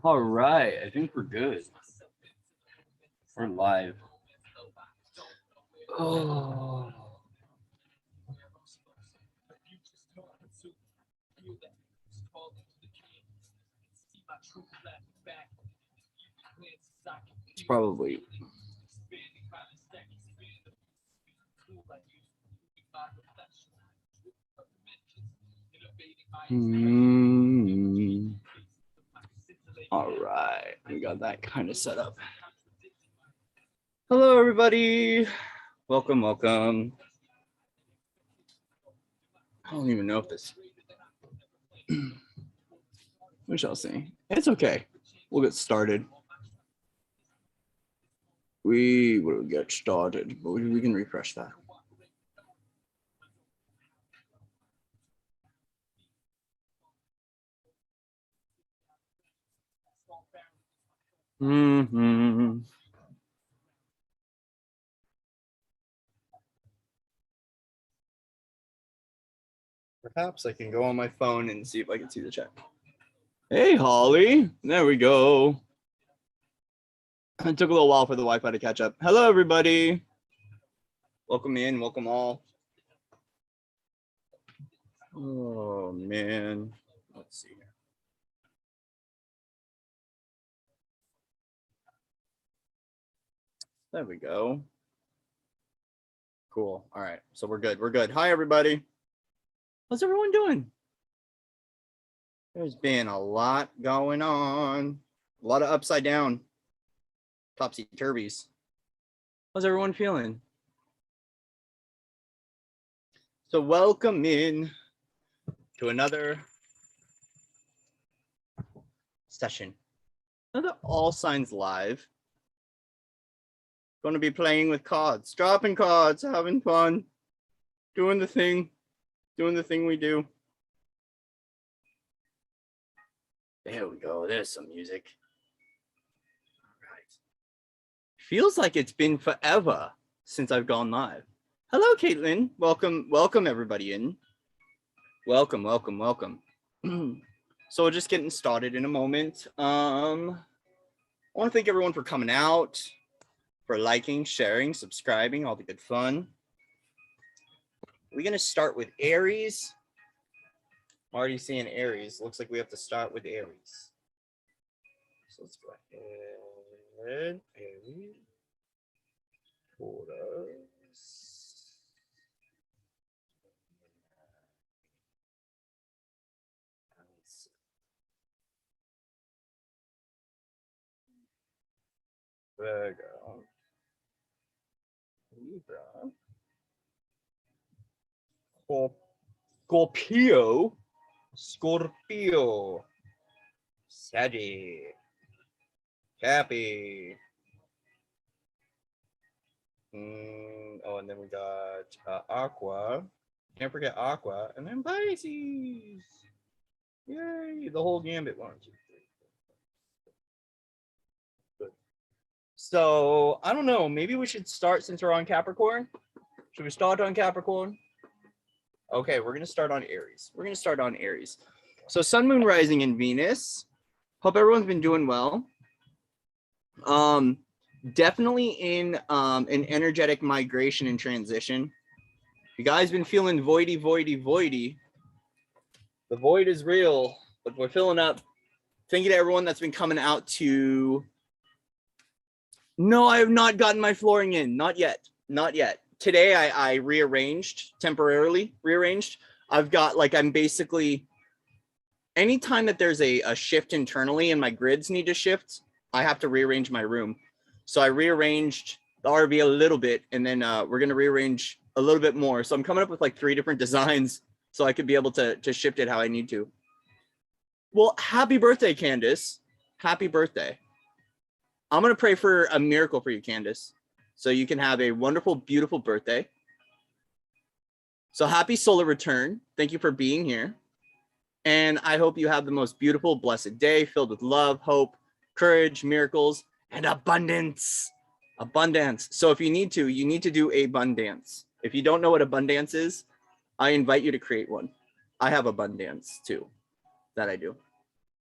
All right, I think we're good. We're live. Oh. It's probably All right, we got that kind of set up. Hello, everybody. Welcome. I don't even know if this. We shall see. It's okay. We'll get started. We will get started, but we can refresh that. Perhaps I can go on my phone and see if I can see the chat. Hey, Holly. There we go. It took a little while for the Wi-Fi to catch up. Hello, everybody. Welcome in. Welcome all. Oh, man. Let's see here. There we go. Cool. All right. So we're good. We're good. Hi, everybody. How's everyone doing? There's been a lot going on. A lot of upside down. Topsy-turvies. How's everyone feeling? So welcome in to another session. Another All Signs Live. Going to be playing with cards, dropping cards, having fun, doing the thing we do. There we go. There's some music. All right. Feels like it's been forever since I've gone live. Hello, Caitlin. Welcome everybody in. Welcome. So we're just getting started in a moment. I want to thank everyone for coming out, for liking, sharing, subscribing, all the good fun. We're going to start with Aries. I'm already seeing Aries. Looks like we have to start with Aries. So let's go ahead. Aries. Taurus. Virgo. Libra. Scorpio. Sagittarius. Happy. Oh, and then we got Aqua. Can't forget Aqua. And then Pisces. Yay, the whole gambit. 1, 2, 3. Good. So, I don't know. Maybe we should start since we're on Capricorn. Should we start on Capricorn? Okay, we're going to start on Aries. So, Sun, Moon, Rising, and Venus. Hope everyone's been doing well. Definitely in an energetic migration and transition. You guys been feeling voidy. The void is real, but we're filling up. Thank you to everyone that's been coming out to. No, I have not gotten my flooring in. Not yet. Today I temporarily rearranged. I've got I'm basically, anytime that there's a shift internally and my grids need to shift, I have to rearrange my room. So I rearranged the RV a little bit, and then we're going to rearrange a little bit more. So I'm coming up with 3 different designs so I could be able to shift it how I need to. Well, happy birthday, Candace. Happy birthday. I'm going to pray for a miracle for you, Candace, so you can have a wonderful, beautiful birthday. So happy solar return. Thank you for being here. And I hope you have the most beautiful, blessed day filled with love, hope, courage, miracles, and abundance. Abundance. So if you need to do abundance. If you don't know what abundance is, I invite you to create one. I have abundance too that I do.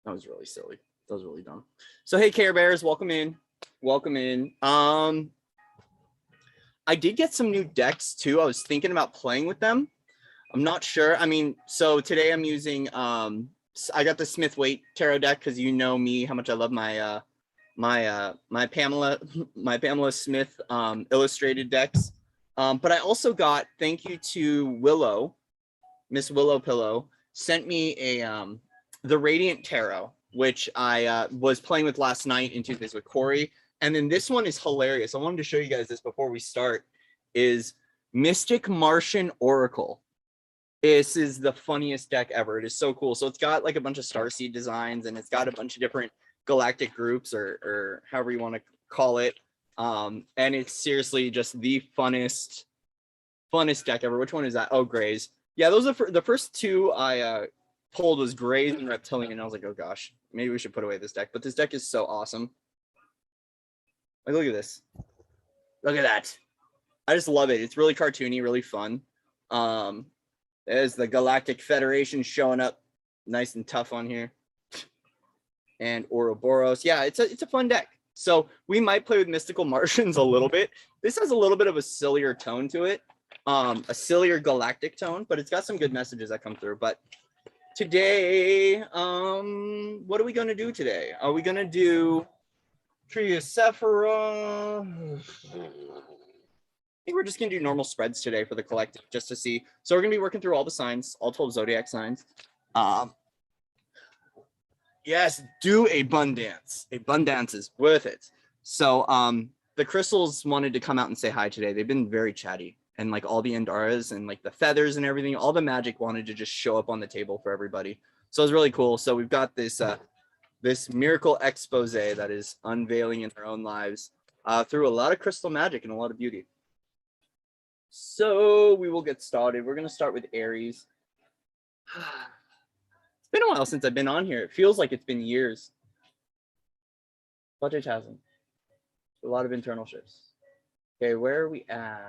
That was really silly. That was really dumb. So hey, Care Bears, welcome in. Welcome in. I did get some new decks too. I was thinking about playing with them. I'm not sure. I mean, so today I'm using I got the Smith Waite tarot deck because you know me how much I love my my Pamela Smith illustrated decks. But I also got, thank you to Willow, Miss Willow Pillow, sent me a the Radiant Tarot, which I was playing with last night in Tuesdays with Corey. And then this one is hilarious. I wanted to show you guys this before we start. Is Mystic Martian Oracle. This is the funniest deck ever. It is so cool. So it's got like a bunch of starseed designs, and it's got a bunch of different galactic groups, or however you want to call it. And it's seriously just the funnest deck ever. Which one is that? Oh, Grays. Yeah, those are the first two I pulled was Grays and Reptilian. And I was like, oh gosh, maybe we should put away this deck. But this deck is so awesome. Like, look at this. Look at that. I just love it. It's really cartoony, really fun. There's the Galactic Federation showing up nice and tough on here. And Ouroboros. Yeah, it's a fun deck. So we might play with Mystical Martians a little bit. This has a little bit of a sillier tone to it. A sillier galactic tone, but it's got some good messages that come through. But today, what are we going to do today? Are we going to do Tree of Sephira? I think we're just going to do normal spreads today for the collective, just to see. So we're going to be working through all the signs, all 12 zodiac signs. Yes, do abundance. Abundance is worth it. So the crystals wanted to come out and say hi today. They've been very chatty, and like all the Andaras and like the feathers and everything, all the magic wanted to just show up on the table for everybody. So it was really cool. So we've got this this miracle expose that is unveiling in their own lives through a lot of crystal magic and a lot of beauty. So we will get started. We're going to start with Aries. It's been a while since I've been on here. It feels like it's been years. But it hasn't. A lot of internal shifts. Okay, where are we at?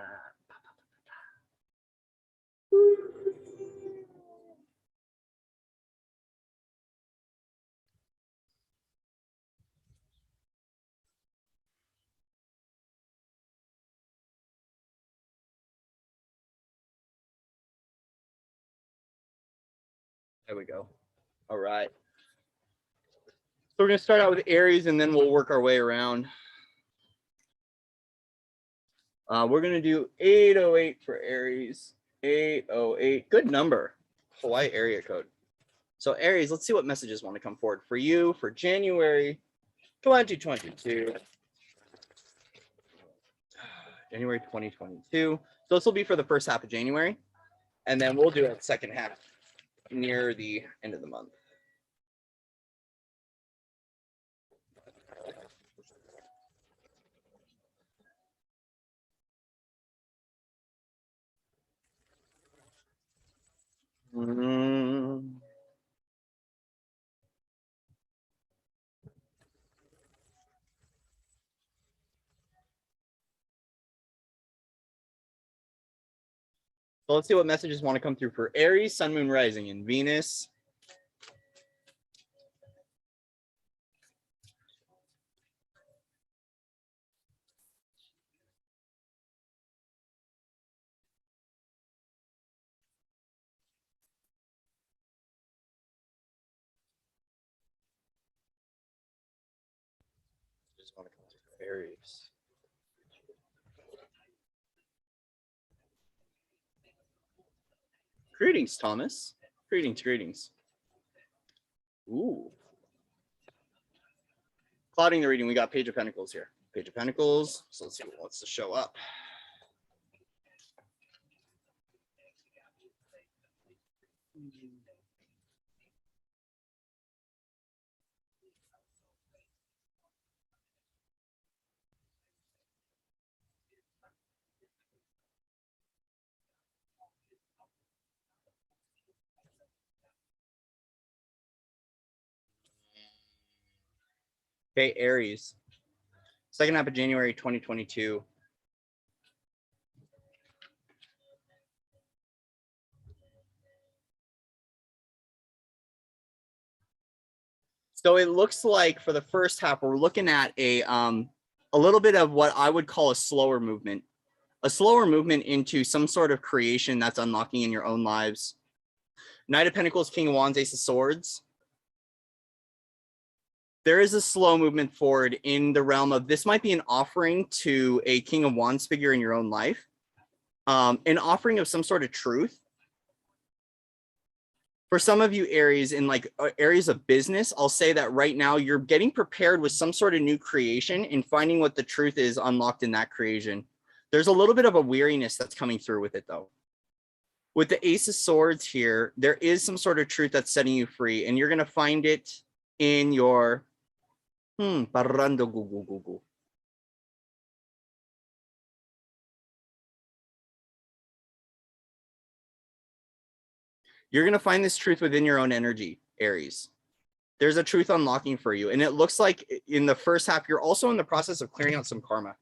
There we go. All right. So we're going to start out with Aries, and then we'll work our way around. We're going to do 808 for Aries. 808. Good number. Hawaii area code. So Aries, let's see what messages want to come forward for you for January 2022. January 2022. So this will be for the first half of January. And then we'll do a second half near the end of the month. So let's see what messages want to come through for Aries, Sun, Moon, Rising, and Venus. Just want to come through for Aries. Greetings, Thomas. Greetings, greetings. Ooh. Clouding the reading, we got Page of Pentacles here. Page of Pentacles. So let's see what wants to show up. Okay, Aries. Second half of January 2022. So it looks like for the first half, we're looking at a little bit of what I would call a slower movement into some sort of creation that's unlocking in your own lives. Knight of Pentacles, King of Wands, Ace of Swords. There is a slow movement forward in the realm of this might be an offering to a King of Wands figure in your own life, an offering of some sort of truth. For some of you Aries in like areas of business, I'll say that right now you're getting prepared with some sort of new creation and finding what the truth is unlocked in that creation. There's a little bit of a weariness that's coming through with it though. With the Ace of Swords here, there is some sort of truth that's setting you free, and you're going to find it in your parando gugu. You're going to find this truth within your own energy, Aries. There's a truth unlocking for you. And it looks like in the first half, you're also in the process of clearing out some karma.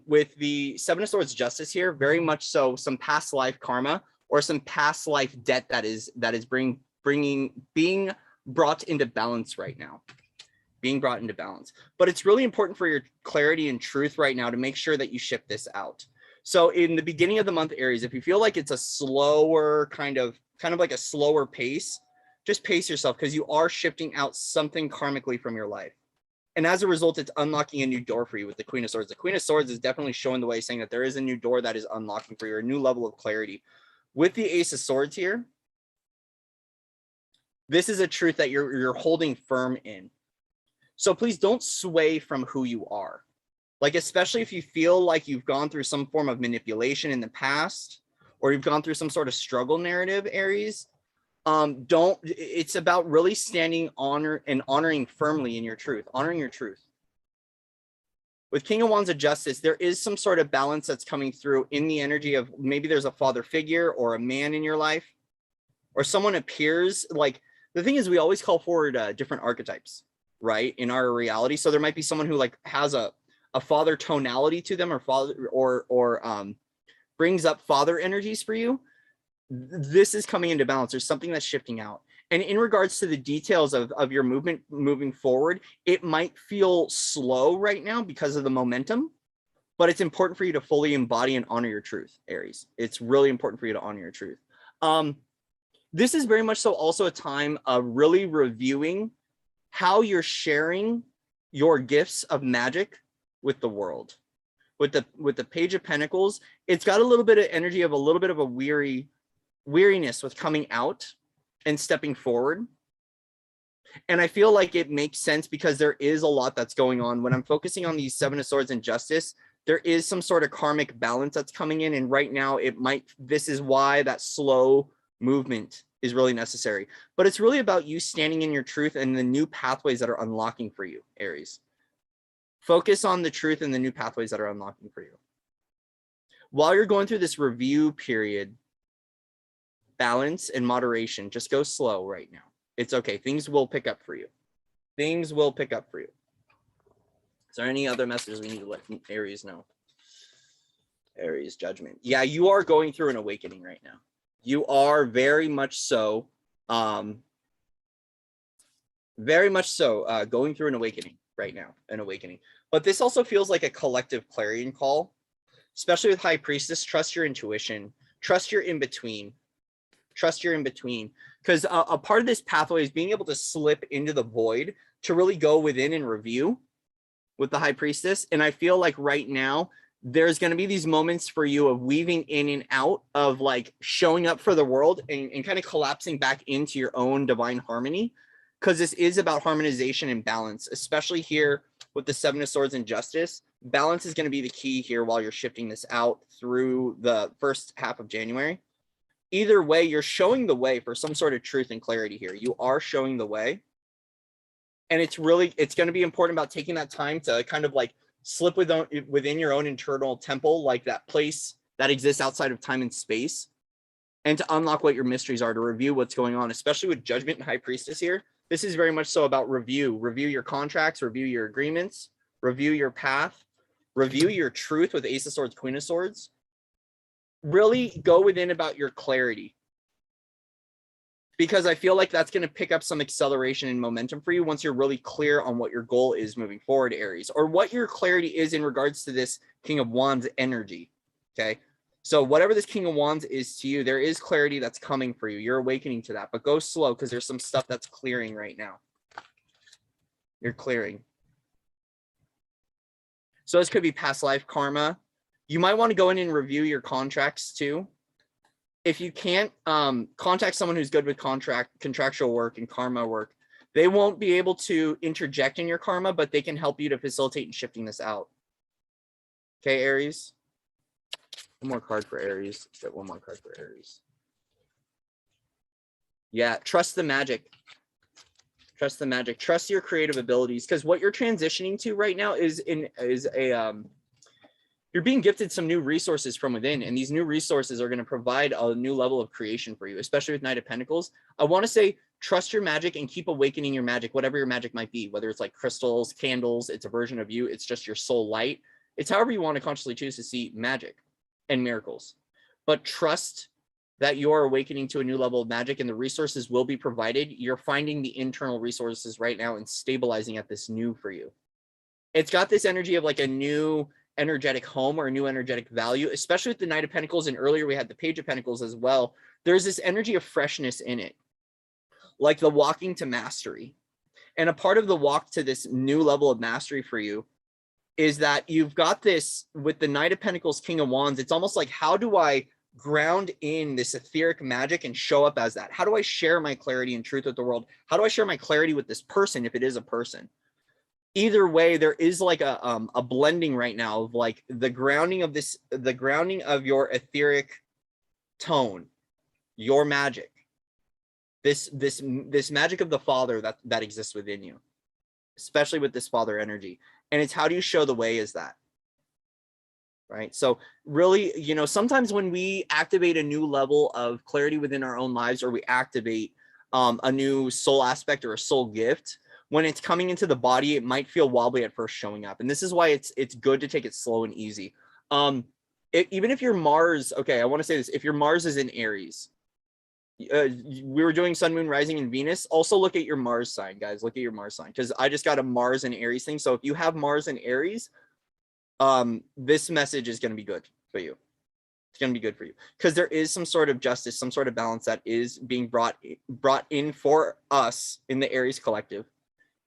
With the Seven of Swords Justice here, very much so some past life karma or some past life debt that is being brought into balance right now. Being brought into balance. But it's really important for your clarity and truth right now to make sure that you ship this out. So in the beginning of the month, Aries, if you feel like it's a slower kind of like a slower pace, just pace yourself because you are shifting out something karmically from your life. And as a result, it's unlocking a new door for you with the Queen of Swords. The Queen of Swords is definitely showing the way, saying that there is a new door that is unlocking for you, a new level of clarity. With the Ace of Swords here, this is a truth that you're holding firm in. So please don't sway from who you are. Like, especially if you feel like you've gone through some form of manipulation in the past, or you've gone through some sort of struggle narrative, Aries, it's about really standing honoring firmly in your truth, honoring your truth. With King of Wands of Justice, there is some sort of balance that's coming through in the energy of maybe there's a father figure or a man in your life, or someone appears like, the thing is we always call forward different archetypes, right, in our reality. So there might be someone who like has a father tonality to them, or father or brings up father energies for you. This is coming into balance. There's something that's shifting out. And in regards to the details of your movement moving forward, it might feel slow right now because of the momentum, but it's important for you to fully embody and honor your truth, Aries. It's really important for you to honor your truth. This is very much so also a time of really reviewing how you're sharing your gifts of magic with the world. With the Page of Pentacles, it's got a little bit of energy of a little bit of a weariness with coming out and stepping forward. And I feel like it makes sense because there is a lot that's going on. When I'm focusing on these Seven of Swords and Justice, there is some sort of karmic balance that's coming in. And right now this is why that slow movement is really necessary. But it's really about you standing in your truth and the new pathways that are unlocking for you, Aries. Focus on the truth and the new pathways that are unlocking for you. While you're going through this review period, balance and moderation. Just go slow right now. It's okay. Things will pick up for you. Things will pick up for you. Is there any other messages we need to let Aries know? Aries judgment. Yeah, you are going through an awakening right now. You are very much so going through an awakening right now, an awakening. But this also feels like a collective clarion call, especially with High Priestess. Trust your intuition. Trust your in-between. Trust your in-between. Because a part of this pathway is being able to slip into the void to really go within and review with the High Priestess. And I feel like right now, there's going to be these moments for you of weaving in and out of like showing up for the world and kind of collapsing back into your own divine harmony. Because this is about harmonization and balance, especially here with the Seven of Swords and Justice. Balance is going to be the key here while you're shifting this out through the first half of January. Either way, you're showing the way for some sort of truth and clarity here. You are showing the way. And it's going to be important about taking that time to kind of like slip within your own internal temple, like that place that exists outside of time and space, and to unlock what your mysteries are, to review what's going on, especially with Judgment and High Priestess here. This is very much so about review. Review your contracts, review your agreements, review your path, review your truth with Ace of Swords, Queen of Swords. Really go within about your clarity, because I feel like that's going to pick up some acceleration and momentum for you once you're really clear on what your goal is moving forward, Aries, or what your clarity is in regards to this King of Wands energy. Okay. So whatever this King of Wands is to you, there is clarity that's coming for you. You're awakening to that, but go slow because there's some stuff that's clearing right now. You're clearing. So this could be past life karma. You might want to go in and review your contracts too. If you can't, contact someone who's good with contractual work and karma work. They won't be able to interject in your karma, but they can help you to facilitate in shifting this out. Okay, Aries. One more card for Aries. Get one more card for Aries. Yeah, trust the magic. Trust the magic. Trust your creative abilities, because what you're transitioning to right now is you're being gifted some new resources from within, and these new resources are going to provide a new level of creation for you, especially with Knight of Pentacles. I want to say trust your magic and keep awakening your magic, whatever your magic might be, whether it's like crystals, candles, it's a version of you, it's just your soul light. It's however you want to consciously choose to see magic and miracles. But trust that you're awakening to a new level of magic and the resources will be provided. You're finding the internal resources right now and stabilizing at this new for you. It's got this energy of like a new energetic home or a new energetic value, especially with the Knight of Pentacles. And earlier we had the Page of Pentacles as well. There's this energy of freshness in it, like the walking to mastery. And a part of the walk to this new level of mastery for you is that you've got this with the Knight of Pentacles, King of Wands. It's almost like, how do I ground in this etheric magic and show up as that? How do I share my clarity and truth with the world? How do I share my clarity with this person if it is a person? Either way, there is like a blending right now of like the grounding of this, the grounding of your etheric tone, your magic, this magic of the Father that exists within you, especially with this Father energy. And it's how do you show the way is that, right? So really, you know, sometimes when we activate a new level of clarity within our own lives, or we activate a new soul aspect or a soul gift, when it's coming into the body, it might feel wobbly at first showing up. And this is why it's good to take it slow and easy. Even if your Mars, okay, I want to say this, if your Mars is in Aries, we were doing Sun, Moon, Rising, and Venus. Also look at your Mars sign, guys. Look at your Mars sign, because I just got a Mars and Aries thing. So if you have Mars and Aries, this message is going to be good for you. It's going to be good for you, because there is some sort of justice, some sort of balance that is being brought in for us in the Aries collective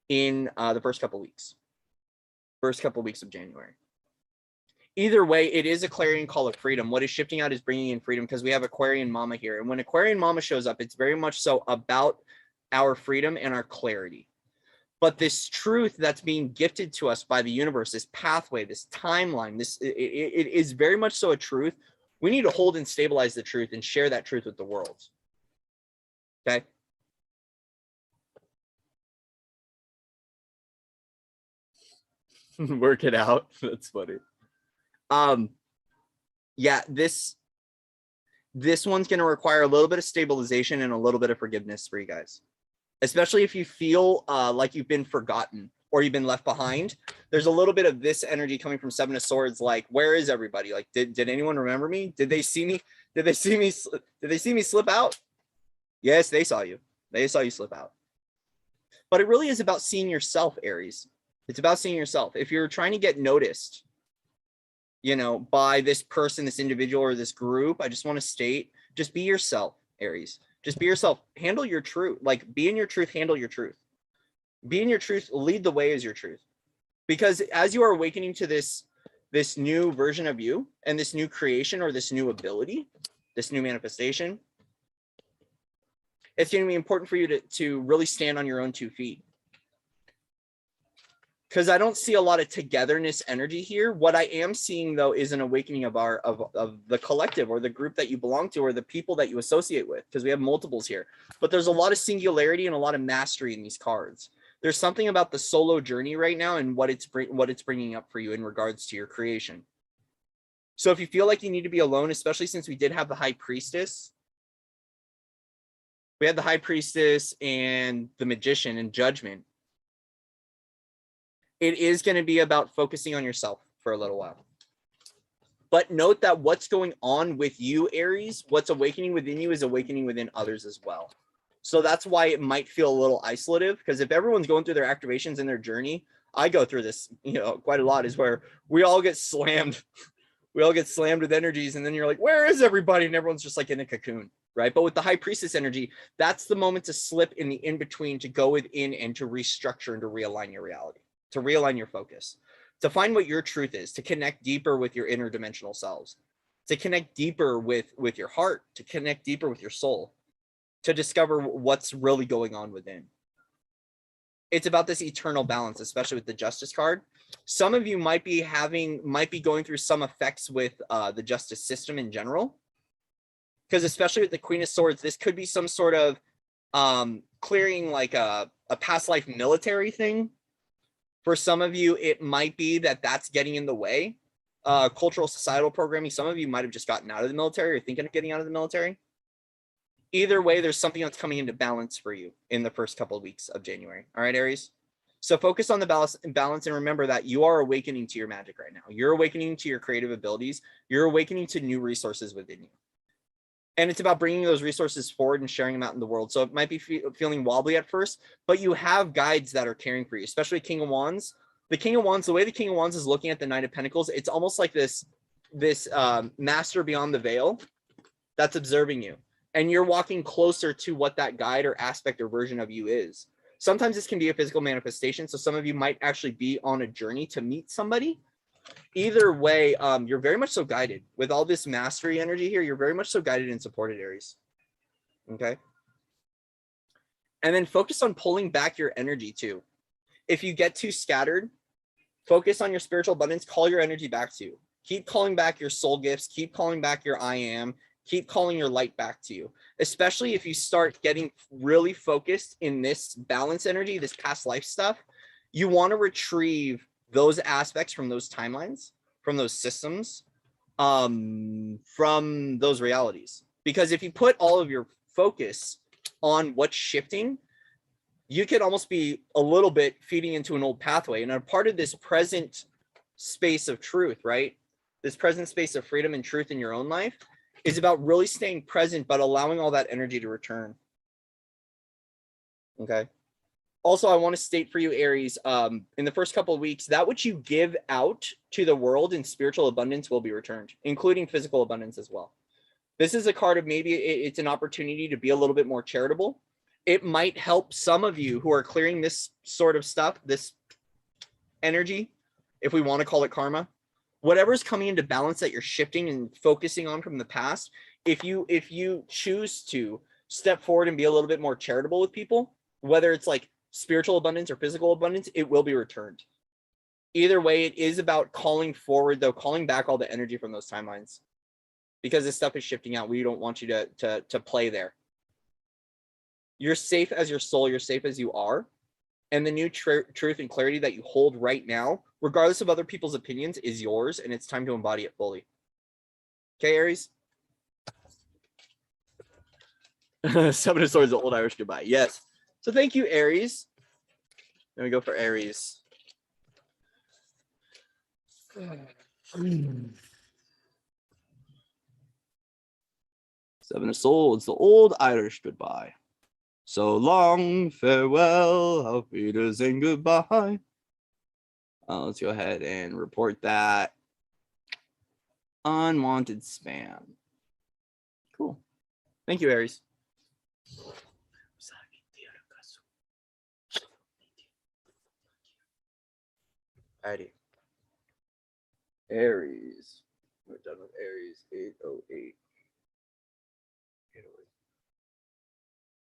in the first couple weeks of January. Either way, it is a clarion call of freedom. What is shifting out is bringing in freedom, because we have Aquarian Mama here. And when Aquarian Mama shows up, it's very much so about our freedom and our clarity. But this truth that's being gifted to us by the universe, this pathway, this timeline, it is very much so a truth. We need to hold and stabilize the truth and share that truth with the world. Okay? Work it out. That's funny. Yeah, this one's going to require a little bit of stabilization and a little bit of forgiveness for you guys, especially if you feel like you've been forgotten or you've been left behind. There's a little bit of this energy coming from Seven of Swords. Like, where is everybody? Like, did anyone remember me? Did they see me? Did they see me slip out? Yes, they saw you. They saw you slip out. But it really is about seeing yourself, Aries. It's about seeing yourself. If you're trying to get noticed, you know, by this person, this individual, or this group, I just want to state, just be yourself, Aries. Just be yourself. Handle your truth. Like, be in your truth, handle your truth. Be in your truth, lead the way as your truth. Because as you are awakening to this new version of you and this new creation or this new ability, this new manifestation, it's going to be important for you to really stand on your own 2 feet. Because I don't see a lot of togetherness energy here. What I am seeing, though, is an awakening of the collective, or the group that you belong to, or the people that you associate with, because we have multiples here. But there's a lot of singularity and a lot of mastery in these cards. There's something about the solo journey right now and what it's bringing up for you in regards to your creation. So if you feel like you need to be alone, especially since we did have the High Priestess, We had the High Priestess and the Magician and Judgment. It is going to be about focusing on yourself for a little while. But note that what's going on with you, Aries, what's awakening within you is awakening within others as well. So that's why it might feel a little isolative, because if everyone's going through their activations and their journey, I go through this, quite a lot, is where we all get slammed. We all get slammed with energies, and then you're like, where is everybody? And everyone's just like in a cocoon, right? But with the High Priestess energy, that's the moment to slip in the in-between, to go within and to restructure and to realign your reality, to realign your focus, to find what your truth is, to connect deeper with your interdimensional selves, to connect deeper with your heart, to connect deeper with your soul, to discover what's really going on within. It's about this eternal balance, especially with the Justice card. Some of you might be going through some effects with the justice system in general, because especially with the Queen of Swords, this could be some sort of clearing, like a past life military thing. For some of you, it might be that that's getting in the way. Cultural societal programming. Some of you might have just gotten out of the military or thinking of getting out of the military. Either way, there's something that's coming into balance for you in the first couple of weeks of January. All right, Aries? So focus on the balance and remember that you are awakening to your magic right now. You're awakening to your creative abilities. You're awakening to new resources within you. And it's about bringing those resources forward and sharing them out in the world. So it might be feeling wobbly at first, but you have guides that are caring for you, especially King of Wands. The King of Wands, the way the King of Wands is looking at the Knight of Pentacles, it's almost like this master beyond the veil that's observing you. And you're walking closer to what that guide or aspect or version of you is. Sometimes this can be a physical manifestation. So some of you might actually be on a journey to meet somebody. Either way, you're very much so guided. With all this mastery energy here, you're very much so guided and supported, Aries. Okay. And then focus on pulling back your energy too. If you get too scattered, focus on your spiritual abundance, call your energy back to you. Keep calling back your soul gifts, keep calling back your I am, keep calling your light back to you, especially if you start getting really focused in this balance energy, this past life stuff. You want to retrieve those aspects from those timelines, from those systems, from those realities. Because if you put all of your focus on what's shifting, you could almost be a little bit feeding into an old pathway. And a part of this present space of truth, right? This present space of freedom and truth in your own life is about really staying present, but allowing all that energy to return. Okay. Also, I want to state for you, Aries, in the first couple of weeks, that which you give out to the world in spiritual abundance will be returned, including physical abundance as well. This is a card of maybe it's an opportunity to be a little bit more charitable. It might help some of you who are clearing this sort of stuff, this energy, if we want to call it karma. Whatever's coming into balance that you're shifting and focusing on from the past, if you choose to step forward and be a little bit more charitable with people, whether it's like spiritual abundance or physical abundance, it will be returned. Either way, it is about calling forward, though, calling back all the energy from those timelines, because this stuff is shifting out. We don't want you to play there. You're safe as your soul. You're safe as you are. And the new truth and clarity that you hold right now, regardless of other people's opinions, is yours, and it's time to embody it fully. Okay, Aries? Seven of Swords, the old Irish goodbye. Yes. So thank you, Aries. Then we go for Aries. Seven of Swords, the old Irish goodbye. So long, farewell, auf Wiedersehen, goodbye. Let's go ahead and report that. Unwanted spam. Cool. Thank you, Aries. Alrighty. Aries. We're done with Aries. 808.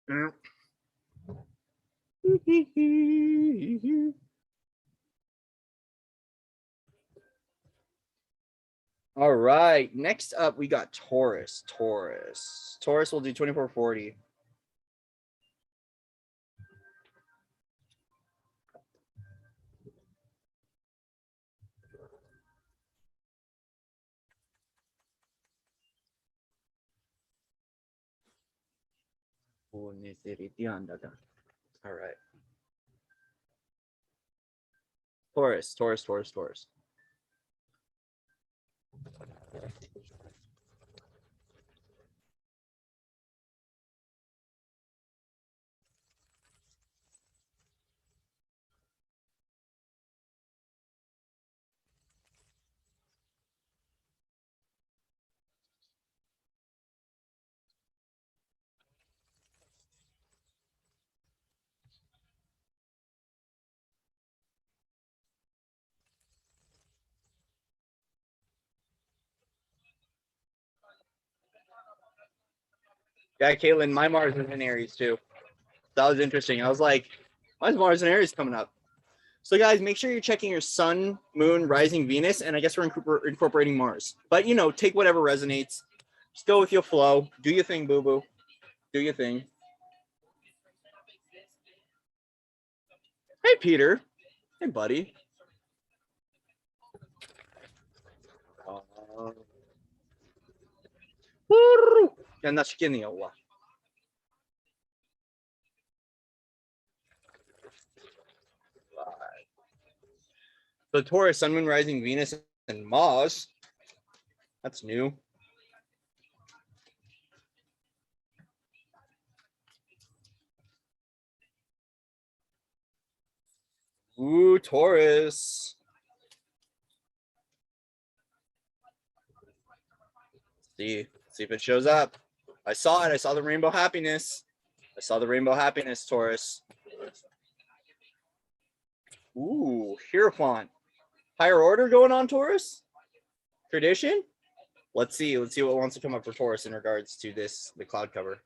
808. All right. Next up, we got Taurus. Taurus will do 2440. All right. Taurus, Taurus, Taurus, Taurus. Yeah, Caitlin, my Mars is in Aries too. That was interesting. I was like, why is Mars and Aries coming up? So guys, make sure you're checking your sun, moon, rising Venus, and I guess we're incorporating Mars. But you know, take whatever resonates. Just go with your flow. Do your thing, boo-boo. Do your thing. Hey, Peter. Hey, buddy. So Taurus, Sun, Moon, Rising, Venus, and Mars. That's new. Ooh, Taurus. See if it shows up. I saw it. I saw the rainbow happiness. I saw the rainbow happiness, Taurus. Ooh, Hierophant. Higher order going on, Taurus? Tradition? Let's see what wants to come up for Taurus in regards to this, the cloud cover.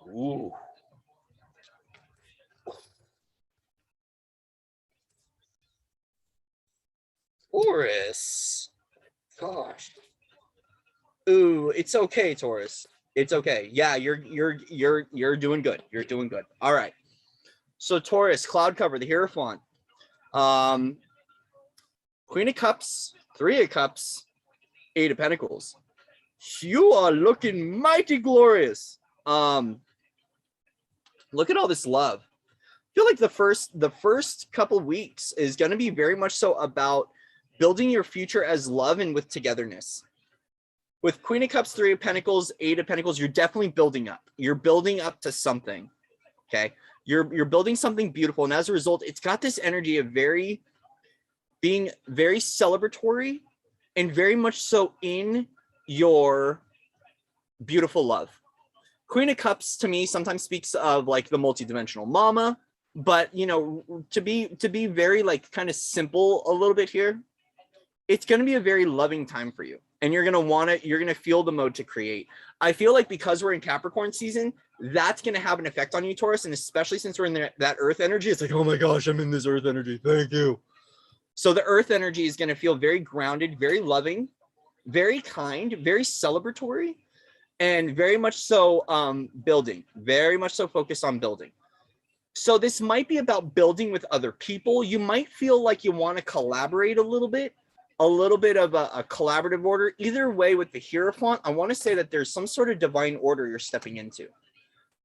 Ooh. Taurus. Gosh. Ooh, it's okay, Taurus. It's okay. Yeah, you're doing good. You're doing good. All right. So Taurus, cloud cover, the Hierophant. Queen of Cups, Three of Cups, Eight of Pentacles. You are looking mighty glorious. Look at all this love. I feel like the first couple weeks is going to be very much so about building your future as love and with togetherness. With Queen of Cups, Three of Pentacles, Eight of Pentacles, you're definitely building up. You're building up to something. Okay. You're building something beautiful. And as a result, it's got this energy of being very celebratory and very much so in your beautiful love. Queen of Cups to me sometimes speaks of like the multidimensional mama, but you know, to be very like kind of simple a little bit here, it's going to be a very loving time for you. And you're going to feel the mode to create. I feel like because we're in Capricorn season, that's going to have an effect on you, Taurus. And especially since we're in that earth energy, it's like, oh my gosh, I'm in this earth energy. Thank you. So the earth energy is going to feel very grounded, very loving, very kind, very celebratory, and very much so building, very much so focused on building. So this might be about building with other people. You might feel like you want to collaborate a little bit of a collaborative order. Either way, with the Hierophant, I want to say that there's some sort of divine order you're stepping into.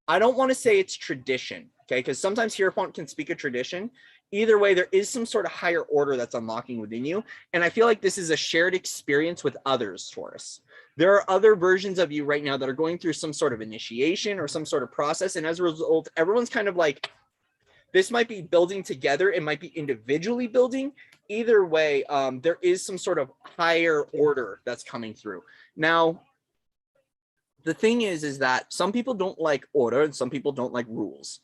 I don't want to say it's tradition, okay? Because sometimes Hierophant can speak of tradition. Either way, there is some sort of higher order that's unlocking within you. And I feel like this is a shared experience with others, Taurus. There are other versions of you right now that are going through some sort of initiation or some sort of process. And as a result, everyone's kind of like, this might be building together. It might be individually building. Either way, there is some sort of higher order that's coming through. Now, the thing is that some people don't like order and some people don't like rules.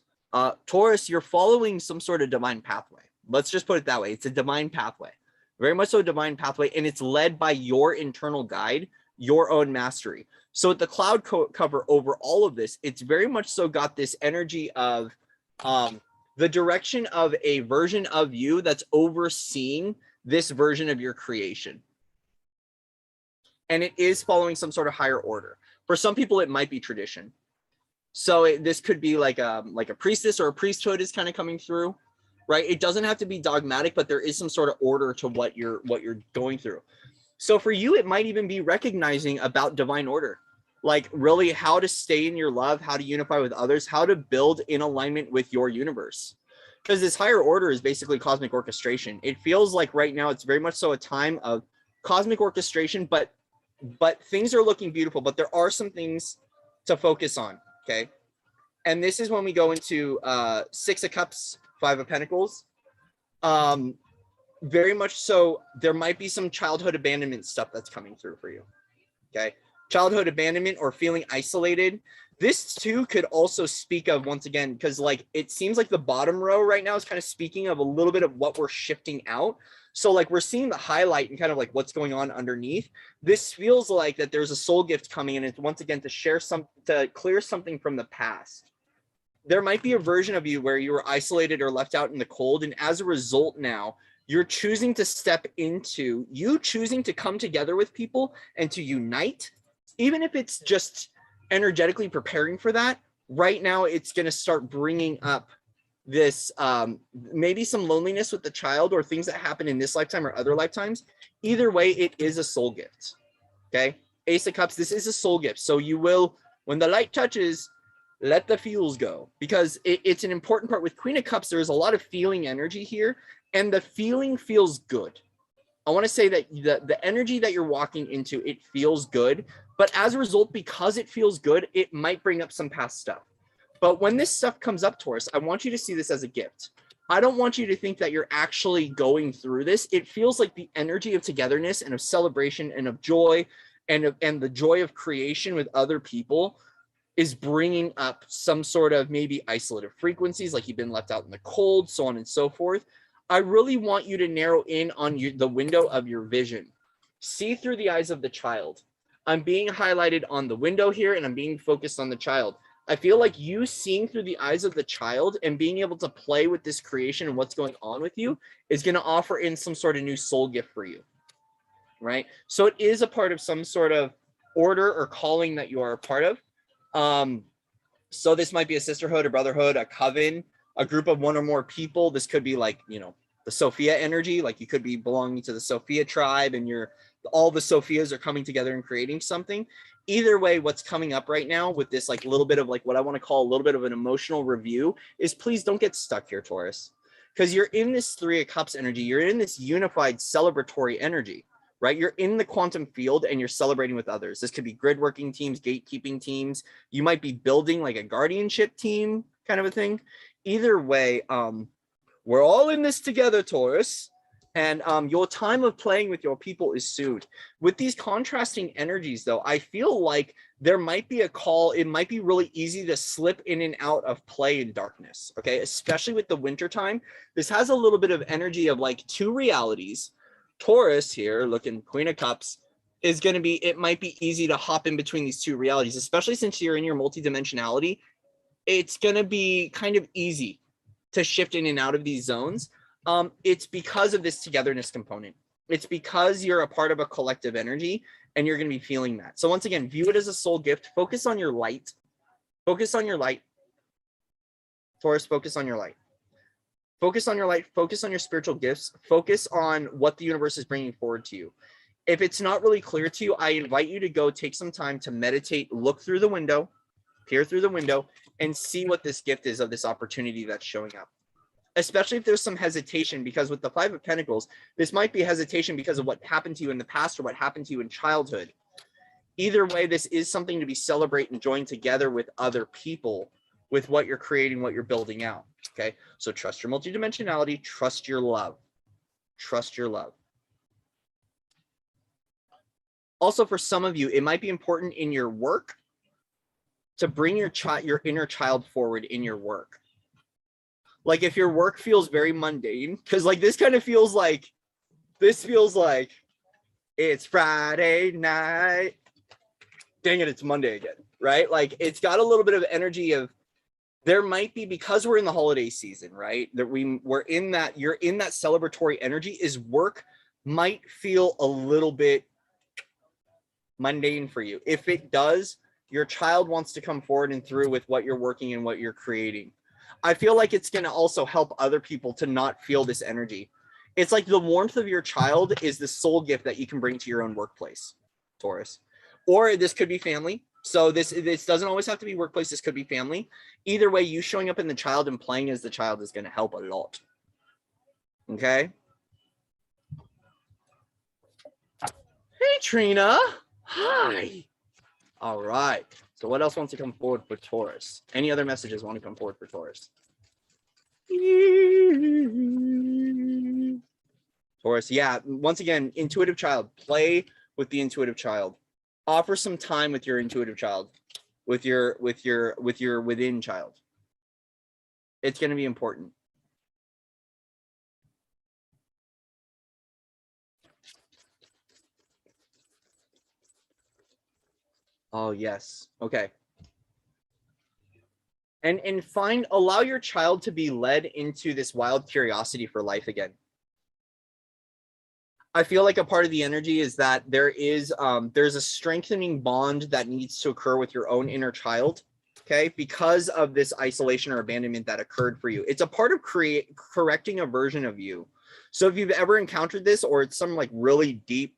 Taurus, you're following some sort of divine pathway. Let's just put it that way. It's a divine pathway, very much so a divine pathway, and it's led by your internal guide, your own mastery. So with the cloud cover over all of this, it's very much so got this energy of the direction of a version of you that's overseeing this version of your creation. And it is following some sort of higher order. For some people, it might be tradition. So this could be like a priestess or a priesthood is kind of coming through, right? It doesn't have to be dogmatic, but there is some sort of order to what you're going through. So for you, it might even be recognizing about divine order. like really how to stay in your love, how to unify with others, how to build in alignment with your universe. Because this higher order is basically cosmic orchestration. It feels like right now it's very much so a time of cosmic orchestration, but things are looking beautiful, but there are some things to focus on, okay? And this is when we go into Six of Cups, Five of Pentacles. Very much so, there might be some childhood abandonment stuff that's coming through for you, okay? Childhood abandonment or feeling isolated. This too could also speak of, once again, because like it seems like the bottom row right now is kind of speaking of a little bit of what we're shifting out. So like we're seeing the highlight and kind of like what's going on underneath. This feels like that there's a soul gift coming, and it's once again to share some, to clear something from the past. There might be a version of you where you were isolated or left out in the cold, and as a result now, you're choosing to step into, you choosing to come together with people and to unite, even if it's just energetically preparing for that. Right now, it's going to start bringing up this maybe some loneliness with the child or things that happen in this lifetime or other lifetimes. Either way, it is a soul gift. Okay, Ace of Cups, this is a soul gift. So you will, when the light touches, let the feels go, because it's an important part. With Queen of Cups, there's a lot of feeling energy here, and the feeling feels good. I want to say that the energy that you're walking into, it feels good, but as a result, because it feels good, it might bring up some past stuff. But when this stuff comes up, Taurus, I want you to see this as a gift. I don't want you to think that you're actually going through this. It feels like the energy of togetherness and of celebration and of joy and the joy of creation with other people is bringing up some sort of maybe isolated frequencies, like you've been left out in the cold, so on and so forth. I really want you to narrow in on the window of your vision. See through the eyes of the child. I'm being highlighted on the window here, and I'm being focused on the child. I feel like you seeing through the eyes of the child and being able to play with this creation and what's going on with you is going to offer in some sort of new soul gift for you, right? So it is a part of some sort of order or calling that you are a part of. So this might be a sisterhood, a brotherhood, a coven, a group of one or more people. This could be like, you know, the Sophia energy, like you could be belonging to the Sophia tribe and all the Sophias are coming together and creating something. Either way, what's coming up right now with this like little bit of like what I want to call a little bit of an emotional review is please don't get stuck here, Taurus, because you're in this Three of Cups energy. You're in this unified celebratory energy, right? You're in the quantum field and you're celebrating with others. This could be grid working teams, gatekeeping teams. You might be building like a guardianship team kind of a thing. Either way, we're all in this together, Taurus. And your time of playing with your people is soon. With these contrasting energies, though, I feel like there might be a call. It might be really easy to slip in and out of play in darkness, okay? Especially with the winter time. This has a little bit of energy of like two realities. Taurus here, looking Queen of Cups, is going to be, it might be easy to hop in between these two realities, especially since you're in your multidimensionality. It's going to be kind of easy to shift in and out of these zones. It's because of this togetherness component. It's because you're a part of a collective energy and you're going to be feeling that. So once again, view it as a soul gift. Focus on your light. Focus on your light. Taurus, focus on your light. Focus on your light. Focus on your spiritual gifts. Focus on what the universe is bringing forward to you. If it's not really clear to you, I invite you to go take some time to meditate, look through the window, peer through the window, and see what this gift is of this opportunity that's showing up. Especially if there's some hesitation, because with the Five of Pentacles, this might be hesitation because of what happened to you in the past or what happened to you in childhood. Either way, this is something to be celebrated and join together with other people with what you're creating, what you're building out. Okay, so trust your multidimensionality, trust your love. Trust your love. Also, for some of you, it might be important in your work to bring your inner child forward in your work. Like if your work feels very mundane, because like this kind of feels like, it's Friday night. Dang it, it's Monday again, right? Like it's got a little bit of energy of, there might be, because we're in the holiday season, right? That we're in that, you're in that celebratory energy, is work might feel a little bit mundane for you. If it does, your child wants to come forward and through with what you're working and what you're creating. I feel like it's going to also help other people to not feel this energy. It's like the warmth of your child is the soul gift that you can bring to your own workplace, Taurus. Or this could be family. So this doesn't always have to be workplace. This could be family. Either way, you showing up in the child and playing as the child is going to help a lot. Okay. Hey, Trina. Hi. All right. So what else wants to come forward for Taurus? Any other messages want to come forward for Taurus? Taurus, yeah. Once again, intuitive child. Play with the intuitive child. Offer some time with your intuitive child, with your within child. It's going to be important. Oh, yes. Okay. And allow your child to be led into this wild curiosity for life again. I feel like a part of the energy is that there's a strengthening bond that needs to occur with your own inner child, okay, because of this isolation or abandonment that occurred for you. It's a part of correcting a version of you. So if you've ever encountered this, or it's some like really deep,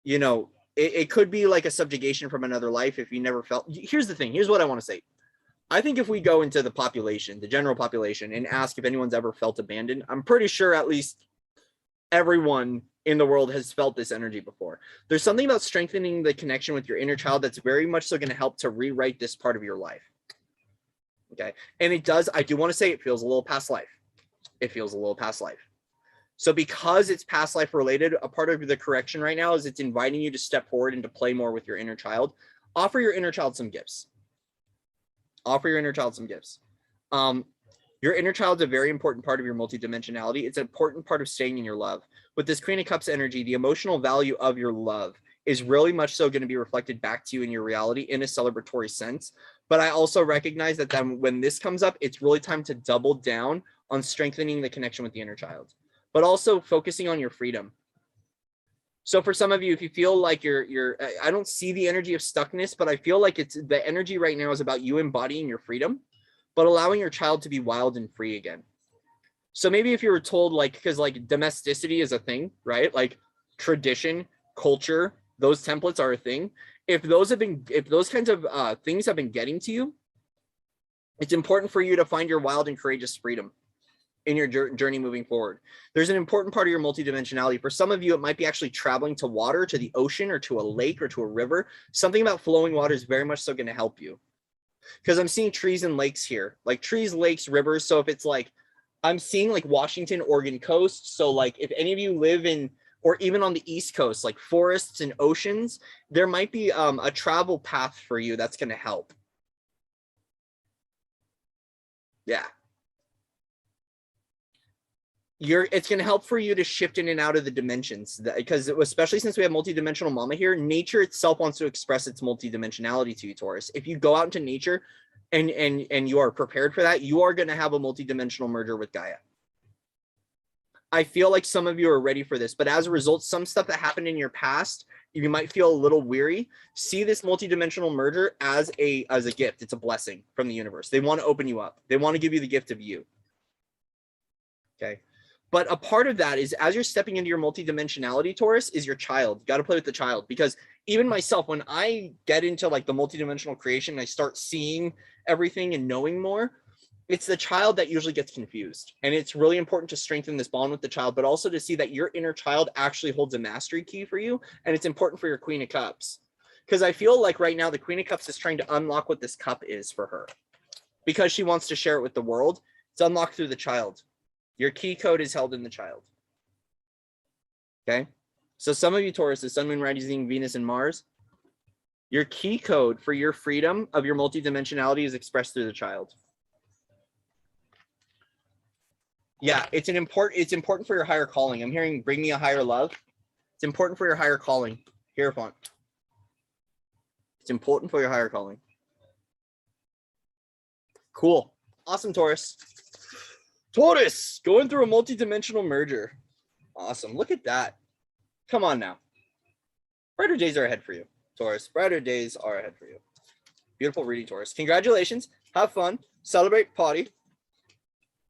you know, it could be like a subjugation from another life. If you never felt, here's the thing, here's what I want to say. I think if we go into the population, the general population, and ask if anyone's ever felt abandoned, I'm pretty sure at least everyone in the world has felt this energy before. There's something about strengthening the connection with your inner child that's very much so going to help to rewrite this part of your life. Okay. And it does, I do want to say it feels a little past life. It feels a little past life. So because it's past life related, a part of the correction right now is it's inviting you to step forward and to play more with your inner child. Offer your inner child some gifts. Offer your inner child some gifts. Your inner child is a very important part of your multidimensionality. It's an important part of staying in your love. With this Queen of Cups energy, the emotional value of your love is really much so going to be reflected back to you in your reality in a celebratory sense. But I also recognize that then when this comes up, it's really time to double down on strengthening the connection with the inner child, but also focusing on your freedom. So for some of you, if you feel like I don't see the energy of stuckness, but I feel like it's the energy right now is about you embodying your freedom, but allowing your child to be wild and free again. So maybe if you were told, like, because like domesticity is a thing, right? Like tradition, culture, those templates are a thing. If those kinds of things have been getting to you, it's important for you to find your wild and courageous freedom in your journey moving forward. There's an important part of your multidimensionality. For some of you, it might be actually traveling to water, to the ocean, or to a lake, or to a river. Something about flowing water is very much so going to help you. Because I'm seeing trees and lakes here, like trees, lakes, rivers. So if it's like, I'm seeing like Washington, Oregon coast. So like if any of you live in, or even on the East Coast, like forests and oceans, there might be a travel path for you that's going to help. Yeah. It's going to help for you to shift in and out of the dimensions, because especially since we have multidimensional mama here, nature itself wants to express its multidimensionality to you, Taurus. If you go out into nature and you are prepared for that, you are going to have a multidimensional merger with Gaia. I feel like some of you are ready for this, but as a result, some stuff that happened in your past, you might feel a little weary. See this multidimensional merger as a gift. It's a blessing from the universe. They want to open you up. They want to give you the gift of you. Okay. But a part of that is as you're stepping into your multidimensionality, Taurus, is your child. You got to play with the child, because even myself, when I get into like the multidimensional creation, I start seeing everything and knowing more. It's the child that usually gets confused. And it's really important to strengthen this bond with the child, but also to see that your inner child actually holds a mastery key for you. And it's important for your Queen of Cups. Because I feel like right now the Queen of Cups is trying to unlock what this cup is for her, because she wants to share it with the world. It's unlocked through the child. Your key code is held in the child. Okay. So some of you Taurus, the Sun, Moon, Rising, Venus, and Mars, your key code for your freedom of your multidimensionality is expressed through the child. Yeah, it's important for your higher calling. I'm hearing bring me a higher love. It's important for your higher calling. Hierophant. It's important for your higher calling. Cool. Awesome, Taurus. Taurus, going through a multidimensional merger. Awesome. Look at that. Come on now. Brighter days are ahead for you, Taurus. Brighter days are ahead for you. Beautiful reading, Taurus. Congratulations. Have fun. Celebrate, party.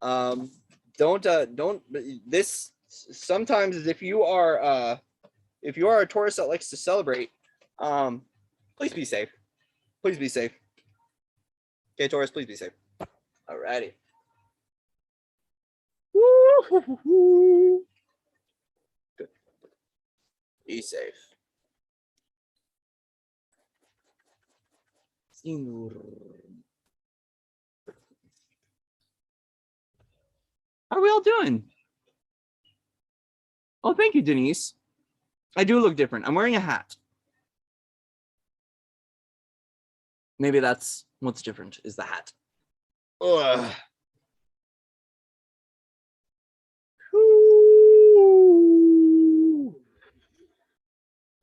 Don't this sometimes if you are a Taurus that likes to celebrate, please be safe. Please be safe. Okay, Taurus, please be safe. Alrighty. Good. Be safe. How are we all doing? Oh, thank you, Denise. I do look different. I'm wearing a hat. Maybe that's what's different, is the hat. Ugh. There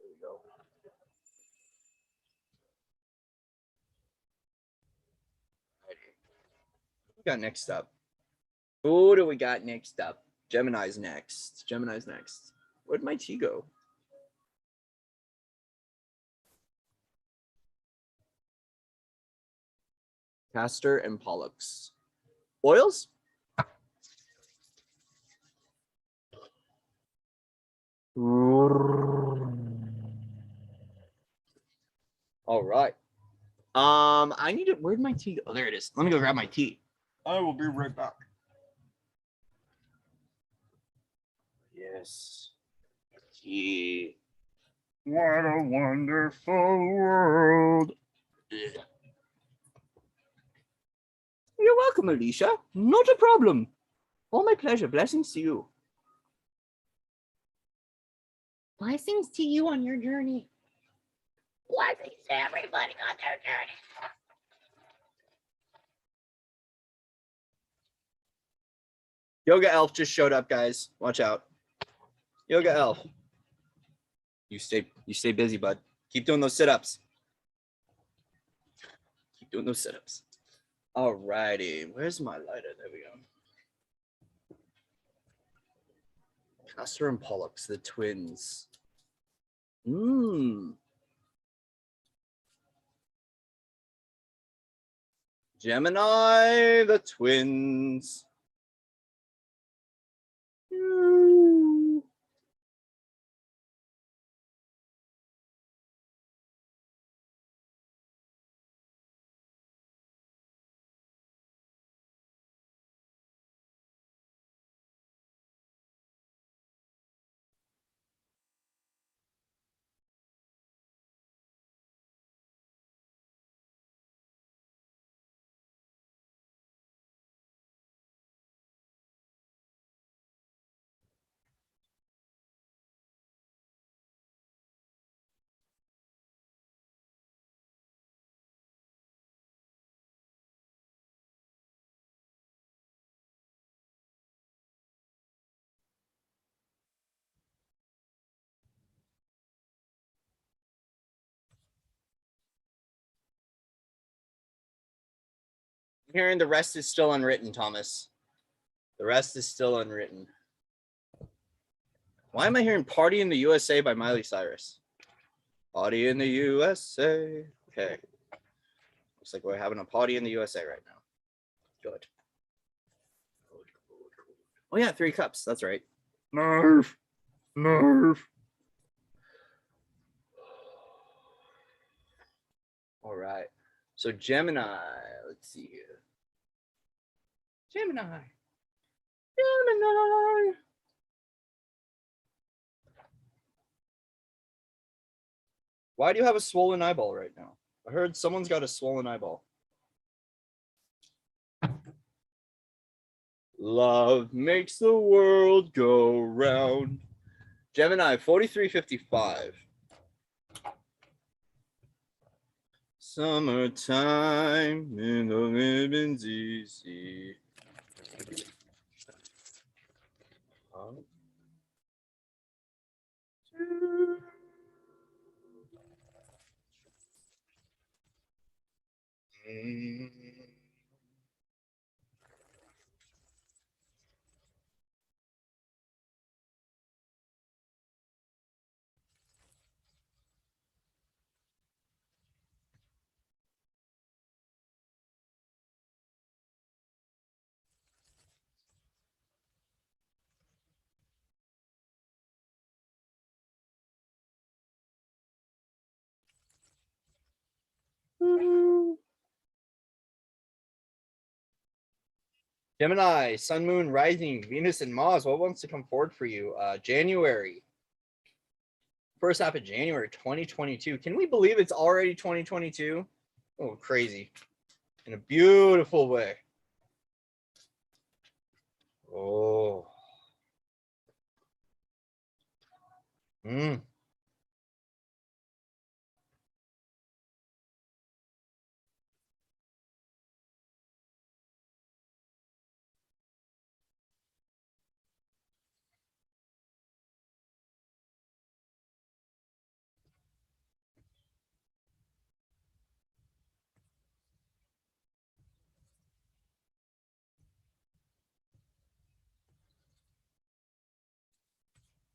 we go. What we got next up? Who do we got next up? Gemini's next. Gemini's next. Where'd my tea go? Castor and Pollux. Oils? All right. I need it. Where'd my tea go? Oh, there it is. Let me go grab my tea. I will be right back. Yes. Tea. What a wonderful world. Yeah. You're welcome, Alicia. Not a problem. All my pleasure. Blessings to you. Blessings to you on your journey. Blessings to everybody on their journey. Yoga Elf just showed up, guys. Watch out. Yoga Elf. You stay busy, bud. Keep doing those sit-ups. Keep doing those sit-ups. All righty. Where's my lighter? There we go. Castor and Pollux, the twins. Gemini, the twins. I'm hearing the rest is still unwritten, Thomas. The rest is still unwritten. Why am I hearing Party in the USA by Miley Cyrus? Party in the USA. Okay. Looks like we're having a party in the USA right now. Good. Oh yeah, 3 cups. That's right. Nerf. Nerf. All right. So Gemini. Let's see here. Gemini. Gemini. Why do you have a swollen eyeball right now? I heard someone's got a swollen eyeball. Love makes the world go round. Gemini, 4355. Summertime in the living's easy. Gemini, Sun, Moon, Rising, Venus, and Mars. What wants to come forward for you? January. First half of January 2022. Can we believe it's already 2022? Oh, crazy. In a beautiful way. Oh.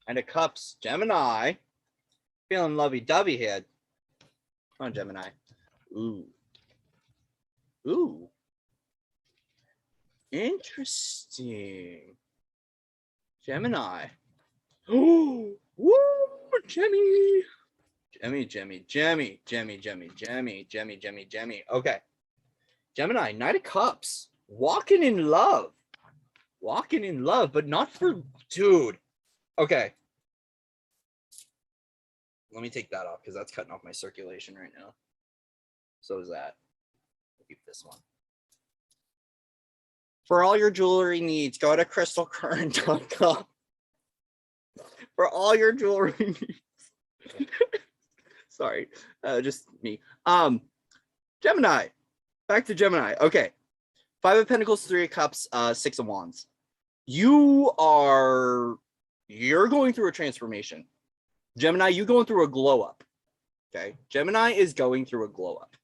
And a cups, Gemini. Feeling lovey-dovey here. Come on, Gemini. Ooh. Ooh. Interesting. Gemini. Oh, woo, Jemmy. Jemmy. Okay. Gemini, Knight of Cups. Walking in love. Walking in love, but not for, dude. Okay. Let me take that off because that's cutting off my circulation right now. So is that. I'll keep this one. For all your jewelry needs, go to crystalcurrent.com. For all your jewelry needs. Sorry, just me. Gemini. Back to Gemini. Okay. 5 of Pentacles, 3 of Cups, 6 of Wands. You're going through a transformation. Gemini, you going through a glow up. Okay. Gemini is going through a glow up.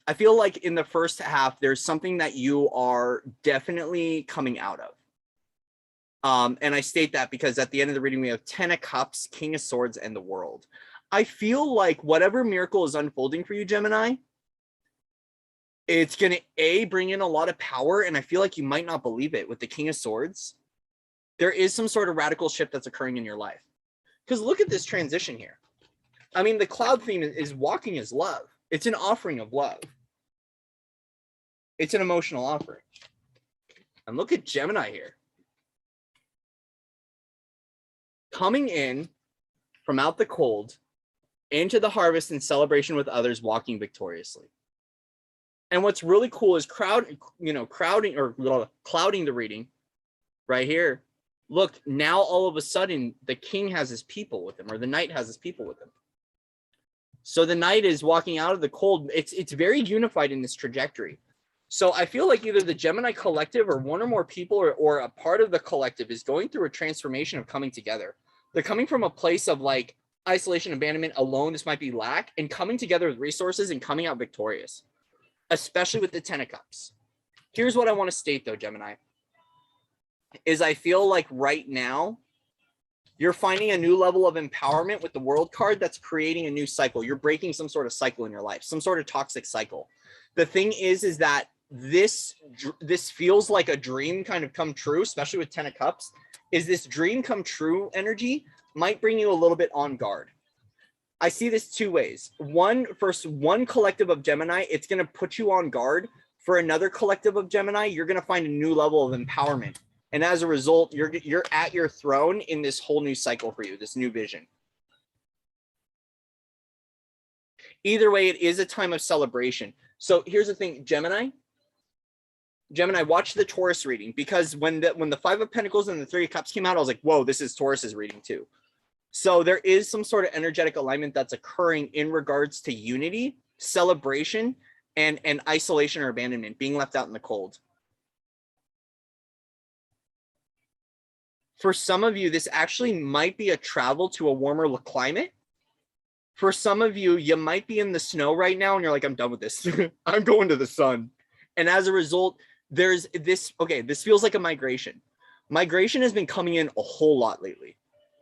I feel like in the first half, there's something that you are definitely coming out of. And I state that because at the end of the reading, we have 10 of Cups, King of Swords, and the World. I feel like whatever miracle is unfolding for you, Gemini, it's going to, bring in a lot of power, and I feel like you might not believe it with the King of Swords. There is some sort of radical shift that's occurring in your life. Because look at this transition here. I mean, the cloud theme is walking as love. It's an offering of love. It's an emotional offering. And look at Gemini here. Coming in from out the cold into the harvest and celebration with others, walking victoriously. And what's really cool is clouding the reading right here. Look, now all of a sudden the king has his people with him, or the knight has his people with him. So the knight is walking out of the cold. It's very unified in this trajectory. So I feel like either the Gemini collective or one or more people or a part of the collective is going through a transformation of coming together. They're coming from a place of like isolation, abandonment, alone. This might be lack, and coming together with resources and coming out victorious, especially with the 10 of Cups. Here's what I want to state though, Gemini, is I feel like right now you're finding a new level of empowerment with the World card that's creating a new cycle. You're breaking some sort of cycle in your life, some sort of toxic cycle. The thing is that this feels like a dream kind of come true, especially with 10 of Cups, is this dream come true energy might bring you a little bit on guard. I see this two ways. One collective of Gemini, it's going to put you on guard. For another collective of Gemini, you're going to find a new level of empowerment. And as a result, you're at your throne in this whole new cycle for you, this new vision. Either way, it is a time of celebration. So here's the thing, Gemini, watch the Taurus reading, because when the 5 of Pentacles and the 3 of Cups came out, I was like, whoa, this is Taurus's reading too. So there is some sort of energetic alignment that's occurring in regards to unity, celebration, and isolation or abandonment, being left out in the cold. For some of you, this actually might be a travel to a warmer climate. For some of you, you might be in the snow right now and you're like, I'm done with this. I'm going to the sun. And as a result, there's this, okay, this feels like a migration. Migration has been coming in a whole lot lately.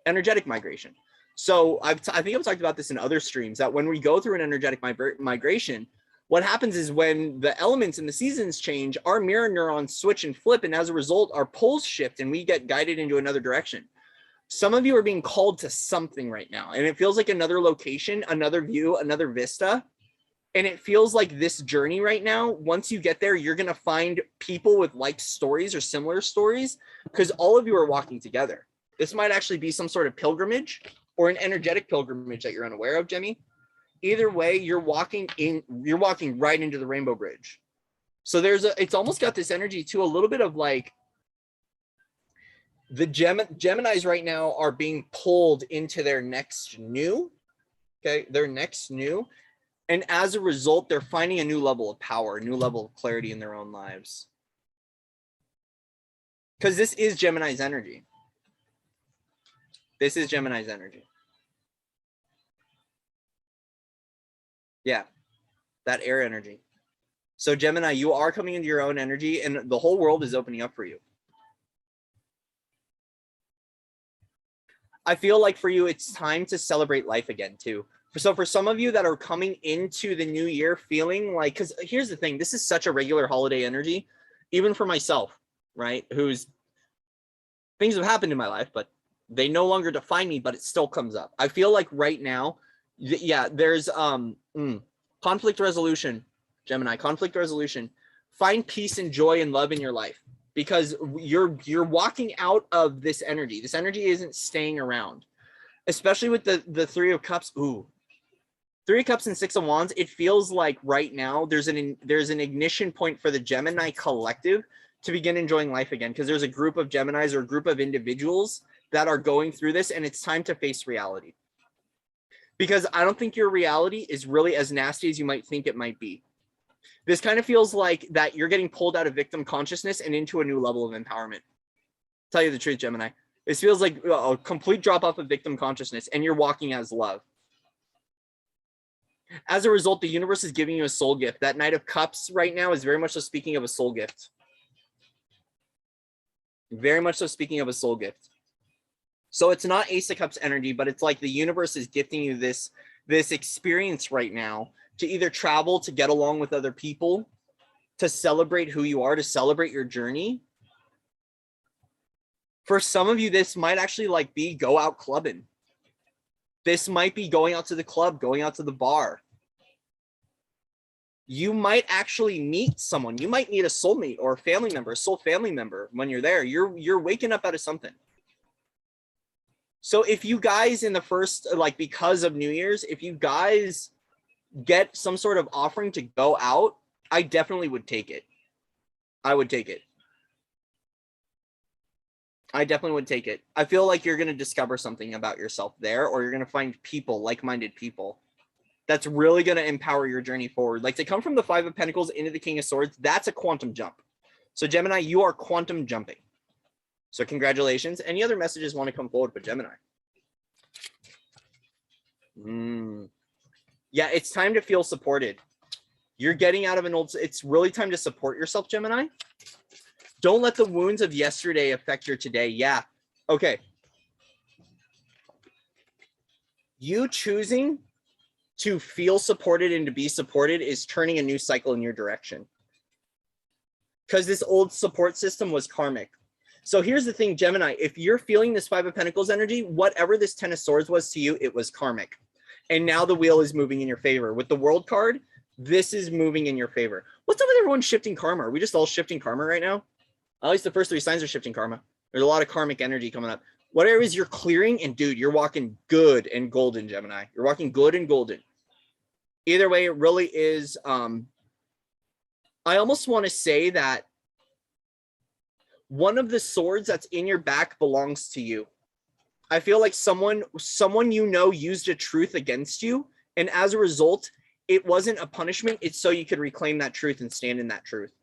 Energetic migration. So I think I've talked about this in other streams, that when we go through an energetic migration, what happens is when the elements and the seasons change, our mirror neurons switch and flip. And as a result, our poles shift and we get guided into another direction. Some of you are being called to something right now, and it feels like another location, another view, another vista. And it feels like this journey right now, once you get there, you're going to find people with like stories or similar stories because all of you are walking together. This might actually be some sort of pilgrimage or an energetic pilgrimage that you're unaware of, Jemmy. Either way, you're walking right into the Rainbow Bridge. So it's almost got this energy too, a little bit of like the Geminis right now are being pulled into their next new, okay, their next new. And as a result, they're finding a new level of power, a new level of clarity in their own lives. Because this is Gemini's energy. This is Gemini's energy. Yeah, that air energy. So Gemini, you are coming into your own energy and the whole world is opening up for you. I feel like for you, it's time to celebrate life again too. So for some of you that are coming into the new year feeling like, because here's the thing, this is such a regular holiday energy, even for myself, right? Who's things have happened in my life, but they no longer define me, but it still comes up. I feel like right now, yeah, there's conflict resolution, Gemini, conflict resolution. Find peace and joy and love in your life because you're walking out of this energy. This energy isn't staying around, especially with the Three of Cups. Ooh. Three of Cups and Six of Wands, it feels like right now there's an ignition point for the Gemini collective to begin enjoying life again because there's a group of Geminis or a group of individuals that are going through this and it's time to face reality. Because I don't think your reality is really as nasty as you might think it might be. This kind of feels like that you're getting pulled out of victim consciousness and into a new level of empowerment. Tell you the truth, Gemini. This feels like a complete drop off of victim consciousness and you're walking as love. As a result, the universe is giving you a soul gift. That Knight of Cups right now is very much so speaking of a soul gift. Very much so speaking of a soul gift. So it's not Ace of Cups energy, but it's like the universe is gifting you this experience right now to either travel, to get along with other people, to celebrate who you are, to celebrate your journey. For some of you, this might actually like be go out clubbing. This might be going out to the club, going out to the bar. You might actually meet someone. You might meet a soulmate or a family member, a soul family member when you're there. You're waking up out of something. So if you guys in the first, like because of New Year's, if you guys get some sort of offering to go out, I definitely would take it. I would take it. I definitely would take it. I feel like you're going to discover something about yourself there, or you're going to find people, like-minded people, that's really going to empower your journey forward. Like to come from the Five of Pentacles into the King of Swords, that's a quantum jump. So Gemini, you are quantum jumping. So congratulations. Any other messages want to come forward with Gemini? Yeah, it's time to feel supported. You're getting out of an old, it's really time to support yourself, Gemini. Don't let the wounds of yesterday affect your today. Yeah. Okay. You choosing to feel supported and to be supported is turning a new cycle in your direction. Because this old support system was karmic. So here's the thing, Gemini, if you're feeling this Five of Pentacles energy, whatever this Ten of Swords was to you, it was karmic. And now the wheel is moving in your favor. With the World card, this is moving in your favor. What's up with everyone shifting karma? Are we just all shifting karma right now? At least the first three signs are shifting karma. There's a lot of karmic energy coming up. What areas you're clearing, and dude, you're walking good and golden, Gemini. You're walking good and golden. Either way, it really is. I almost want to say that one of the swords that's in your back belongs to you. I feel like someone you know used a truth against you, and as a result, it wasn't a punishment. It's so you could reclaim that truth and stand in that truth.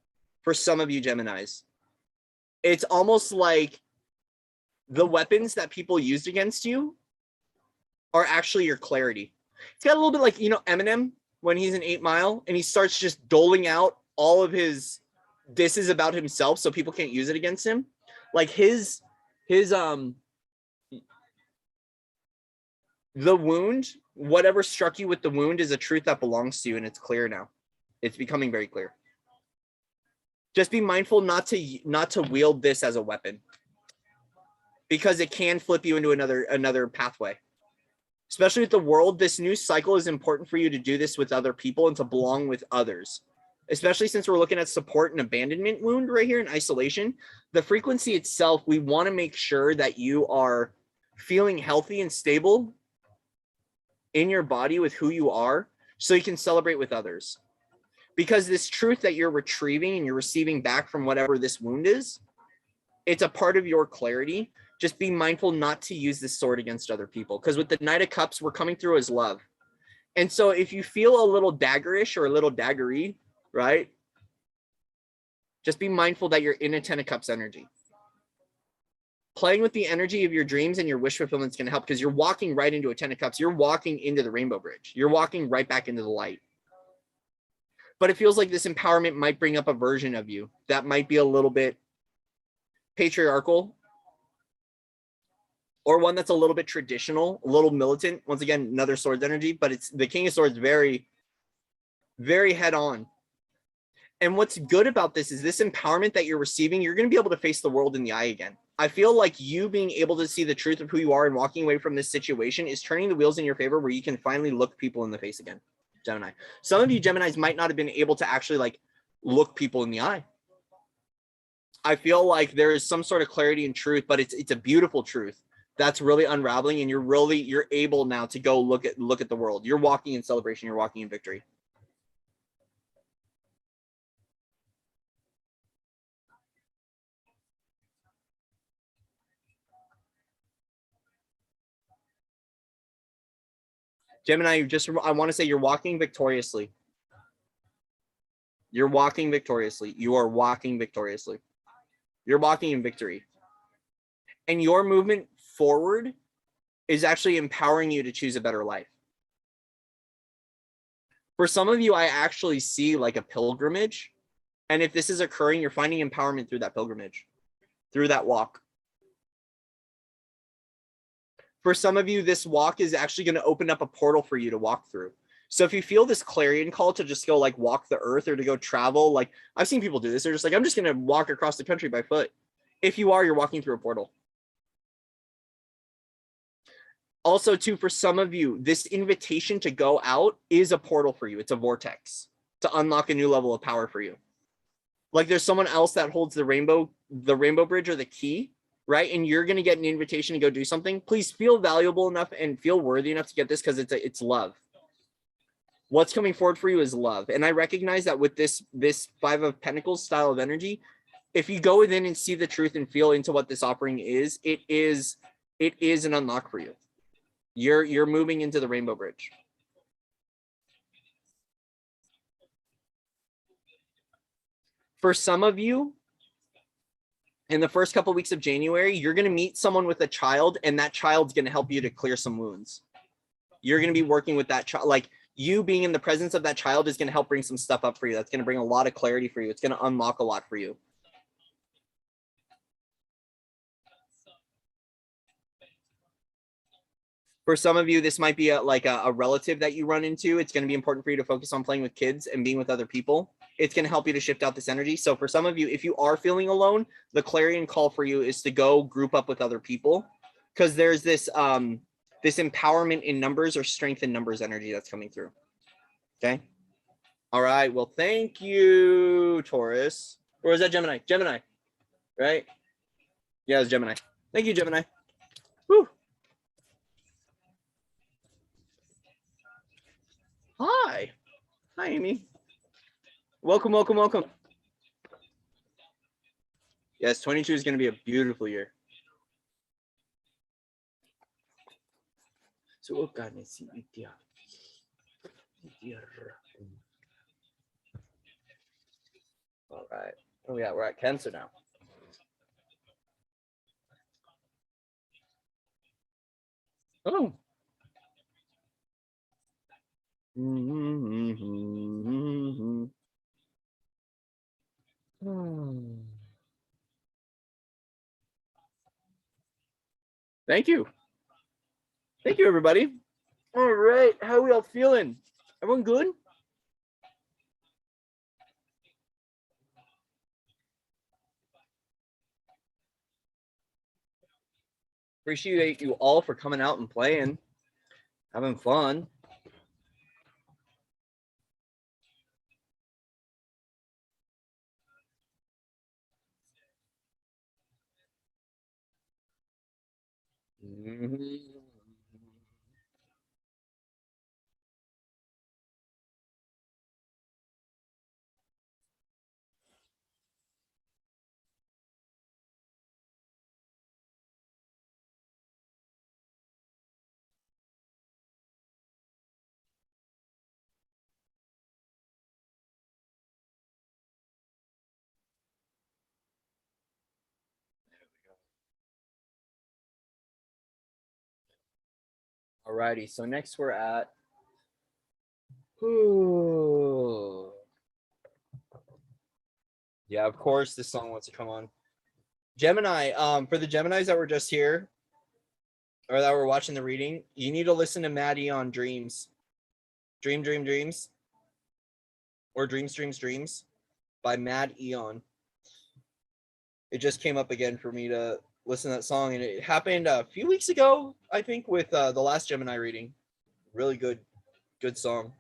For some of you Geminis, it's almost like the weapons that people used against you are actually your clarity. It's got a little bit like, you know, Eminem when he's in 8 Mile and he starts just doling out all of his disses about himself so people can't use it against him. Like the wound, whatever struck you with the wound is a truth that belongs to you, and it's clear now. It's becoming very clear. Just be mindful not to wield this as a weapon, because it can flip you into another pathway. Especially with the world, this new cycle is important for you to do this with other people and to belong with others. Especially since we're looking at support and abandonment wound right here in isolation. The frequency itself, we want to make sure that you are feeling healthy and stable in your body with who you are so you can celebrate with others. Because this truth that you're retrieving and you're receiving back from whatever this wound is, it's a part of your clarity. Just be mindful not to use this sword against other people. Because with the Knight of Cups, we're coming through as love. And so if you feel a little daggerish or a little daggery, right? Just be mindful that you're in a 10 of Cups energy. Playing with the energy of your dreams and your wish fulfillment is going to help because you're walking right into a 10 of Cups. You're walking into the rainbow bridge. You're walking right back into the light. But it feels like this empowerment might bring up a version of you that might be a little bit patriarchal or one that's a little bit traditional, a little militant. Once again, another swords energy, but it's the King of Swords, very, very head on. And what's good about this is this empowerment that you're receiving, you're going to be able to face the world in the eye again. I feel like you being able to see the truth of who you are and walking away from this situation is turning the wheels in your favor where you can finally look people in the face again. Gemini. Some of you Geminis might not have been able to actually like look people in the eye. I feel like there is some sort of clarity and truth, but it's a beautiful truth that's really unraveling, and you're able now to go look at the world. You're walking in celebration. You're walking in victory. Gemini, I want to say you're walking victoriously. You're walking victoriously. You are walking victoriously. You're walking in victory. And your movement forward is actually empowering you to choose a better life. For some of you, I actually see like a pilgrimage. And if this is occurring, you're finding empowerment through that pilgrimage, through that walk. For some of you, this walk is actually going to open up a portal for you to walk through. So if you feel this clarion call to just go like walk the earth or to go travel, like I've seen people do this. They're just like, I'm just going to walk across the country by foot. If you are, you're walking through a portal. Also, too, for some of you, this invitation to go out is a portal for you. It's a vortex to unlock a new level of power for you. Like there's someone else that holds the rainbow bridge or the key, right? And you're going to get an invitation to go do something. Please feel valuable enough and feel worthy enough to get this because it's love. What's coming forward for you is love. And I recognize that with this Five of Pentacles style of energy, if you go within and see the truth and feel into what this offering is, it is an unlock for you. You're moving into the rainbow bridge. For some of you, in the first couple of weeks of January, you're going to meet someone with a child, and that child's going to help you to clear some wounds. You're going to be working with that child. Like you being in the presence of that child is going to help bring some stuff up for you. That's going to bring a lot of clarity for you. It's going to unlock a lot for you. For some of you, this might be a relative that you run into. It's going to be important for you to focus on playing with kids and being with other people. It's going to help you to shift out this energy. So for some of you, if you are feeling alone, the clarion call for you is to go group up with other people, because there's this this empowerment in numbers or strength in numbers energy that's coming through. Okay. All right. Well, thank you, Taurus. Or is that Gemini? Gemini, right? Yeah, it's Gemini. Thank you, Gemini. Woo. Hi. Hi, Amy. Welcome, welcome, welcome. Yes, 22 is going to be a beautiful year. So, all right. Oh, yeah, we're at Cancer now. Oh. Thank you. Thank you, everybody. All right. How are we all feeling? Everyone good? Appreciate you all for coming out and playing. Having fun. Mhm. Alrighty, so next we're at. Ooh. Yeah, of course this song wants to come on. Gemini, for the Geminis that were just here or that were watching the reading, you need to listen to Maddie on Dreams. Dreams. Or Dreams by Mad Eon. It just came up again for me to listen to that song, and it happened a few weeks ago, I think, with the last Gemini reading. Really good song.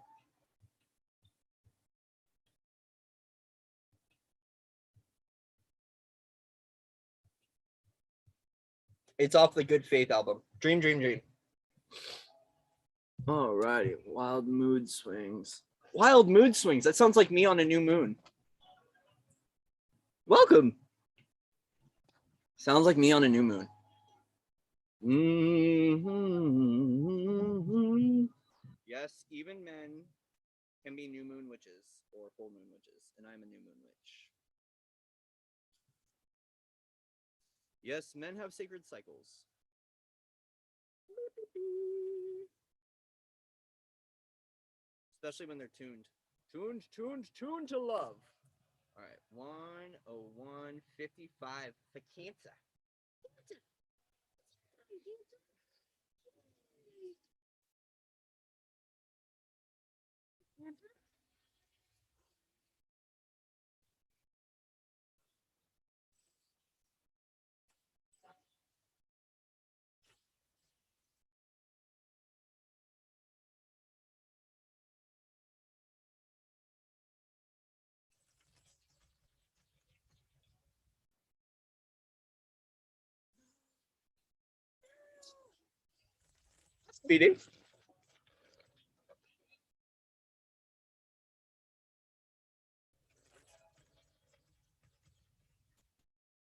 It's off the Good Faith album. Dream. Alrighty, Wild Mood Swings. Wild Mood Swings. That sounds like me on a new moon. Welcome. Sounds like me on a new moon. Mm-hmm. Yes, even men can be new moon witches or full moon witches, and I'm a new moon witch. Yes, men have sacred cycles. Especially when they're tuned. Tuned to love. All right, 101.55 for Cancer. Speedy.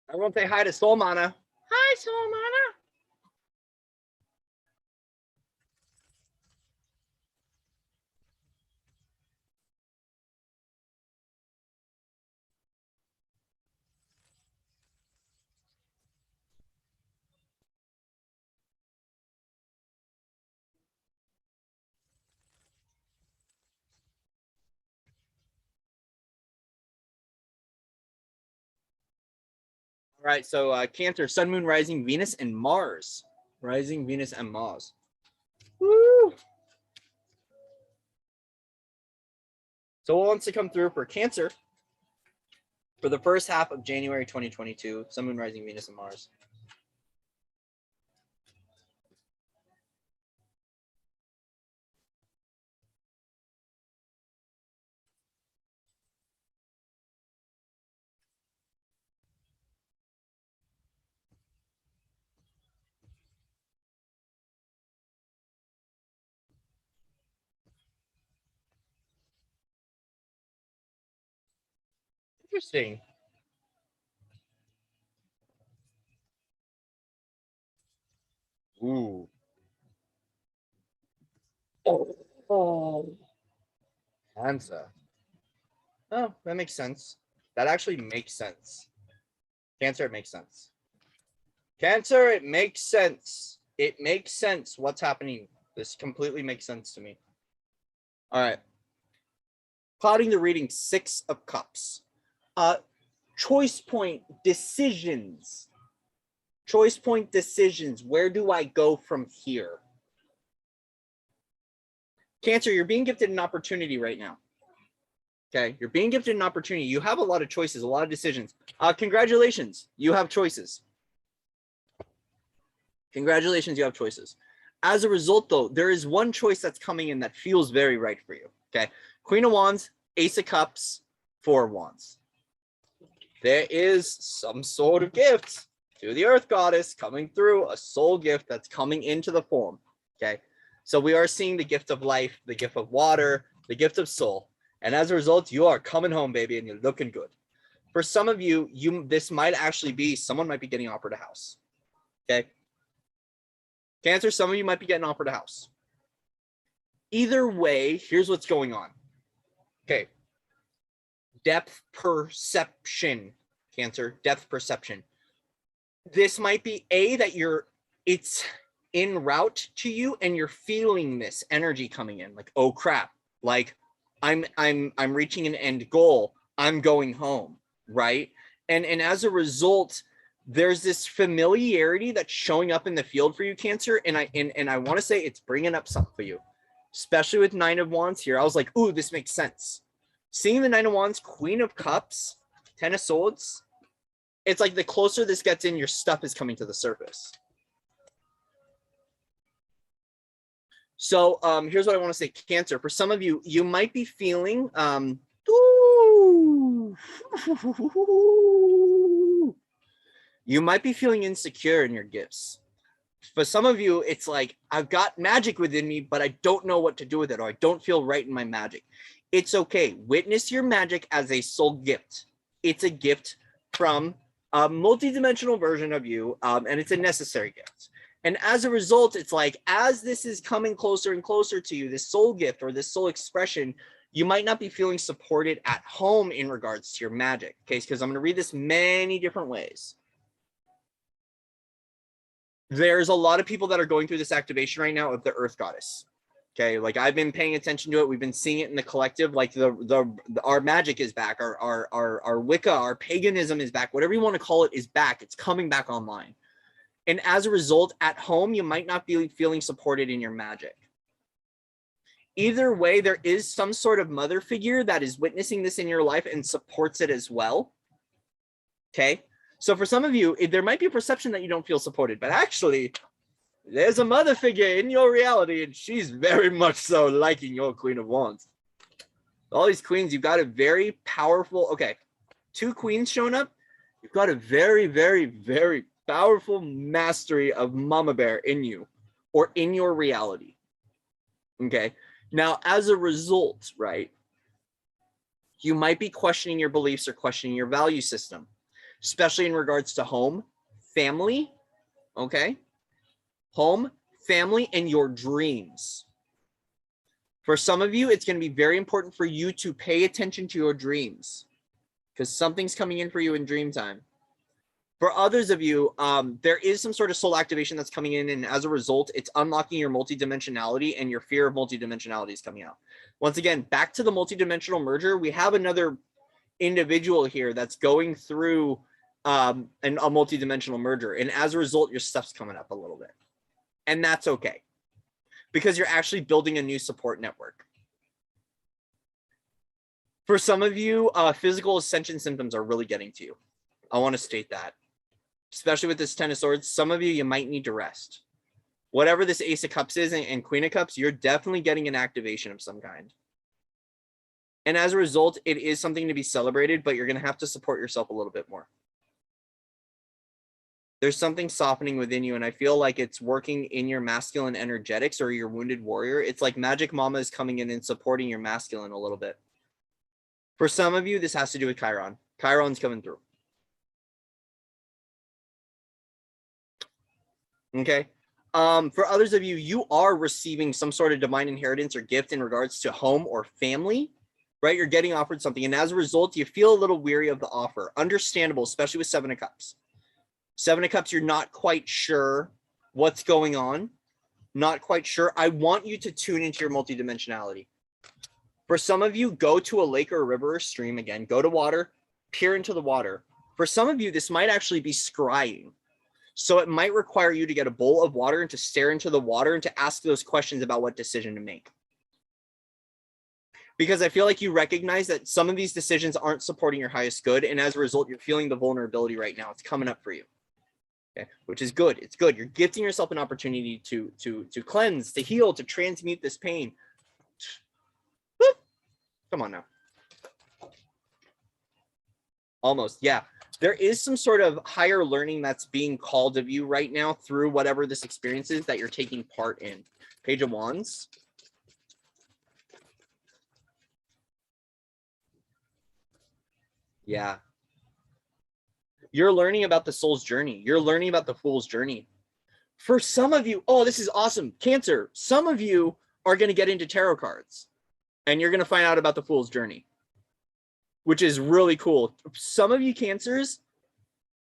Everyone say hi to Soul Mana. Hi, Soul Mana. All right, so Cancer, Sun, Moon, Rising, Venus, and Mars. Rising, Venus, and Mars. Woo! So what wants to come through for Cancer for the first half of January 2022? Sun, Moon, Rising, Venus, and Mars. Interesting. Ooh. Oh. Cancer. Oh, that makes sense. That actually makes sense. Cancer, it makes sense. Cancer, it makes sense. It makes sense what's happening. This completely makes sense to me. All right. Clouding the reading, 6 of Cups. Choice point decisions. Choice point decisions. Where do I go from here? Cancer, you're being gifted an opportunity right now. Okay, you're being gifted an opportunity. You have a lot of choices, a lot of decisions. Congratulations, you have choices. Congratulations, you have choices. As a result, though, there is one choice that's coming in that feels very right for you. Okay. Queen of Wands, Ace of Cups, Four of Wands. There is some sort of gift to the Earth Goddess coming through, a soul gift that's coming into the form. Okay. So we are seeing the gift of life, the gift of water, the gift of soul. And as a result, you are coming home, baby, and you're looking good. For some of you, this might actually be someone might be getting offered a house. Okay. Cancer, some of you might be getting offered a house. Either way, here's what's going on. Okay. Depth perception, Cancer, depth perception. This might be that it's en route to you and you're feeling this energy coming in, like, oh crap, like I'm reaching an end goal. I'm going home, right? And as a result, there's this familiarity that's showing up in the field for you, Cancer. And I want to say it's bringing up something for you, especially with Nine of Wands here. I was like, ooh, this makes sense. Seeing the Nine of Wands, Queen of Cups, Ten of Swords, it's like the closer this gets in, your stuff is coming to the surface. So here's what I want to say, Cancer. For some of you, you might be feeling you might be feeling insecure in your gifts. For some of you, it's like, I've got magic within me, but I don't know what to do with it, or I don't feel right in my magic. It's okay. Witness your magic as a soul gift. It's a gift from a multidimensional version of you, and it's a necessary gift. And as a result, it's like, as this is coming closer and closer to you, this soul gift or this soul expression, you might not be feeling supported at home in regards to your magic. Okay, because I'm going to read this many different ways. There's a lot of people that are going through this activation right now of the Earth Goddess. Okay, like I've been paying attention to it. We've been seeing it in the collective. Like our magic is back. Our Wicca, our paganism is back. Whatever you want to call it is back. It's coming back online. And as a result, at home, you might not be feeling supported in your magic. Either way, there is some sort of mother figure that is witnessing this in your life and supports it as well. Okay. So for some of you, there might be a perception that you don't feel supported, but actually there's a mother figure in your reality and she's very much so liking your Queen of Wands. All these queens, you've got a very powerful, okay, 2 queens showing up. You've got a very, very, very powerful mastery of Mama Bear in you or in your reality. Okay. Now, as a result, right, you might be questioning your beliefs or questioning your value system, especially in regards to home, family, okay? Home, family, and your dreams. For some of you, it's going to be very important for you to pay attention to your dreams because something's coming in for you in dream time. For others of you, there is some sort of soul activation that's coming in, and as a result, it's unlocking your multidimensionality, and your fear of multidimensionality is coming out. Once again, back to the multidimensional merger, we have another individual here that's going through a multidimensional merger, and as a result, your stuff's coming up a little bit, and that's okay because you're actually building a new support network. For some of you, physical ascension symptoms are really getting to you. I want to state that. Especially with this Ten of Swords, some of you might need to rest. Whatever this Ace of Cups is and Queen of Cups, you're definitely getting an activation of some kind. And as a result, it is something to be celebrated, but you're going to have to support yourself a little bit more. There's something softening within you, and I feel like it's working in your masculine energetics or your wounded warrior. It's like Magic Mama is coming in and supporting your masculine a little bit. For some of you, this has to do with Chiron. Chiron's coming through. Okay. For others of you, you are receiving some sort of divine inheritance or gift in regards to home or family, right? You're getting offered something. And as a result, you feel a little weary of the offer. Understandable, especially with Seven of Cups. Seven of Cups, you're not quite sure what's going on. Not quite sure. I want you to tune into your multidimensionality. For some of you, go to a lake or a river or stream again. Go to water, peer into the water. For some of you, this might actually be scrying. So it might require you to get a bowl of water and to stare into the water and to ask those questions about what decision to make. Because I feel like you recognize that some of these decisions aren't supporting your highest good. And as a result, you're feeling the vulnerability right now. It's coming up for you. Okay, which is good. It's good. You're gifting yourself an opportunity to cleanse, to heal, to transmute this pain. Woo! Come on now. Almost, yeah. There is some sort of higher learning that's being called of you right now through whatever this experience is that you're taking part in. Page of Wands. Yeah. You're learning about the soul's journey. You're learning about the fool's journey. For some of you, oh, this is awesome. Cancer, some of you are going to get into tarot cards and you're going to find out about the fool's journey, which is really cool. Some of you Cancers,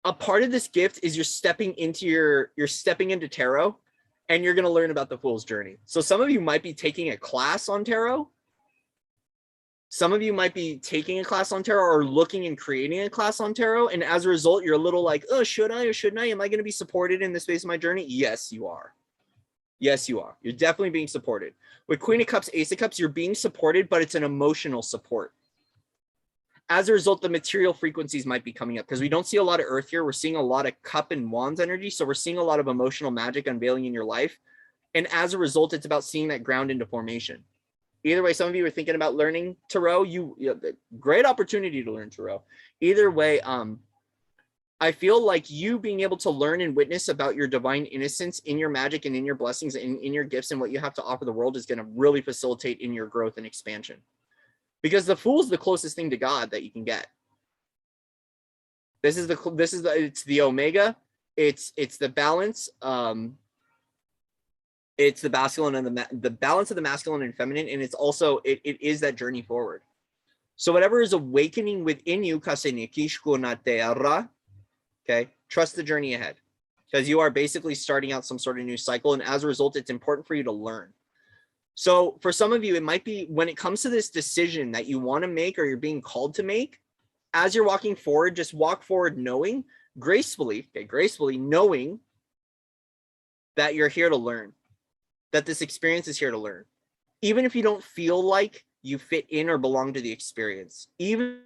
a part of this gift is you're stepping into tarot and you're going to learn about the fool's journey. So some of you might be taking a class on tarot. Some of you might be taking a class on tarot or looking and creating a class on tarot. And as a result, you're a little like, oh, should I or shouldn't I? Am I going to be supported in this phase of my journey? Yes, you are. Yes, you are. You're definitely being supported. With Queen of Cups, Ace of Cups, you're being supported, but it's an emotional support. As a result, the material frequencies might be coming up because we don't see a lot of earth here. We're seeing a lot of cup and wands energy. So we're seeing a lot of emotional magic unveiling in your life. And as a result, it's about seeing that ground into formation. Either way, some of you are thinking about learning tarot. Great opportunity to learn tarot. Either way, I feel like you being able to learn and witness about your divine innocence in your magic and in your blessings and in your gifts and what you have to offer the world is going to really facilitate in your growth and expansion. Because the Fool is the closest thing to God that you can get. It's the Omega. It's the balance. It's the masculine and the balance of the masculine and feminine, and it's also it is that journey forward. So whatever is awakening within you, okay, trust the journey ahead, because you are basically starting out some sort of new cycle, and as a result, it's important for you to learn. So for some of you, it might be when it comes to this decision that you want to make or you're being called to make, as you're walking forward, just walk forward knowing gracefully knowing that you're here to learn, that this experience is here to learn. Even if you don't feel like you fit in or belong to the experience, even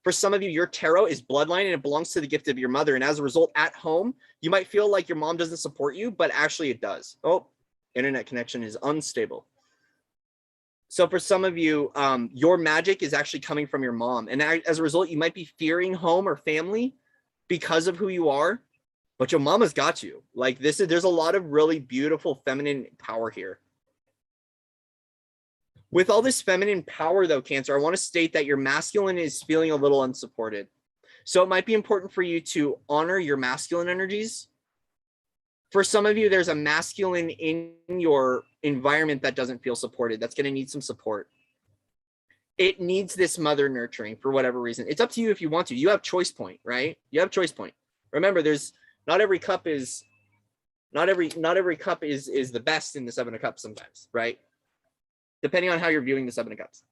for some of you, your tarot is bloodline and it belongs to the gift of your mother. And as a result, at home, you might feel like your mom doesn't support you, but actually it does. Oh, internet connection is unstable. So for some of you, your magic is actually coming from your mom. And as a result, you might be fearing home or family because of who you are, but your mama's got you. Like there's a lot of really beautiful feminine power here. With all this feminine power, though, Cancer, I want to state that your masculine is feeling a little unsupported. So it might be important for you to honor your masculine energies. For some of you, there's a masculine in your environment that doesn't feel supported. That's going to need some support. It needs this mother nurturing for whatever reason. It's up to you if you want to. You have choice point, right? You have choice point. Remember, not every cup is the best in the Seven of Cups sometimes, right? Depending on how you're viewing the Seven of Cups.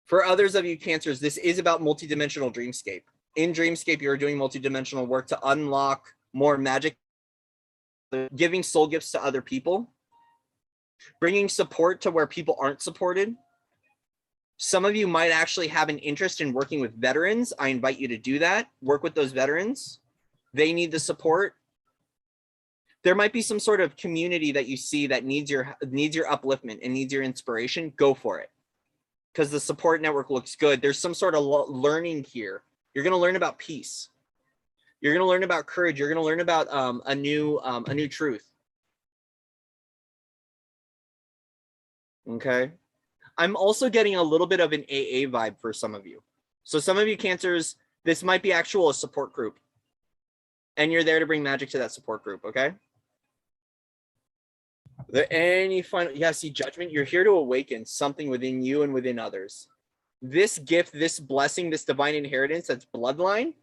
For others of you Cancers, this is about multidimensional dreamscape. In Dreamscape, you're doing multidimensional work to unlock more magic, giving soul gifts to other people, bringing support to where people aren't supported. Some of you might actually have an interest in working with veterans. I invite you to do that. Work with those veterans. They need the support. There might be some sort of community that you see that needs your upliftment and needs your inspiration. Go for it, because the support network looks good. There's some sort of learning here. You're going to learn about peace. You're going to learn about courage. You're going to learn about a new truth. Okay. I'm also getting a little bit of an AA vibe for some of you. So some of you Cancers, this might be a support group, and you're there to bring magic to that support group. Okay. Any final, yeah, see, Judgment, you're here to awaken something within you and within others. This gift, this blessing, this divine inheritance, that's bloodline,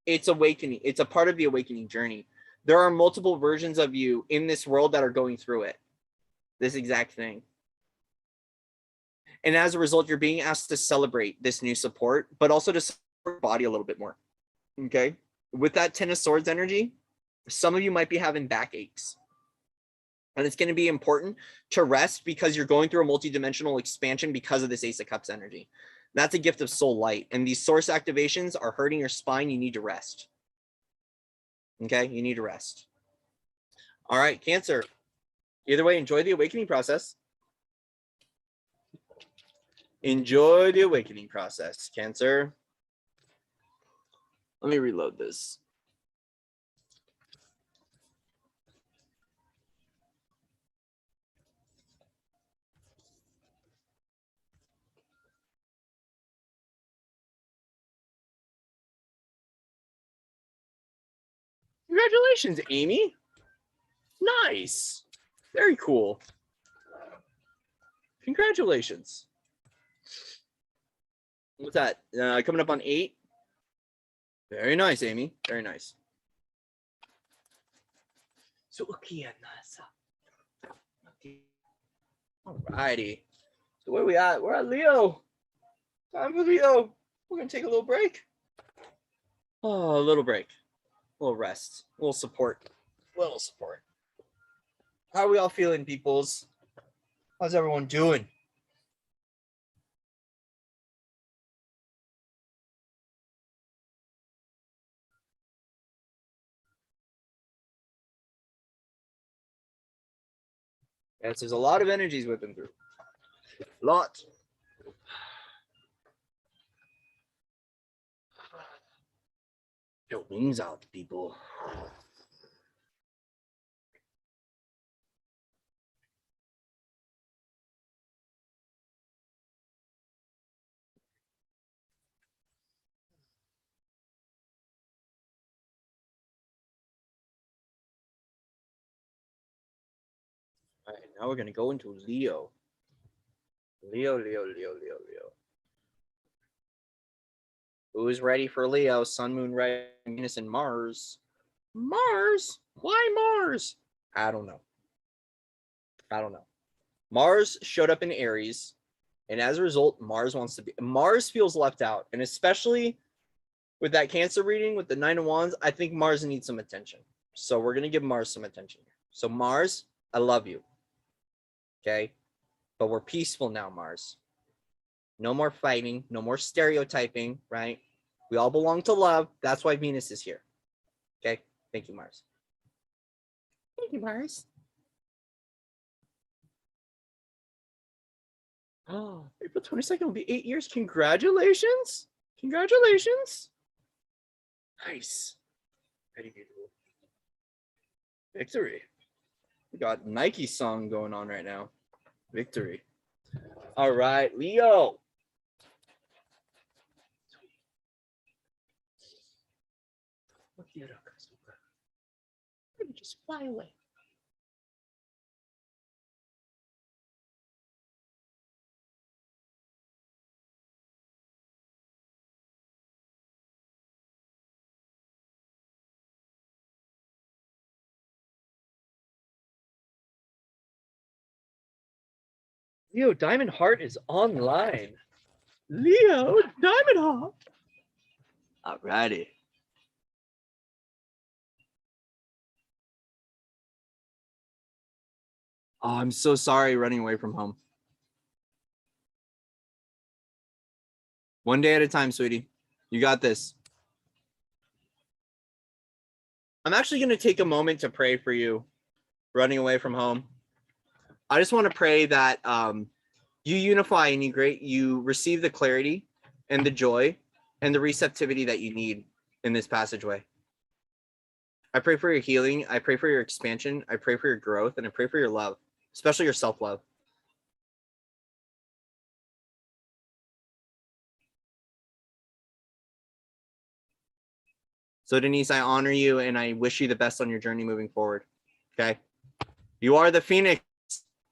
it's awakening. It's a part of the awakening journey. There are multiple versions of you in this world that are going through it, this exact thing. And as a result, you're being asked to celebrate this new support, but also to body a little bit more. Okay. With that 10 of Swords energy, some of you might be having backaches. And it's going to be important to rest because you're going through a multidimensional expansion because of this Ace of Cups energy. That's a gift of soul light. And these source activations are hurting your spine. You need to rest. Okay, you need to rest. All right, Cancer. Either way, enjoy the awakening process. Enjoy the awakening process, Cancer. Let me reload this. Congratulations, Amy. Nice. Very cool. Congratulations. What's that? Coming up on 8. Very nice, Amy. Very nice. So, all righty. So where we at? We're at Leo. Time for Leo. We're going to take a little break. Oh, a little break. A little rest. A little support. A little support. How are we all feeling, peoples? How's everyone doing? Yes, there's a lot of energies whipping through. Lot. Your wings out, people. All right, now we're going to go into Leo. Leo. Who's ready for Leo? Sun, Moon, Red, Venus, and Mars. Mars? Why Mars? I don't know. Mars showed up in Aries, and as a result, Mars feels left out, and especially with that Cancer reading with the 9 of Wands, I think Mars needs some attention. So we're going to give Mars some attention. So Mars, I love you. Okay? But we're peaceful now, Mars. No more fighting, no more stereotyping, right? We all belong to love. That's why Venus is here. Okay? Thank you, Mars. Thank you, Mars. Oh, April 22nd will be 8 years. Congratulations. Congratulations. Nice. Very beautiful. Victory. We got Nike song going on right now. Victory. All right, Leo. Just fly away. Leo, Diamond Heart is online. Leo, Diamond Heart. All righty. Oh, I'm so sorry running away from home. One day at a time, sweetie. You got this. I'm actually going to take a moment to pray for you running away from home. I just want to pray that you unify and you receive the clarity and the joy and the receptivity that you need in this passageway. I pray for your healing. I pray for your expansion. I pray for your growth, and I pray for your love, especially your self-love. So Denise, I honor you and I wish you the best on your journey moving forward. Okay. You are the Phoenix.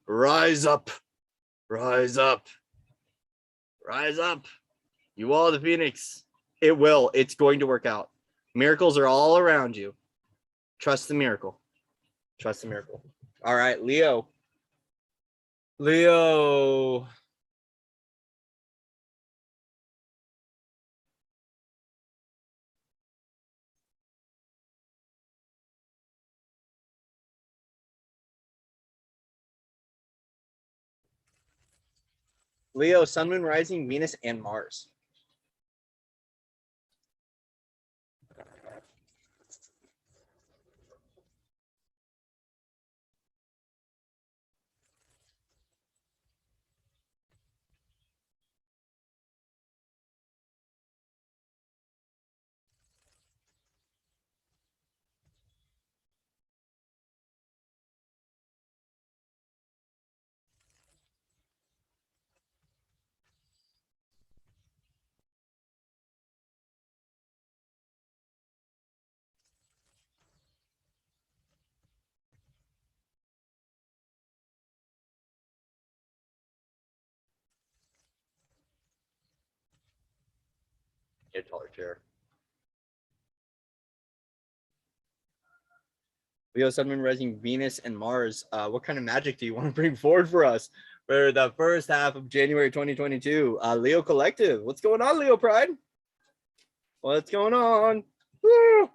Rise up. Rise up. Rise up. You are the Phoenix. It will. It's going to work out. Miracles are all around you. Trust the miracle. Trust the miracle. All right, Leo. Leo. Leo, Sun, Moon, Rising, Venus, and Mars. Get a taller chair. Leo, Sun, Moon, Rising, Venus, and Mars. What kind of magic do you want to bring forward for us for the first half of January 2022? Leo Collective. What's going on, Leo Pride? What's going on? Woo!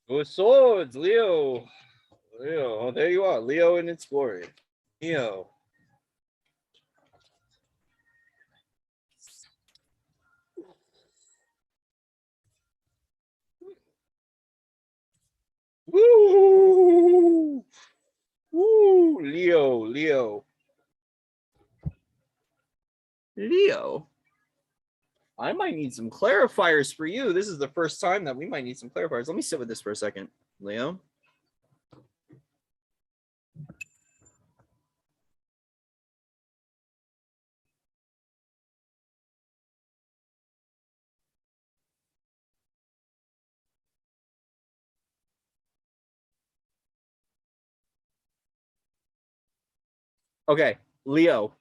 Oh, swords, Leo. Leo, oh, there you are. Leo in its glory. Leo. Woo! Woo! Leo, Leo. Leo. I might need some clarifiers for you. This is the first time that we might need some clarifiers. Let me sit with this for a second, Leo. Okay, Leo.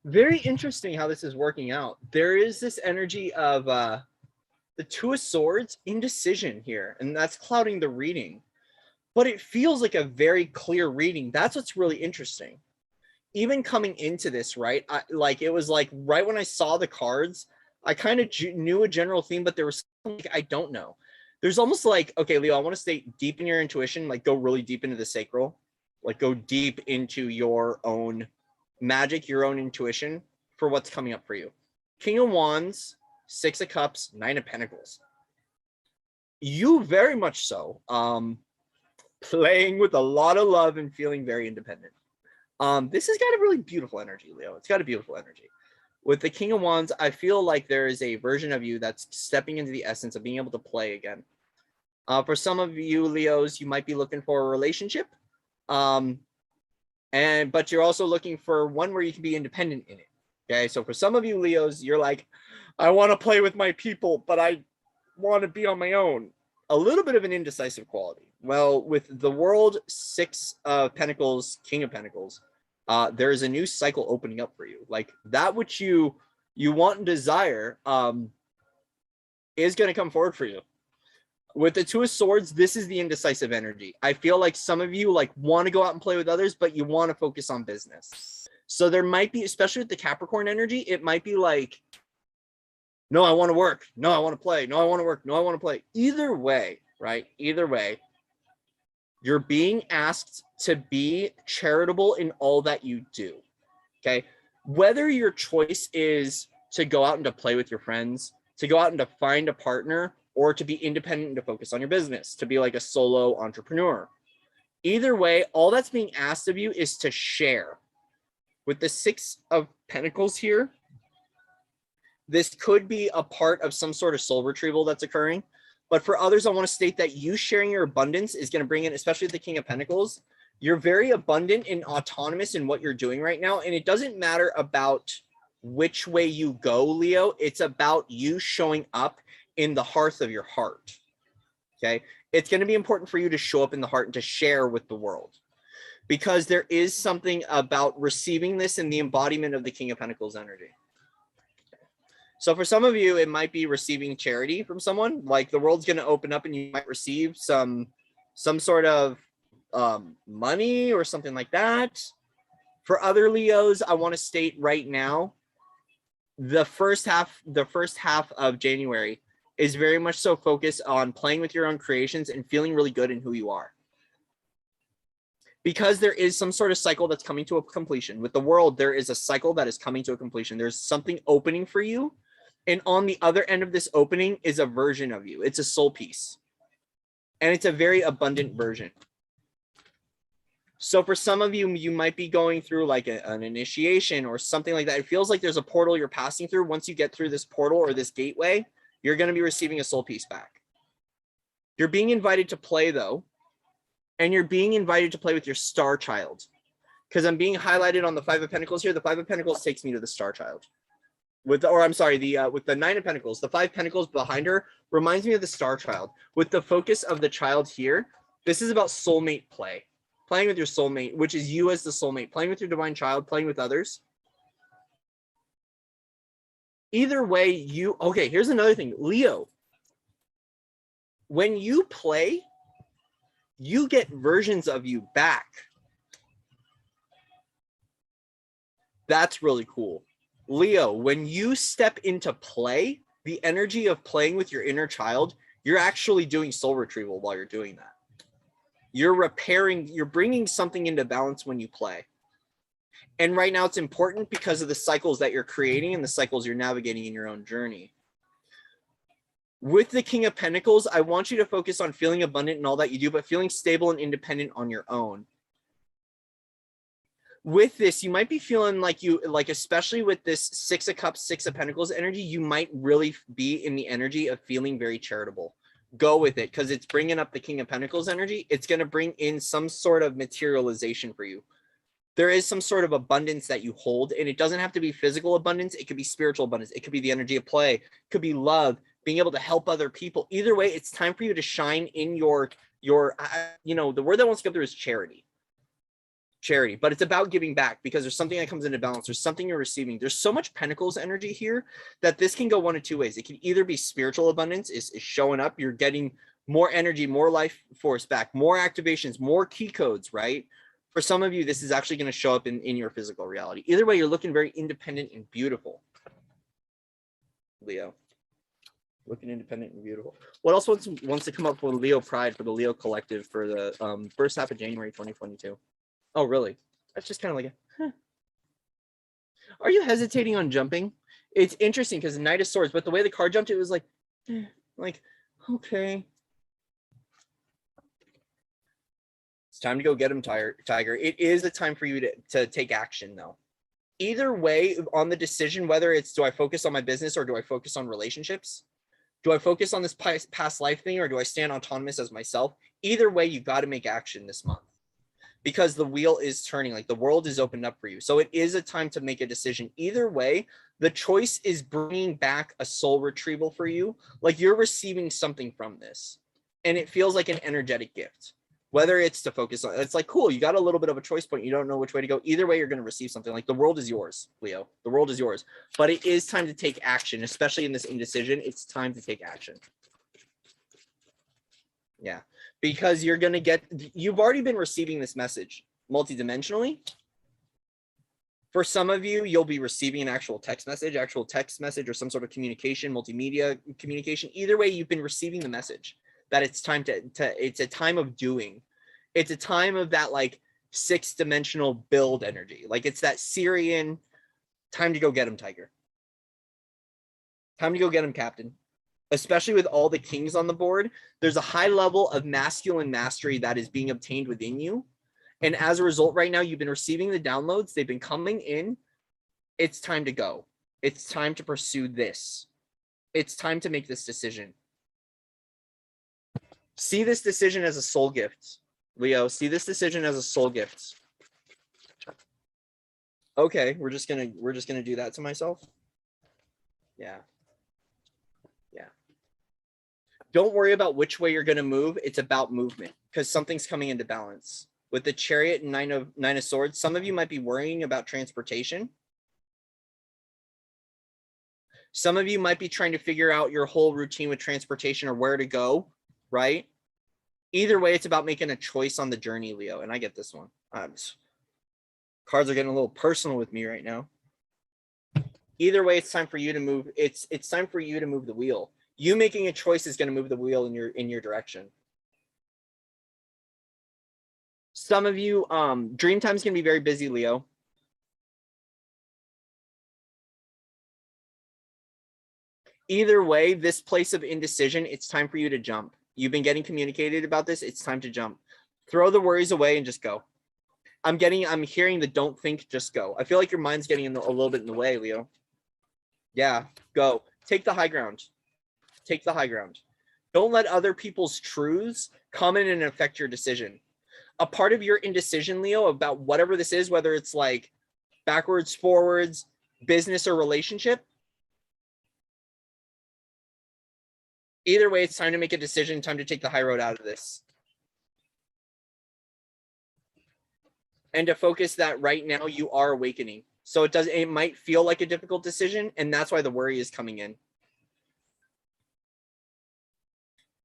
Very interesting how this is working out. There is this energy of the Two of Swords, indecision here, and that's clouding the reading. But it feels like a very clear reading. That's what's really interesting. Even coming into this, right? It was like right when I saw the cards, I kind of knew a general theme, but there was something I don't know. There's almost like, okay, Leo, I want to stay deep in your intuition, like go really deep into the sacral, like go deep into your own magic, your own intuition for what's coming up for you. King of Wands, Six of Cups, Nine of Pentacles. You very much so. Playing with a lot of love and feeling very independent. This has got a really beautiful energy, Leo. It's got a beautiful energy. With the King of Wands, I feel like there is a version of you that's stepping into the essence of being able to play again. For some of you, Leos, you might be looking for a relationship. But you're also looking for one where you can be independent in it. Okay, so for some of you, Leos, you're like, I want to play with my people, but I want to be on my own. A little bit of an indecisive quality. Well, with the World, Six of Pentacles, King of Pentacles, there is a new cycle opening up for you. Like that which you want and desire is going to come forward for you. With the Two of Swords, this is the indecisive energy. I feel like some of you like want to go out and play with others, but you want to focus on business. So there might be, especially with the Capricorn energy, it might be like, no, I want to work. No, I want to play. No, I want to work. No, I want to play. Either way, right? Either way, you're being asked to be charitable in all that you do. Okay. Whether your choice is to go out and to play with your friends, to go out and to find a partner, or to be independent and to focus on your business, to be like a solo entrepreneur. Either way, all that's being asked of you is to share. With the Six of Pentacles here, this could be a part of some sort of soul retrieval that's occurring. But for others, I want to state that you sharing your abundance is going to bring in, especially the King of Pentacles, you're very abundant and autonomous in what you're doing right now. And it doesn't matter about which way you go, Leo. It's about you showing up in the hearth of your heart. Okay. It's going to be important for you to show up in the heart and to share with the world. because there is something about receiving this in the embodiment of the King of Pentacles energy. So for some of you, it might be receiving charity from someone, like the world's going to open up and you might receive some sort of money or something like that. For other Leos, I want to state right now, the first half of January is very much so focused on playing with your own creations and feeling really good in who you are. Because there is some sort of cycle that's coming to a completion. With the world, there is a cycle that is coming to a completion. There's something opening for you. And on the other end of this opening is a version of you. It's a soul piece. And it's a very abundant version. So for some of you, you might be going through like an initiation or something like that. It feels like there's a portal you're passing through. Once you get through this portal or this gateway, you're going to be receiving a soul piece back. You're being invited to play, though. And you're being invited to play with your star child. Because I'm being highlighted on the Five of Pentacles here. The Five of Pentacles takes me to the star child. With the Nine of Pentacles, the Five Pentacles behind her reminds me of the star child. With the focus of the child here, this is about soulmate play. Playing with your soulmate, which is you as the soulmate. Playing with your divine child, playing with others. Either way, okay, here's another thing. Leo, when you play, you get versions of you back. That's really cool. Leo, when you step into play, the energy of playing with your inner child, you're actually doing soul retrieval while you're doing that. You're repairing, you're bringing something into balance when you play. And right now it's important because of the cycles that you're creating and the cycles you're navigating in your own journey. With the King of Pentacles, I want you to focus on feeling abundant in all that you do, but feeling stable and independent on your own. With this, you might be feeling like especially with this Six of Cups, Six of Pentacles energy, you might really be in the energy of feeling very charitable. Go with it because it's bringing up the King of Pentacles energy. It's going to bring in some sort of materialization for you. There is some sort of abundance that you hold, and it doesn't have to be physical abundance. It could be spiritual abundance. It could be the energy of play. It could be love, being able to help other people. Either way, it's time for you to shine in your the word that wants to go through is charity. Charity, but it's about giving back because there's something that comes into balance. There's something you're receiving. There's so much Pentacles energy here that this can go one of two ways. It can either be spiritual abundance is showing up. You're getting more energy, more life force back, more activations, more key codes, right? For some of you, this is actually going to show up in your physical reality. Either way, you're looking very independent and beautiful. Leo. Looking independent and beautiful. What else wants to come up for Leo Pride, for the Leo Collective for the first half of January 2022? Oh, really? That's just kind of like Are you hesitating on jumping? It's interesting because the Knight of Swords, but the way the card jumped, it was like, okay. It's time to go get him, Tiger. It is a time for you to take action, though. Either way, on the decision, whether it's do I focus on my business or do I focus on relationships? Do I focus on this past life thing or do I stand autonomous as myself? Either way, you got to make action this month. Because the wheel is turning, like the world is opened up for you. So it is a time to make a decision. Either way, the choice is bringing back a soul retrieval for you. Like you're receiving something from this. And it feels like an energetic gift. Whether it's to focus on, it's like, cool, you got a little bit of a choice point. You don't know which way to go. Either way, you're going to receive something. Like the world is yours, Leo. The world is yours. But it is time to take action, especially in this indecision. It's time to take action. Yeah. Because you've already been receiving this message multidimensionally. For some of you, you'll be receiving an actual text message or some sort of communication, multimedia communication. Either way, you've been receiving the message that it's time it's a time of doing. It's a time of that like 6-dimensional build energy. Like it's that Syrian time to go get him, Tiger. Time to go get him, Captain. Especially with all the kings on the board, there's a high level of masculine mastery that is being obtained within you. And as a result, right now, you've been receiving the downloads. They've been coming in. It's time to go. It's time to pursue this. It's time to make this decision. See this decision as a soul gift, Leo. See this decision as a soul gift. Okay, we're just gonna do that to myself. Yeah. Don't worry about which way you're going to move. It's about movement because something's coming into balance. with the Chariot and Nine of Swords, some of you might be worrying about transportation. Some of you might be trying to figure out your whole routine with transportation or where to go, right? Either way, it's about making a choice on the journey, Leo. And I get this one. Cards are getting a little personal with me right now. Either way, it's time for you to move. It's time for you to move the wheel. You making a choice is going to move the wheel in your direction. Some of you, dream time is going to be very busy, Leo. Either way, this place of indecision, it's time for you to jump. You've been getting communicated about this. It's time to jump. Throw the worries away and just go. I'm hearing the don't think, just go. I feel like your mind's getting a little bit in the way, Leo. Yeah, go. Take the high ground. Take the high ground. Don't let other people's truths come in and affect your decision. A part of your indecision, Leo, about whatever this is, whether it's like backwards, forwards, business or relationship, either way, it's time to make a decision, time to take the high road out of this. And to focus that right now you are awakening. So it might feel like a difficult decision, and that's why the worry is coming in.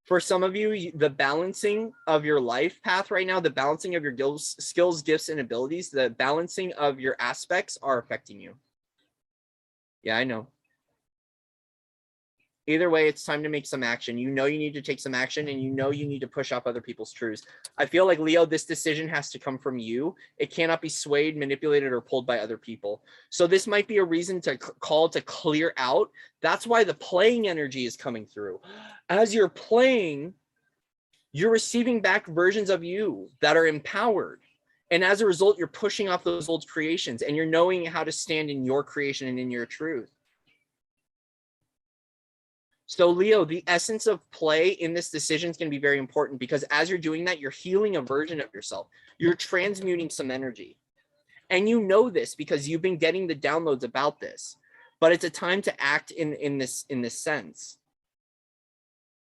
For some of you, the balancing of your life path right now, the balancing of your skills, gifts, and abilities, the balancing of your aspects are affecting you. Yeah, I know. Either way, it's time to make some action. You know you need to take some action, and you know you need to push off other people's truths. I feel like, Leo, this decision has to come from you. It cannot be swayed, manipulated, or pulled by other people. So this might be a reason to call to clear out. That's why the playing energy is coming through. As you're playing, you're receiving back versions of you that are empowered. And as a result, you're pushing off those old creations, and you're knowing how to stand in your creation and in your truth. So Leo, the essence of play in this decision is going to be very important, because as you're doing that, you're healing a version of yourself. You're transmuting some energy. And you know this because you've been getting the downloads about this, but it's a time to act in this sense.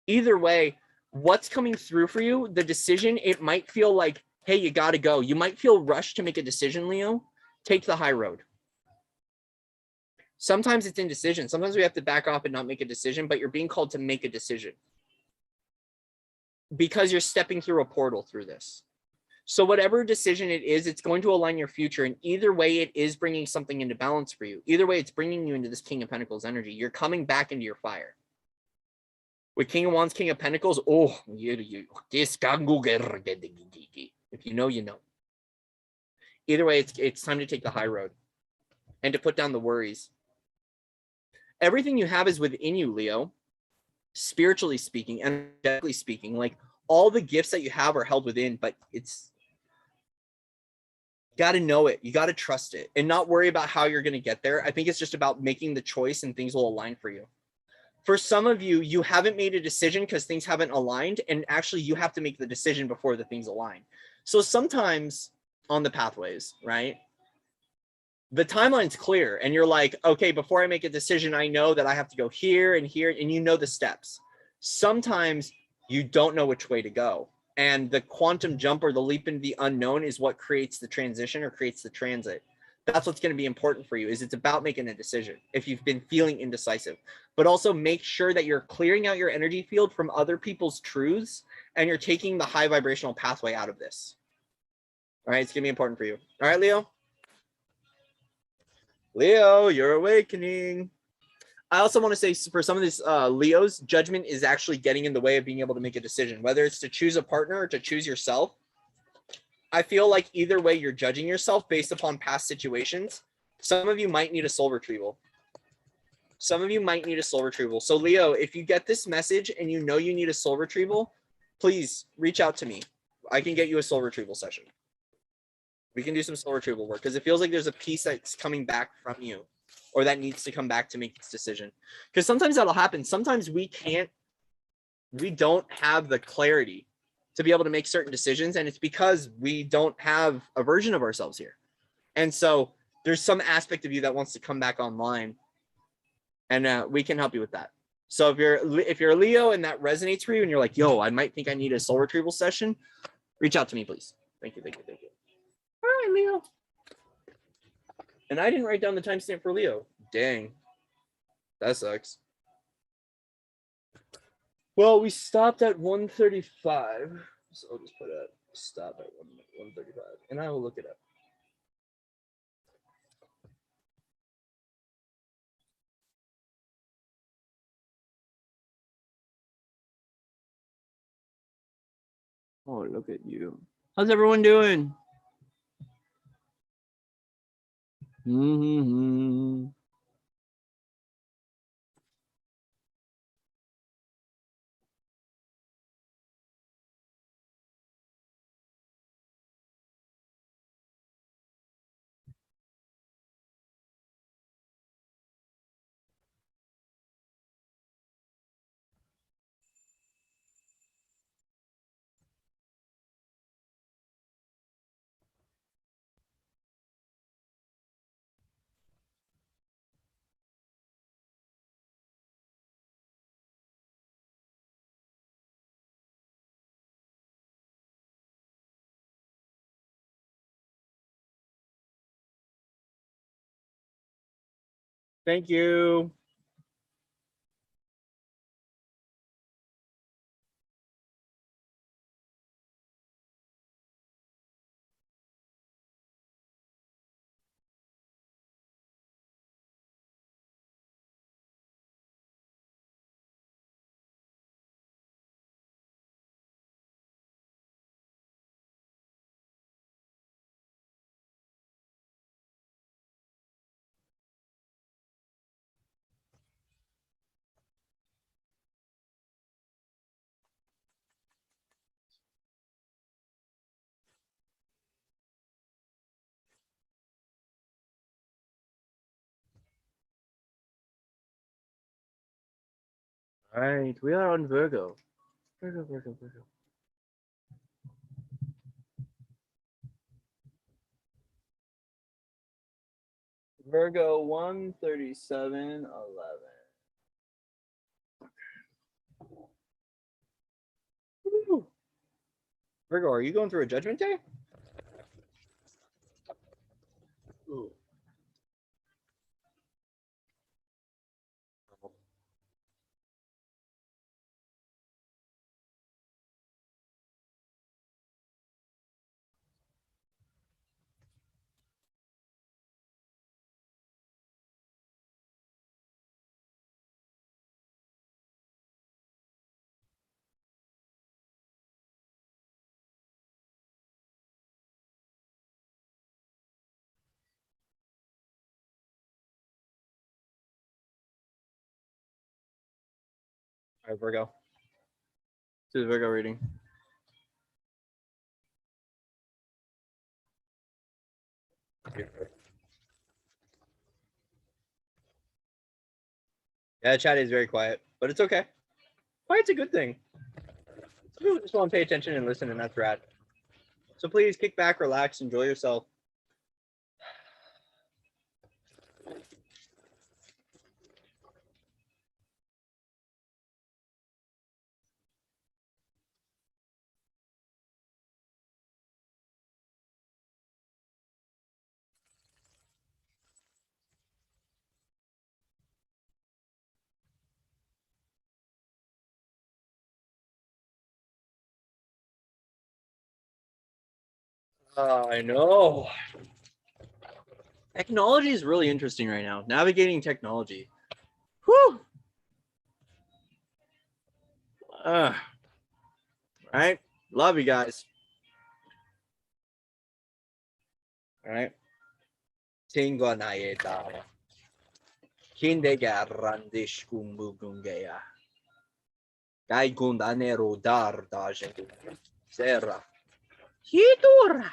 Either way, what's coming through for you, the decision, it might feel like, hey, you got to go. You might feel rushed to make a decision, Leo. Take the high road. Sometimes it's indecision. Sometimes we have to back off and not make a decision, but you're being called to make a decision because you're stepping through a portal through this. So whatever decision it is, it's going to align your future. And either way, it is bringing something into balance for you. Either way, it's bringing you into this King of Pentacles energy. You're coming back into your fire. With King of Wands, King of Pentacles, oh, if you know, you know. Either way, it's time to take the high road and to put down the worries. Everything you have is within you, Leo, spiritually speaking, energetically speaking. Like, all the gifts that you have are held within, but it's, you got to know it. You got to trust it and not worry about how you're going to get there. I think it's just about making the choice and things will align for you. For some of you, you haven't made a decision because things haven't aligned, and actually you have to make the decision before the things align. So sometimes on the pathways, right, the timeline's clear and you're like, okay, before I make a decision, I know that I have to go here and here, and you know the steps. Sometimes you don't know which way to go. And the quantum jump or the leap into the unknown is what creates the transition or creates the transit. That's what's going to be important for you, is it's about making a decision if you've been feeling indecisive. But also make sure that you're clearing out your energy field from other people's truths and you're taking the high vibrational pathway out of this. All right, it's going to be important for you. All right, Leo? Leo, you're awakening. I also want to say, for some of these Leos, judgment is actually getting in the way of being able to make a decision, whether it's to choose a partner or to choose yourself. I feel like either way, you're judging yourself based upon past situations. Some of you might need a soul retrieval. Some of you might need a soul retrieval. So Leo, if you get this message and you know you need a soul retrieval, please reach out to me. I can get you a soul retrieval session. We can do some soul retrieval work, because it feels like there's a piece that's coming back from you, or that needs to come back to make this decision. Because sometimes that'll happen. Sometimes we don't have the clarity to be able to make certain decisions, and it's because we don't have a version of ourselves here. And so there's some aspect of you that wants to come back online, and we can help you with that. So if you're a Leo and that resonates for you and you're like, yo, I might think I need a soul retrieval session, reach out to me, please. Thank you. All right, Leo. And I didn't write down the timestamp for Leo. Dang. That sucks. Well, we stopped at 1:35. So I'll just put a stop at 1:35. And I will look it up. Oh, look at you. How's everyone doing? Mm-hmm. Thank you. All right, we are on Virgo. Virgo. Virgo 1:37:11. Woo. Virgo, are you going through a judgment day? Ooh. All right, Virgo. To the Virgo reading. Yeah, chat is very quiet, but it's okay. Quiet's a good thing. Some people just want to pay attention and listen, and that's rad. So please kick back, relax, enjoy yourself. I know. Technology is really interesting right now. Navigating technology. Whew. Right? Love you guys. All right. Tingo na yeta. Kindega randish kumbugungea. Gai gundanero dar dajengu. Serra. Hitura.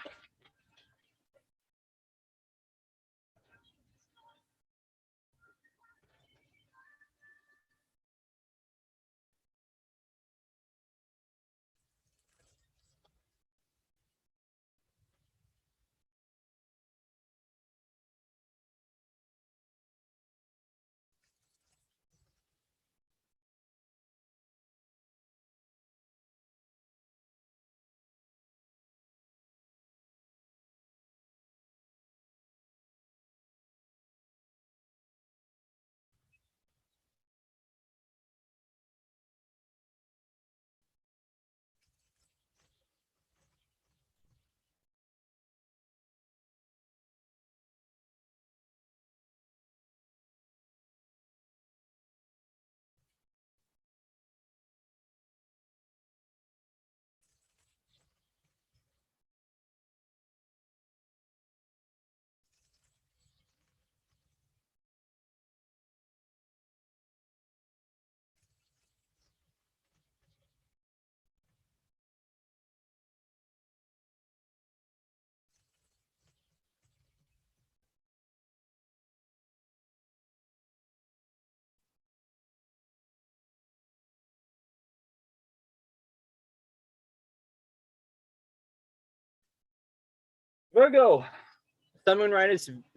Virgo,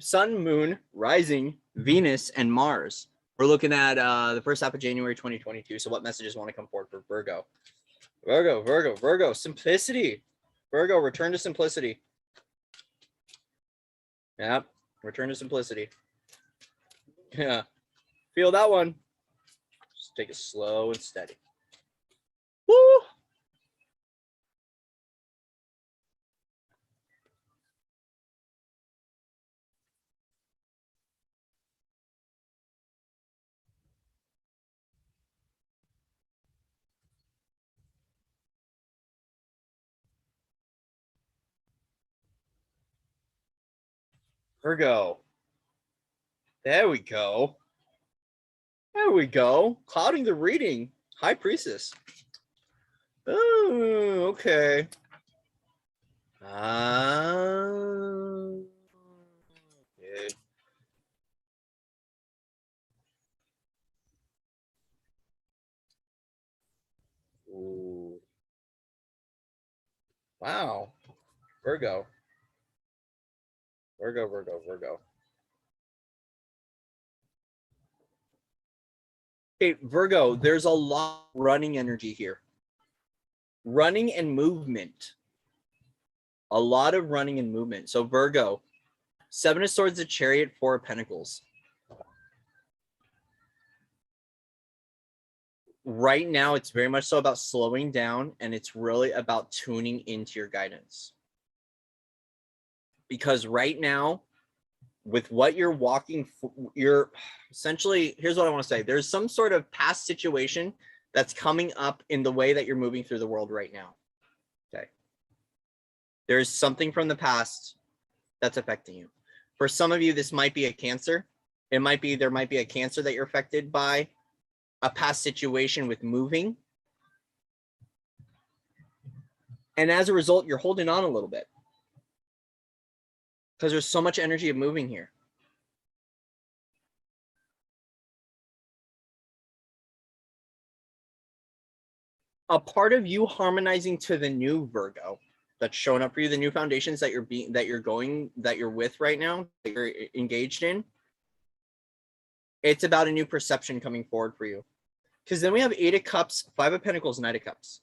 sun, moon, rising, Venus, and Mars. We're looking at the first half of January 2022. So what messages want to come forward for Virgo? Virgo, simplicity. Virgo, return to simplicity. Yep, return to simplicity. Yeah, feel that one. Just take it slow and steady. Woo! Virgo. There we go. There we go. Clouding the reading. High Priestess. Oh, okay. Okay. Ooh. Wow. Virgo. Virgo. Okay, Virgo, there's a lot of running energy here. Running and movement. A lot of running and movement. So Virgo, 7 of Swords, the Chariot, 4 of Pentacles. Right now, it's very much so about slowing down, and it's really about tuning into your guidance. Because right now, with what you're walking, you're essentially, here's what I want to say. There's some sort of past situation that's coming up in the way that you're moving through the world right now. Okay. There's something from the past that's affecting you. For some of you, this might be a cancer. There might be a cancer that you're affected by, a past situation with moving. And as a result, you're holding on a little bit because there's so much energy of moving here. A part of you harmonizing to the new Virgo that's showing up for you, the new foundations that you're with right now, that you're engaged in. It's about a new perception coming forward for you. Because then we have 8 of Cups, 5 of Pentacles, Knight of Cups.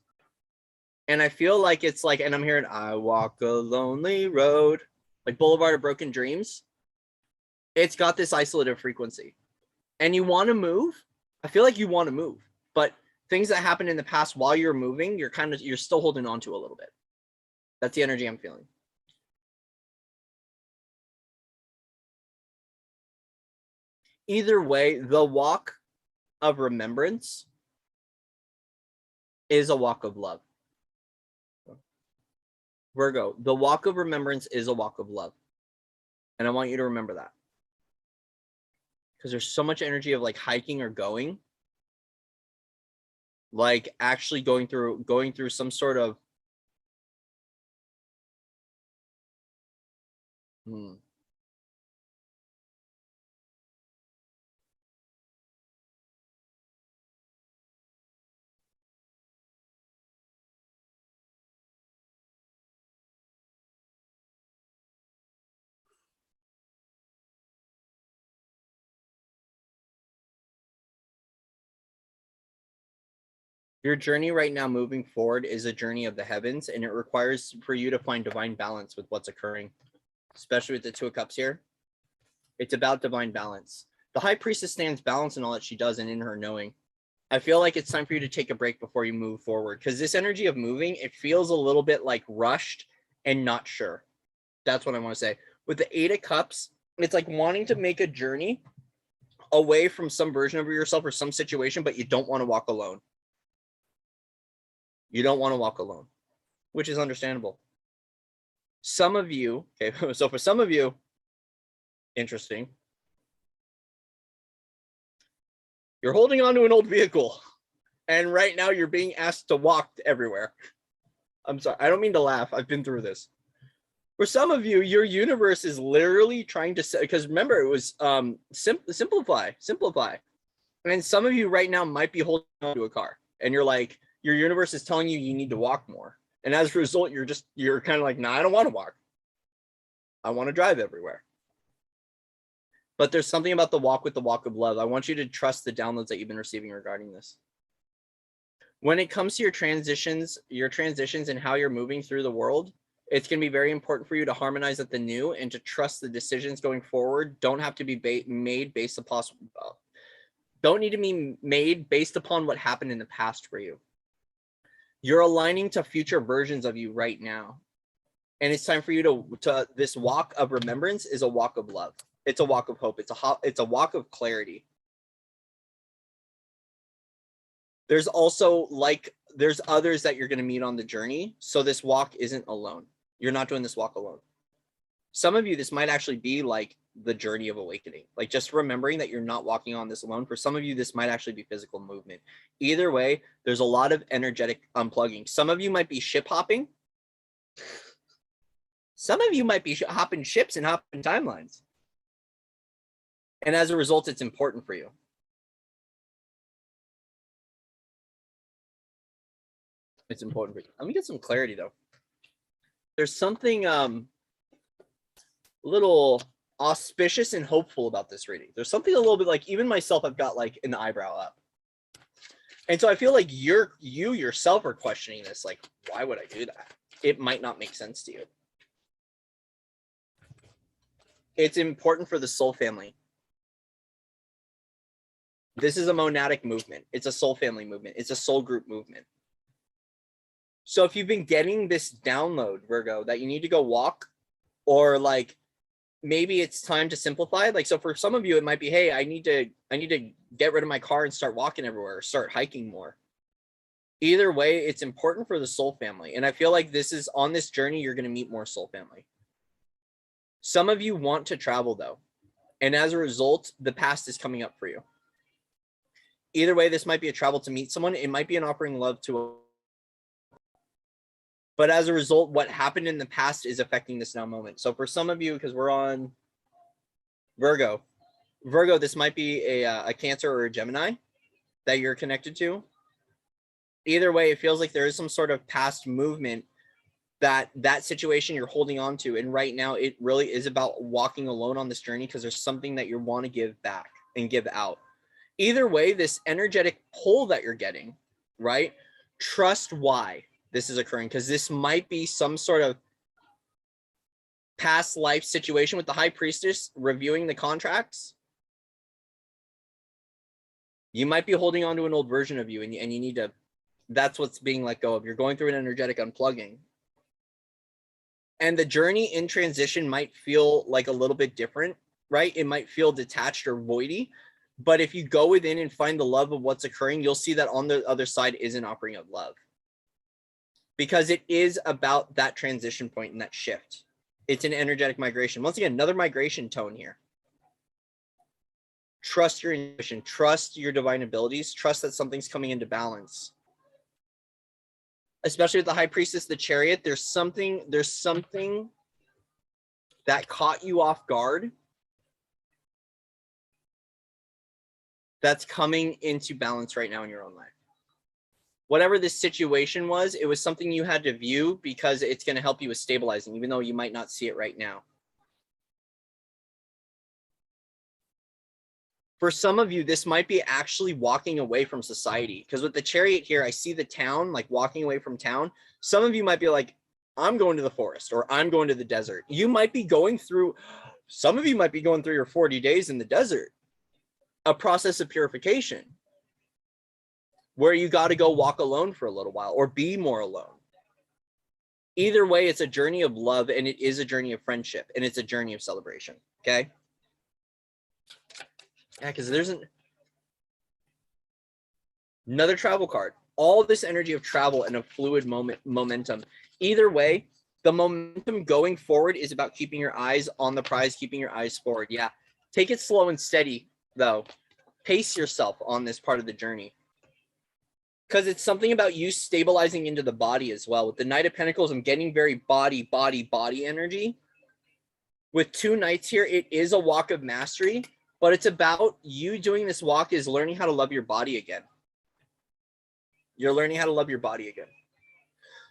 And I feel like it's like, and I'm hearing, I walk a lonely road, like Boulevard of Broken Dreams. It's got this isolative frequency. And you want to move. I feel like you want to move. But things that happened in the past while you're moving, you're still holding on to a little bit. That's the energy I'm feeling. Either way, the walk of remembrance is a walk of love. Virgo, the walk of remembrance is a walk of love. And I want you to remember that. Because there's so much energy of like hiking or going. Like actually going through some sort of Your journey right now moving forward is a journey of the heavens, and it requires for you to find divine balance with what's occurring, especially with the 2 of Cups here. It's about divine balance. The High Priestess stands balance in all that she does and in her knowing. I feel like it's time for you to take a break before you move forward, because this energy of moving, it feels a little bit like rushed and not sure. That's what I want to say. With the 8 of Cups, it's like wanting to make a journey away from some version of yourself or some situation, but you don't want to walk alone. You don't want to walk alone, which is understandable. Some of you, okay, so for some of you, interesting. You're holding on to an old vehicle, and right now you're being asked to walk everywhere. I'm sorry, I don't mean to laugh. I've been through this. For some of you, your universe is literally trying to set, because remember, it was simplify. And some of you right now might be holding on to a car, and you're like, your universe is telling you need to walk more. And as a result, you're kind of like, nah, I don't want to walk. I want to drive everywhere. But there's something about the walk with the walk of love. I want you to trust the downloads that you've been receiving regarding this. When it comes to your transitions and how you're moving through the world, it's going to be very important for you to harmonize at the new and to trust the decisions going forward don't have to be made based upon, don't need to be made based upon what happened in the past for you. You're aligning to future versions of you right now. And it's time for you to this walk of remembrance is a walk of love. It's a walk of hope. It's a walk of clarity. There's also there's others that you're going to meet on the journey. So this walk isn't alone. You're not doing this walk alone. Some of you, this might actually be like the journey of awakening. Like just remembering that you're not walking on this alone. For some of you, this might actually be physical movement. Either way, there's a lot of energetic unplugging. Some of you might be ship hopping. Some of you might be hopping ships and hopping timelines. And as a result, it's important for you. It's important for you. Let me get some clarity though. There's something a little auspicious and hopeful about this reading. There's something a little bit like, even myself, I've got like an eyebrow up. And so I feel like you yourself are questioning this. Like, why would I do that? It might not make sense to you. It's important for the soul family. This is a monadic movement. It's a soul family movement. It's a soul group movement. So if you've been getting this download, Virgo, that you need to go walk, or like maybe it's time to simplify. Like, so for some of you, it might be, hey, I need to get rid of my car and start walking everywhere, or start hiking more. Either way, it's important for the soul family. And I feel like this is on this journey, you're going to meet more soul family. Some of you want to travel though. And as a result, the past is coming up for you. Either way, this might be a travel to meet someone. It might be an offering love to. But as a result, what happened in the past is affecting this now moment. So for some of you, because we're on Virgo, this might be a Cancer or a Gemini that you're connected to. Either way, it feels like there is some sort of past movement that situation you're holding on to. And right now, it really is about walking alone on this journey because there's something that you want to give back and give out. Either way, this energetic pull that you're getting, right? Trust why this is occurring, because this might be some sort of past life situation with the High Priestess reviewing the contracts. You might be holding on to an old version of you, and you need to, that's what's being let go of. You're going through an energetic unplugging. And the journey in transition might feel like a little bit different, right? It might feel detached or voidy. But if you go within and find the love of what's occurring, you'll see that on the other side is an offering of love. Because it is about that transition point and that shift. It's an energetic migration. Once again, another migration tone here. Trust your intuition, trust your divine abilities, trust that something's coming into balance. Especially with the High Priestess, the Chariot, there's something that caught you off guard that's coming into balance right now in your own life. Whatever this situation was, it was something you had to view because it's going to help you with stabilizing, even though you might not see it right now. For some of you, this might be actually walking away from society, because with the Chariot here, I see the town, like walking away from town. Some of you might be like, I'm going to the forest, or I'm going to the desert. You might be going through, some of you might be going through your 40 days in the desert, a process of purification, where you got to go walk alone for a little while or be more alone. Either way, it's a journey of love, and it is a journey of friendship, and it's a journey of celebration. Okay. Yeah, because there's another travel card. All this energy of travel and a fluid momentum. Either way, the momentum going forward is about keeping your eyes on the prize, keeping your eyes forward. Yeah. Take it slow and steady, though. Pace yourself on this part of the journey. Because it's something about you stabilizing into the body as well. With the Knight of Pentacles, I'm getting very body energy. With 2 Knights here, it is a walk of mastery, but it's about you doing this walk is learning how to love your body again. You're learning how to love your body again.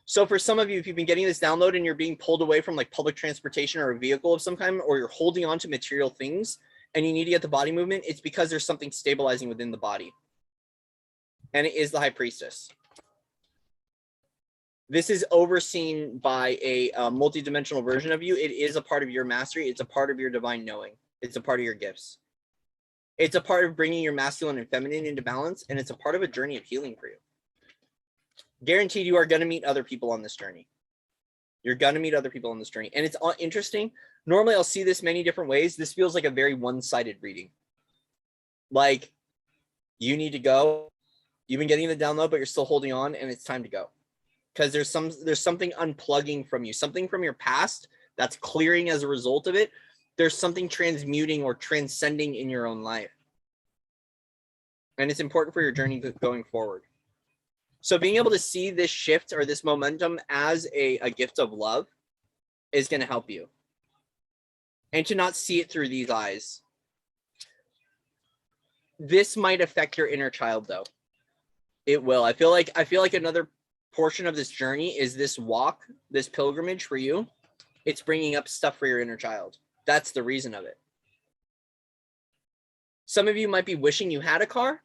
So for some of you, if you've been getting this download and you're being pulled away from like public transportation or a vehicle of some kind, or you're holding on to material things and you need to get the body movement, it's because there's something stabilizing within the body. And it is the High Priestess. This is overseen by a multi-dimensional version of you. It is a part of your mastery. It's a part of your divine knowing. It's a part of your gifts. It's a part of bringing your masculine and feminine into balance, and it's a part of a journey of healing for you. Guaranteed you are going to meet other people on this journey. You're going to meet other people on this journey. And it's interesting. Normally, I'll see this many different ways. This feels like a very one-sided reading. Like, you need to go. You've been getting the download, but you're still holding on, and it's time to go. Because there's something unplugging from you, something from your past that's clearing as a result of it. There's something transmuting or transcending in your own life. And it's important for your journey going forward. So being able to see this shift or this momentum as a gift of love is going to help you. And to not see it through these eyes. This might affect your inner child, though. It will. I feel like another portion of this journey is this walk, this pilgrimage for you. It's bringing up stuff for your inner child. That's the reason of it. Some of you might be wishing you had a car.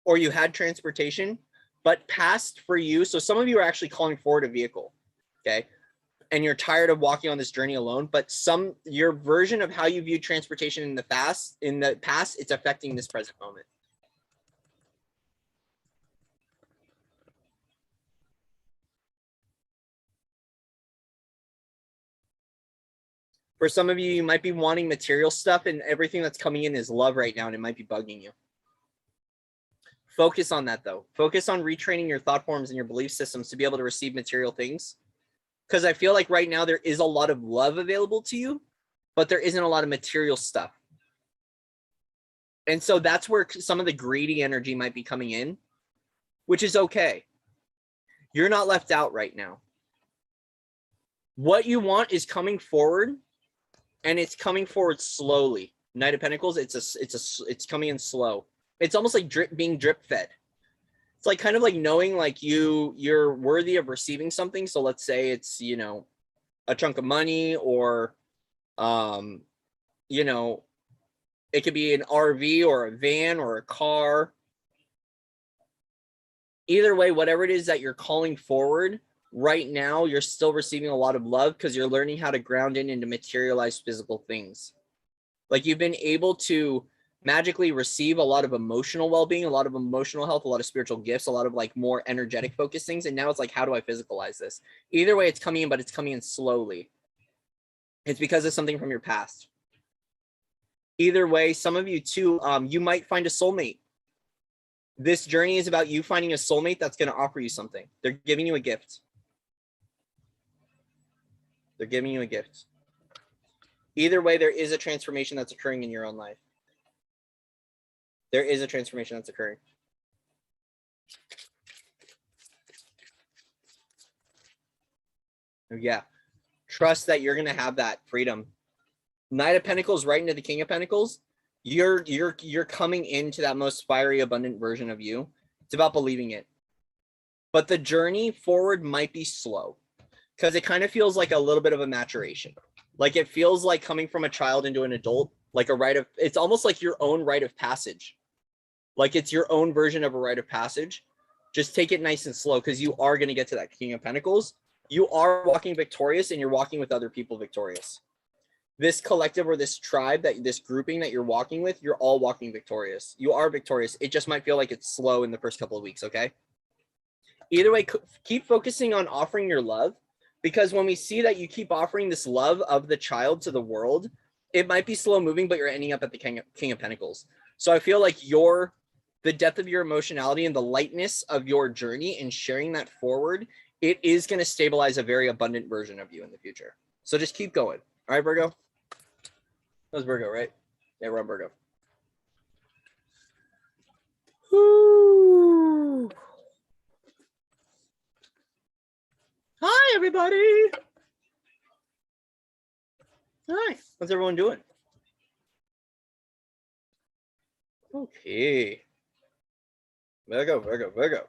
Or you had transportation, but past for you. So some of you are actually calling forward a vehicle, okay? And you're tired of walking on this journey alone, but your version of how you view transportation in the past, it's affecting this present moment. For some of you, you might be wanting material stuff, and everything that's coming in is love right now, and it might be bugging you. Focus on that, though. Focus on retraining your thought forms and your belief systems to be able to receive material things. Because I feel like right now there is a lot of love available to you, but there isn't a lot of material stuff. And so that's where some of the greedy energy might be coming in, which is okay. You're not left out right now. What you want is coming forward, and it's coming forward slowly. Knight of Pentacles, it's coming in slow. It's almost like being drip fed. It's like kind of like knowing like you're worthy of receiving something. So let's say it's, you know, a chunk of money, or you know, it could be an RV or a van or a car. Either way, whatever it is that you're calling forward right now, you're still receiving a lot of love because you're learning how to ground into materialized physical things. Like you've been able to magically receive a lot of emotional well-being, a lot of emotional health, a lot of spiritual gifts, a lot of like more energetic focused things. And now it's like, how do I physicalize this? Either way, it's coming in, but it's coming in slowly. It's because of something from your past. Either way, some of you too, you might find a soulmate. This journey is about you finding a soulmate that's going to offer you something. They're giving you a gift. They're giving you a gift. Either way, there is a transformation that's occurring in your own life. There is a transformation that's occurring. Yeah. Trust that you're going to have that freedom. Knight of Pentacles right into the King of Pentacles. You're coming into that most fiery, abundant version of you. It's about believing it. But the journey forward might be slow because it kind of feels like a little bit of a maturation. Like it feels like coming from a child into an adult, like it's almost like your own rite of passage. Like it's your own version of a rite of passage. Just take it nice and slow because you are going to get to that King of Pentacles. You are walking victorious and you're walking with other people victorious. This collective or this tribe, this grouping that you're walking with, you're all walking victorious. You are victorious. It just might feel like it's slow in the first couple of weeks, okay? Either way, keep focusing on offering your love, because when we see that you keep offering this love of the child to the world, it might be slow moving, but you're ending up at the King of Pentacles. So I feel like the depth of your emotionality and the lightness of your journey and sharing that forward, it is going to stabilize a very abundant version of you in the future. So just keep going. All right, Virgo? That was Virgo, right? Yeah, we're on Virgo. Woo. Hi, everybody. Hi. What's everyone doing? Okay. Virgo, Virgo, Virgo.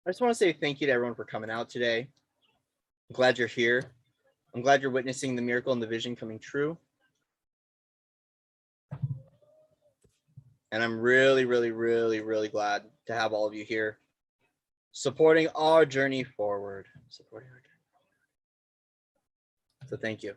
I just want to say thank you to everyone for coming out today. I'm glad you're here. I'm glad you're witnessing the miracle and the vision coming true. And I'm really, really, really, really glad to have all of you here supporting our journey forward. Supporting our journey. So thank you.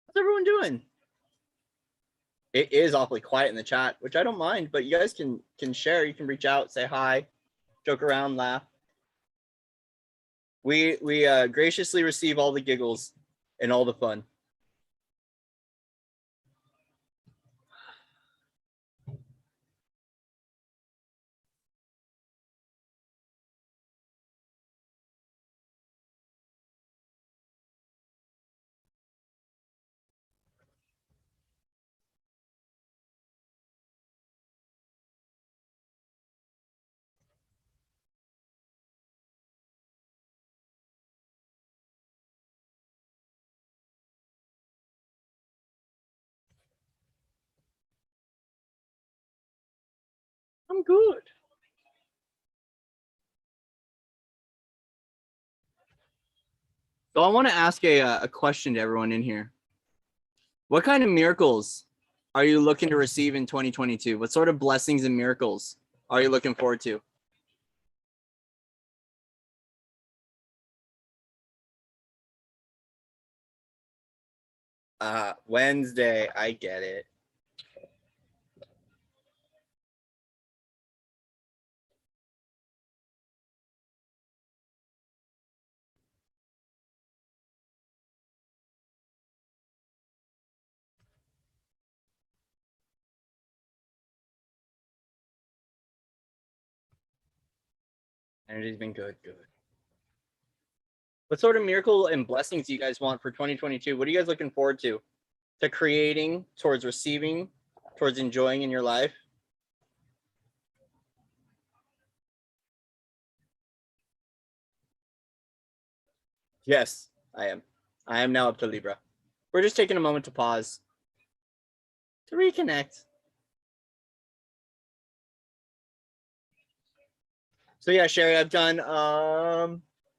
How's everyone doing? It is awfully quiet in the chat, which I don't mind, but you guys can share. You can reach out, say hi, joke around, laugh. We graciously receive all the giggles and all the fun. I'm good. So I want to ask a question to everyone in here. What kind of miracles are you looking to receive in 2022? What sort of blessings and miracles are you looking forward to? Wednesday, I get it. Energy's been good, good. What sort of miracle and blessings do you guys want for 2022? What are you guys looking forward to? To creating, towards receiving, towards enjoying in your life? Yes, I am. I am now up to Libra. We're just taking a moment to pause, to reconnect. So yeah, Sherry, I've done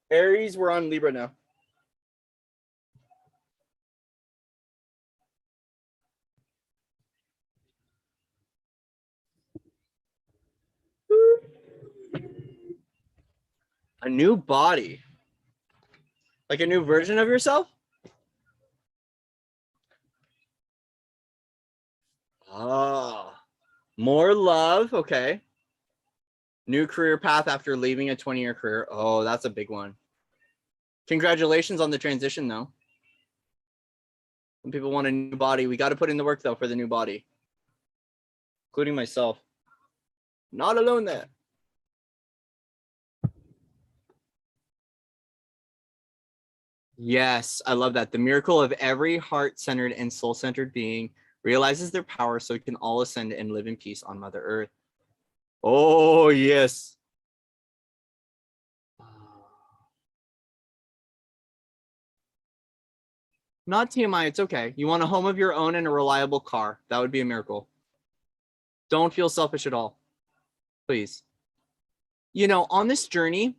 Aries, we're on Libra now. A new body. Like a new version of yourself? Ah, more love. Okay. New career path after leaving a 20-year career. Oh, that's a big one. Congratulations on the transition, though. Some people want a new body. We got to put in the work, though, for the new body, including myself. Not alone there. Yes, I love that. The miracle of every heart-centered and soul-centered being realizes their power so it can all ascend and live in peace on Mother Earth. Oh, yes. Not TMI, it's okay. You want a home of your own and a reliable car. That would be a miracle. Don't feel selfish at all. Please. You know, on this journey,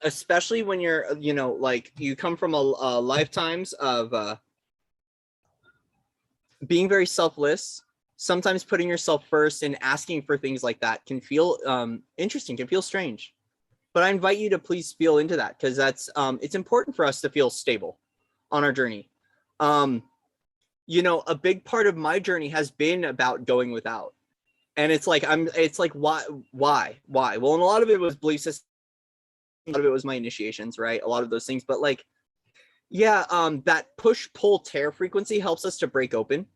especially when you're, you know, like you come from a lifetimes of being very selfless, sometimes putting yourself first and asking for things like that can feel interesting, can feel strange. But I invite you to please feel into that, because that's it's important for us to feel stable on our journey. You know, a big part of my journey has been about going without. And it's like why? Well, and a lot of it was belief system, a lot of it was my initiations, right? A lot of those things, but like Yeah, that push pull tear frequency helps us to break open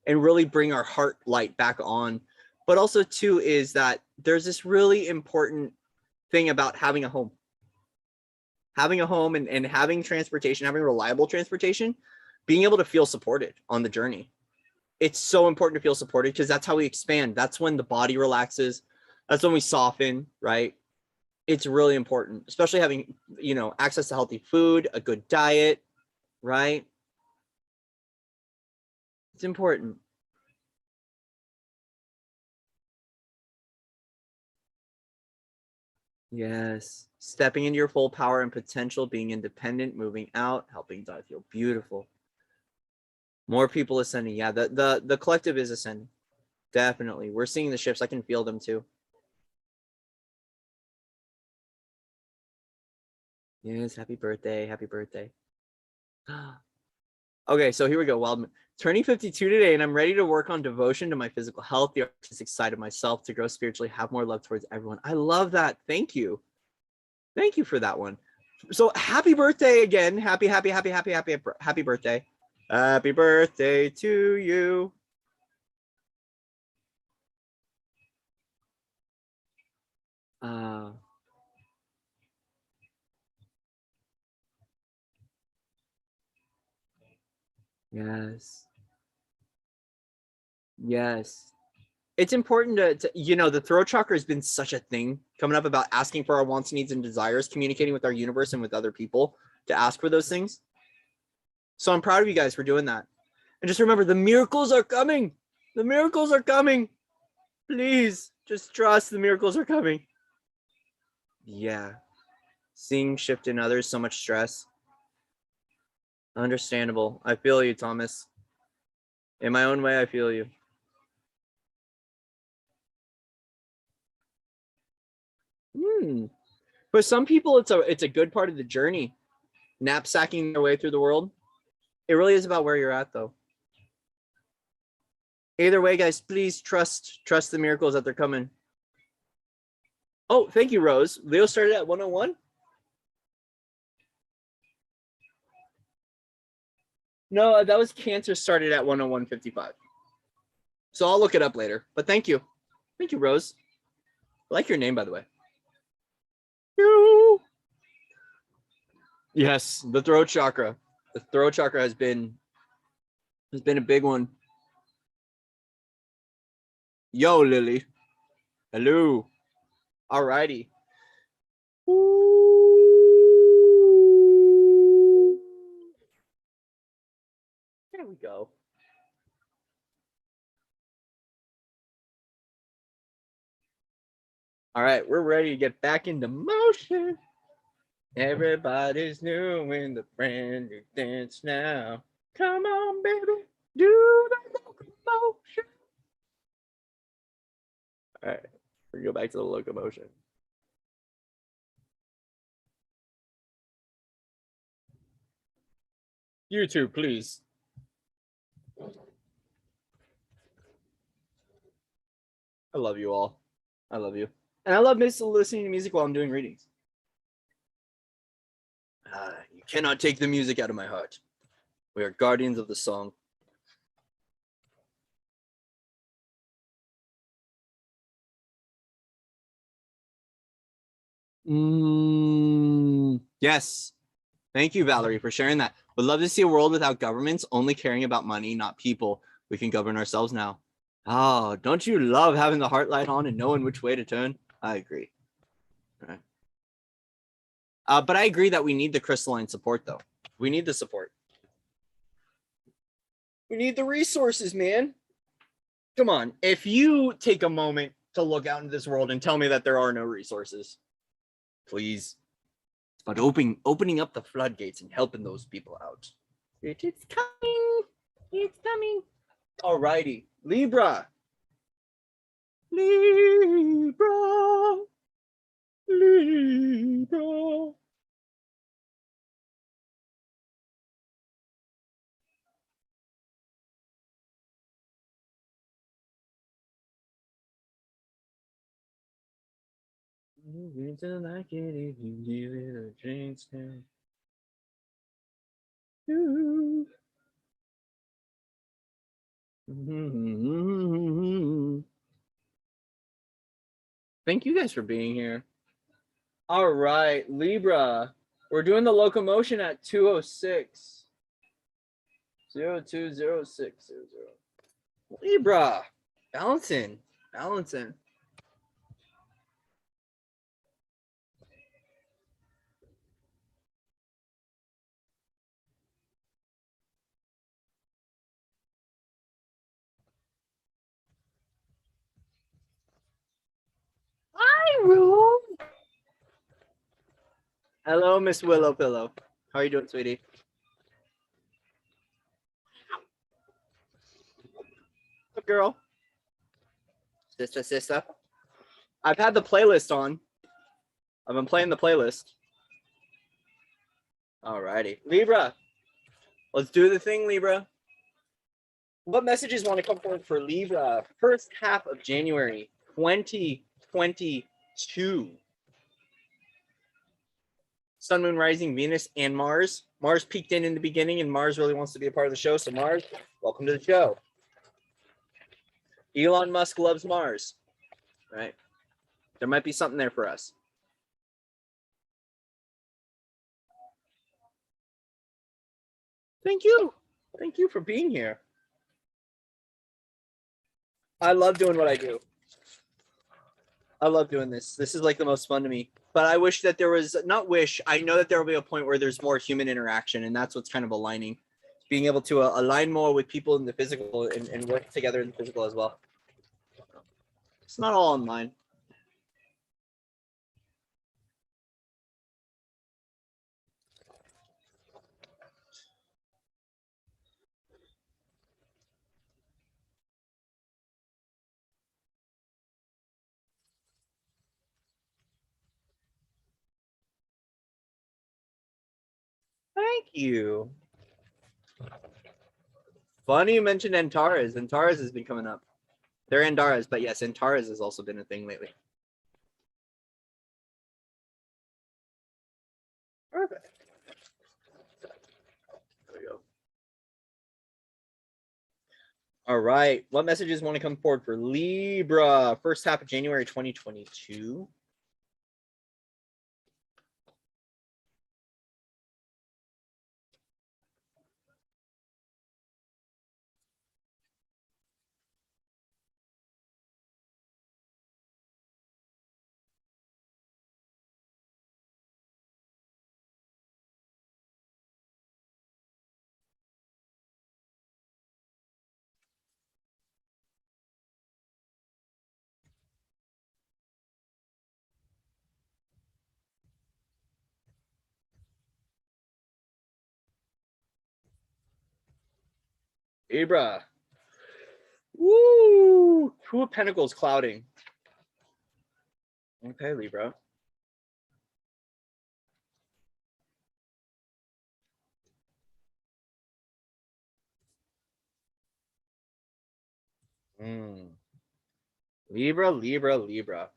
and really bring our heart light back on. But also too is that there's this really important thing about having a home. Having a home and having transportation, having reliable transportation, being able to feel supported on the journey. It's so important to feel supported because that's how we expand. That's when the body relaxes. That's when we soften, right? It's really important, especially having, you know, access to healthy food, a good diet, right? It's important. Yes. Stepping into your full power and potential, being independent, moving out, helping God feel beautiful. More people ascending. Yeah, the collective is ascending. Definitely. We're seeing the shifts. I can feel them too. Yes, happy birthday. Happy birthday. Okay, so here we go. Well, I'm turning 52 today, and I'm ready to work on devotion to my physical health, the artistic side of myself, to grow spiritually, have more love towards everyone. I love that. Thank you. Thank you for that one. So happy birthday again. Happy birthday. Happy birthday to you. Uh, yes. Yes. It's important to, you know, the throat chakra has been such a thing coming up about asking for our wants, needs, and desires, communicating with our universe and with other people to ask for those things. So I'm proud of you guys for doing that. And just remember, the miracles are coming. The miracles are coming. Please just trust the miracles are coming. Yeah. Seeing shift in others, so much stress. Understandable. I feel you, Thomas. In my own way, I feel you. For some people, it's a good part of the journey. Knapsacking their way through the world. It really is about where you're at, though. Either way, guys, please trust the miracles that they're coming. Oh, thank you, Rose. Leo started at 101. No, that was Cancer started at 101.55. So I'll look it up later. But thank you. Thank you, Rose. I like your name, by the way. Yes, the throat chakra. The throat chakra has been a big one. Yo, Lily. Hello. Alrighty. There we go. All right, we're ready to get back into motion. Everybody's doing the brand new dance now. Come on, baby, do the locomotion. All right, we go back to the locomotion. You too, please. I love you all. I love you. And I love listening to music while I'm doing readings. You cannot take the music out of my heart. We are guardians of the song. Yes. Thank you, Valerie, for sharing that. Would love to see a world without governments only caring about money, not people. We can govern ourselves now. Oh, don't you love having the heart light on and knowing which way to turn? I agree. All right. But I agree that we need the crystalline support, though. We need the support. We need the resources, man. Come on. If you take a moment to look out into this world and tell me that there are no resources, please. But opening up the floodgates and helping those people out. It's coming. It's coming. Alrighty. Libra. Libra. Libra. Like it if you give it a chance now. Thank you guys for being here. All right, Libra. We're doing the locomotion at 206. 020600. Libra. Balancing. Balancing. Hi, Rue. Hello, Miss Willow Pillow. How are you doing, sweetie? Good girl. Sister. I've had the playlist on. I've been playing the playlist. Alrighty. Libra. Let's do the thing, Libra. What messages want to come forward for Libra? First half of January 2022. Sun, Moon, Rising, Venus, and Mars. Mars peeked in the beginning, and Mars really wants to be a part of the show. So Mars, welcome to the show. Elon Musk loves Mars, right? There might be something there for us. Thank you. Thank you for being here. I love doing what I do. I love doing this. This is like the most fun to me. But I wish that there was, not wish, I know that there will be a point where there's more human interaction, and that's what's kind of aligning. Being able to align more with people in the physical and work together in the physical as well. It's not all online. Thank you. Funny you mentioned Antares. Antares has been coming up. They're Antares, but yes, Antares has also been a thing lately. Perfect. There we go. All right. What messages want to come forward for Libra? First half of January 2022. Libra. Woo! Two of Pentacles clouding. Okay, Libra. Libra, Libra, Libra.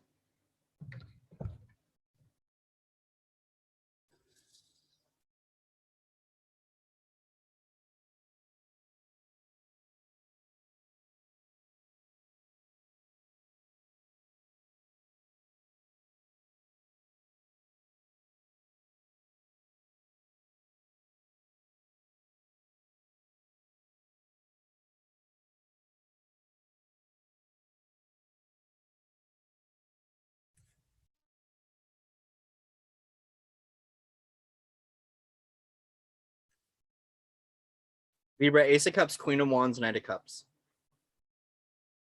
Libra, Ace of Cups, Queen of Wands, Knight of Cups.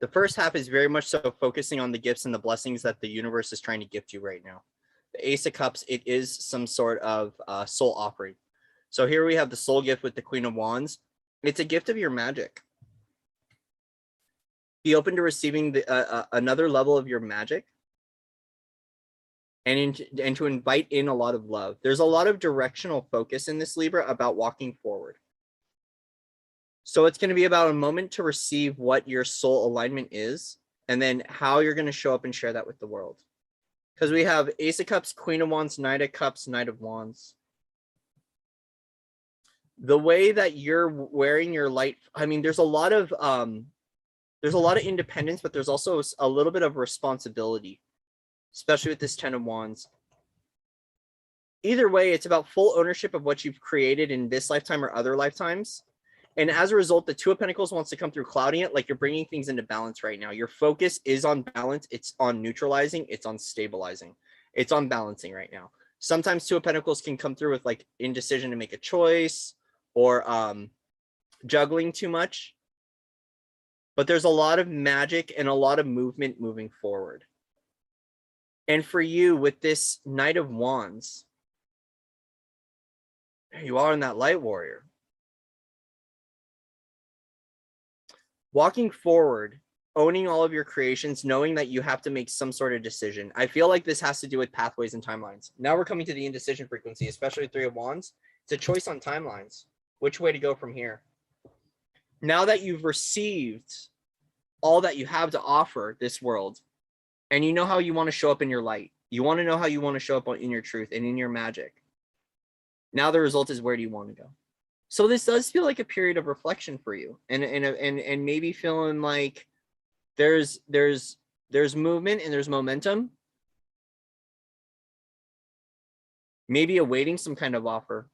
The first half is very much so focusing on the gifts and the blessings that the universe is trying to gift you right now. The Ace of Cups, it is some sort of soul offering. So here we have the soul gift with the Queen of Wands. It's a gift of your magic. Be open to receiving the, another level of your magic and to invite in a lot of love. There's a lot of directional focus in this, Libra, about walking forward. So it's going to be about a moment to receive what your soul alignment is, and then how you're going to show up and share that with the world. Because we have Ace of Cups, Queen of Wands, Knight of Cups, Knight of Wands. the way that you're wearing your light, I mean, there's a lot of independence, but there's also a little bit of responsibility, especially with this 10 of Wands. Either way, it's about full ownership of what you've created in this lifetime or other lifetimes. And as a result, the Two of Pentacles wants to come through clouding it, like you're bringing things into balance right now. Your focus is on balance. It's on neutralizing. It's on stabilizing. It's on balancing right now. Sometimes Two of Pentacles can come through with like indecision to make a choice or juggling too much. But there's a lot of magic and a lot of movement moving forward. And for you with this Knight of Wands, there you are in that light warrior. Walking forward, owning all of your creations, knowing that you have to make some sort of decision. I feel like this has to do with pathways and timelines. Now we're coming to the indecision frequency, especially Three of Wands. It's a choice on timelines. Which way to go from here? Now that you've received all that you have to offer this world, and you know how you want to show up in your light, you want to know how you want to show up in your truth and in your magic. Now the result is, where do you want to go? So this does feel like a period of reflection for you, and maybe feeling like there's movement and there's momentum. Maybe awaiting some kind of offer.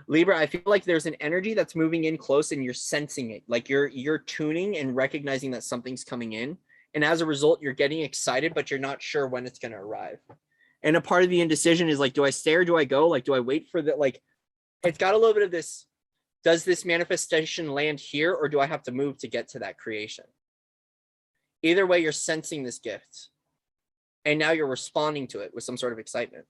Libra, I feel like there's an energy that's moving in close and you're sensing it. Like you're tuning and recognizing that something's coming in. And as a result, you're getting excited, but you're not sure when it's going to arrive. And a part of the indecision is like, do I stay or do I go? Like, do I wait for the, like, it's got a little bit of this, does this manifestation land here or do I have to move to get to that creation? Either way, you're sensing this gift. And now you're responding to it with some sort of excitement.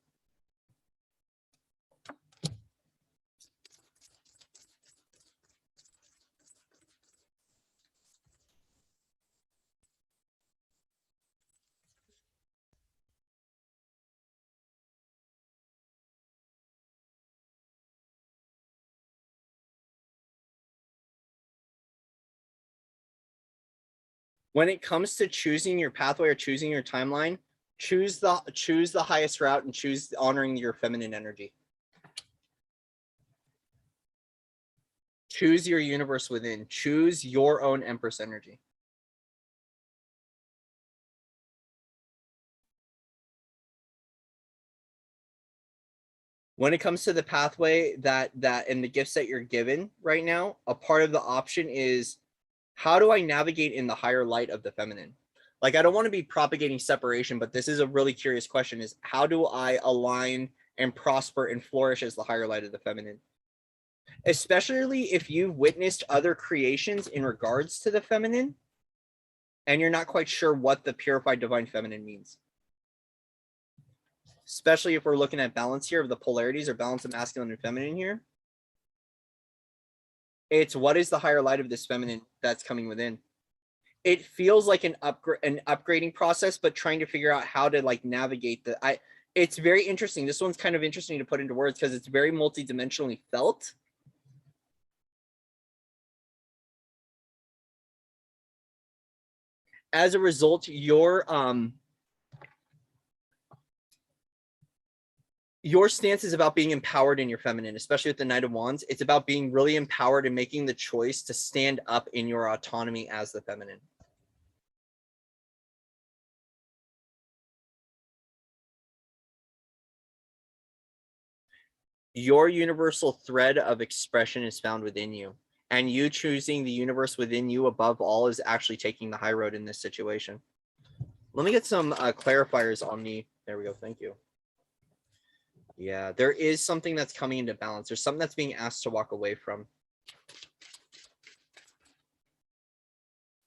When it comes to choosing your pathway or choosing your timeline, choose the highest route and choose honoring your feminine energy. Choose your universe within. Choose your own Empress energy. When it comes to the pathway that and the gifts that you're given right now, a part of the option is, how do I navigate in the higher light of the feminine? Like, I don't want to be propagating separation, but this is a really curious question, is how do I align and prosper and flourish as the higher light of the feminine? Especially if you've witnessed other creations in regards to the feminine and you're not quite sure what the purified divine feminine means. Especially if we're looking at balance here of the polarities or balance of masculine and feminine here. It's, what is the higher light of this feminine that's coming within? It feels like an upgrading process, but trying to figure out how to like navigate the, it's very interesting. This one's kind of interesting to put into words because it's very multidimensionally felt. As a result, your stance is about being empowered in your feminine, especially with the Knight of Wands. It's about being really empowered and making the choice to stand up in your autonomy as the feminine. Your universal thread of expression is found within you. And you choosing the universe within you above all is actually taking the high road in this situation. Let me get some clarifiers on the, there we go, thank you. Yeah, there is something that's coming into balance. There's something that's being asked to walk away from.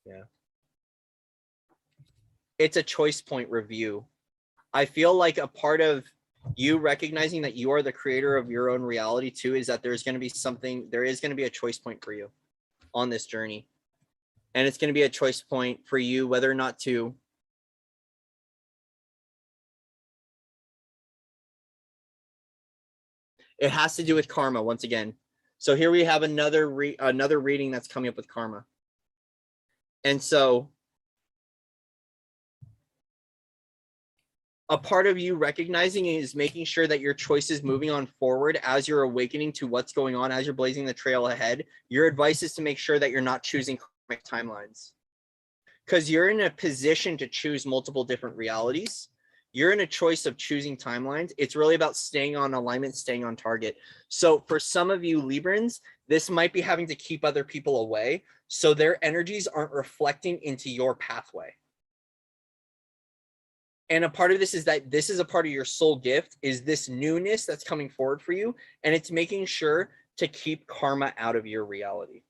Yeah. It's a choice point review. I feel like a part of you recognizing that you are the creator of your own reality too is that there's going to be something, there is going to be a choice point for you on this journey. And it's going to be a choice point for you whether or not to it has to do with karma once again. So here we have another reading that's coming up with karma. And so a part of you recognizing is making sure that your choice is moving on forward as you're awakening to what's going on, as you're blazing the trail ahead. Your advice is to make sure that you're not choosing karmic timelines, because you're in a position to choose multiple different realities. You're in a choice of choosing timelines. It's really about staying on alignment, staying on target. So for some of you Librans, this might be having to keep other people away so their energies aren't reflecting into your pathway. And a part of this is that this is a part of your soul gift, is this newness that's coming forward for you. And it's making sure to keep karma out of your reality.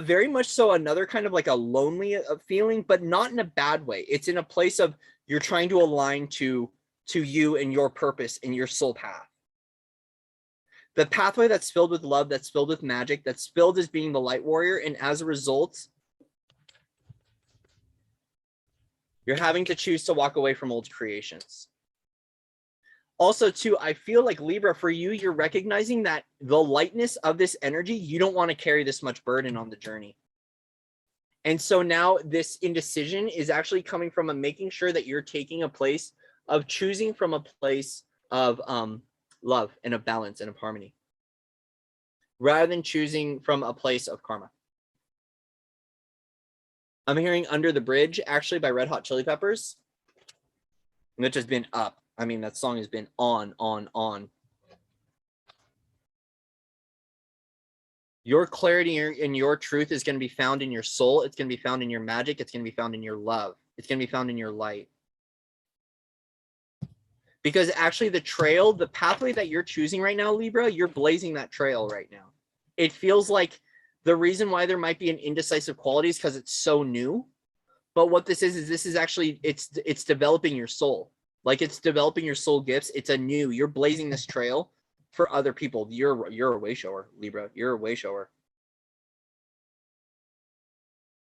Very much so another kind of like a lonely feeling, but not in a bad way. It's in a place of you're trying to align to you and your purpose and your soul path. The pathway that's filled with love, that's filled with magic, that's filled as being the light warrior. And as a result, you're having to choose to walk away from old creations. Also, too, I feel like Libra, for you, you're recognizing that the lightness of this energy, you don't want to carry this much burden on the journey. And so now this indecision is actually coming from a making sure that you're taking a place of choosing from a place of love and of balance and of harmony, rather than choosing from a place of karma. I'm hearing Under the Bridge, actually, by Red Hot Chili Peppers, which has been up. I mean, that song has been on. Your clarity and your truth is going to be found in your soul. It's going to be found in your magic. It's going to be found in your love. It's going to be found in your light. Because actually the trail, the pathway that you're choosing right now, Libra, you're blazing that trail right now. It feels like the reason why there might be an indecisive quality is because it's so new. But what this is this is actually, it's developing your soul. Like it's developing your soul gifts. It's a new, you're blazing this trail for other people. You're a way shower, Libra. You're a way shower.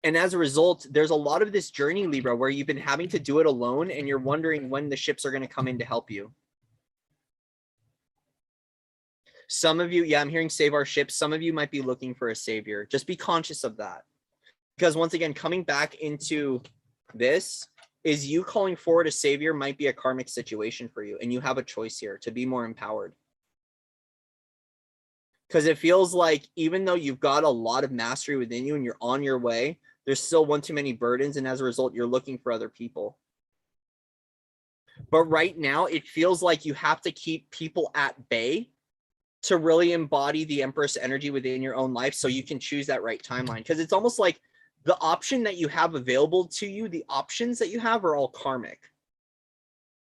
And as a result, there's a lot of this journey, Libra, where you've been having to do it alone and you're wondering when the ships are going to come in to help you. Some of you, yeah, I'm hearing save our ships. Some of you might be looking for a savior. Just be conscious of that. Because once again, coming back into this is you calling forward a savior might be a karmic situation for you. And you have a choice here to be more empowered. Because it feels like even though you've got a lot of mastery within you and you're on your way, there's still one too many burdens. And as a result, you're looking for other people. But right now, it feels like you have to keep people at bay to really embody the Empress energy within your own life so you can choose that right timeline. Because it's almost like the option that you have available to you, the options that you have are all karmic.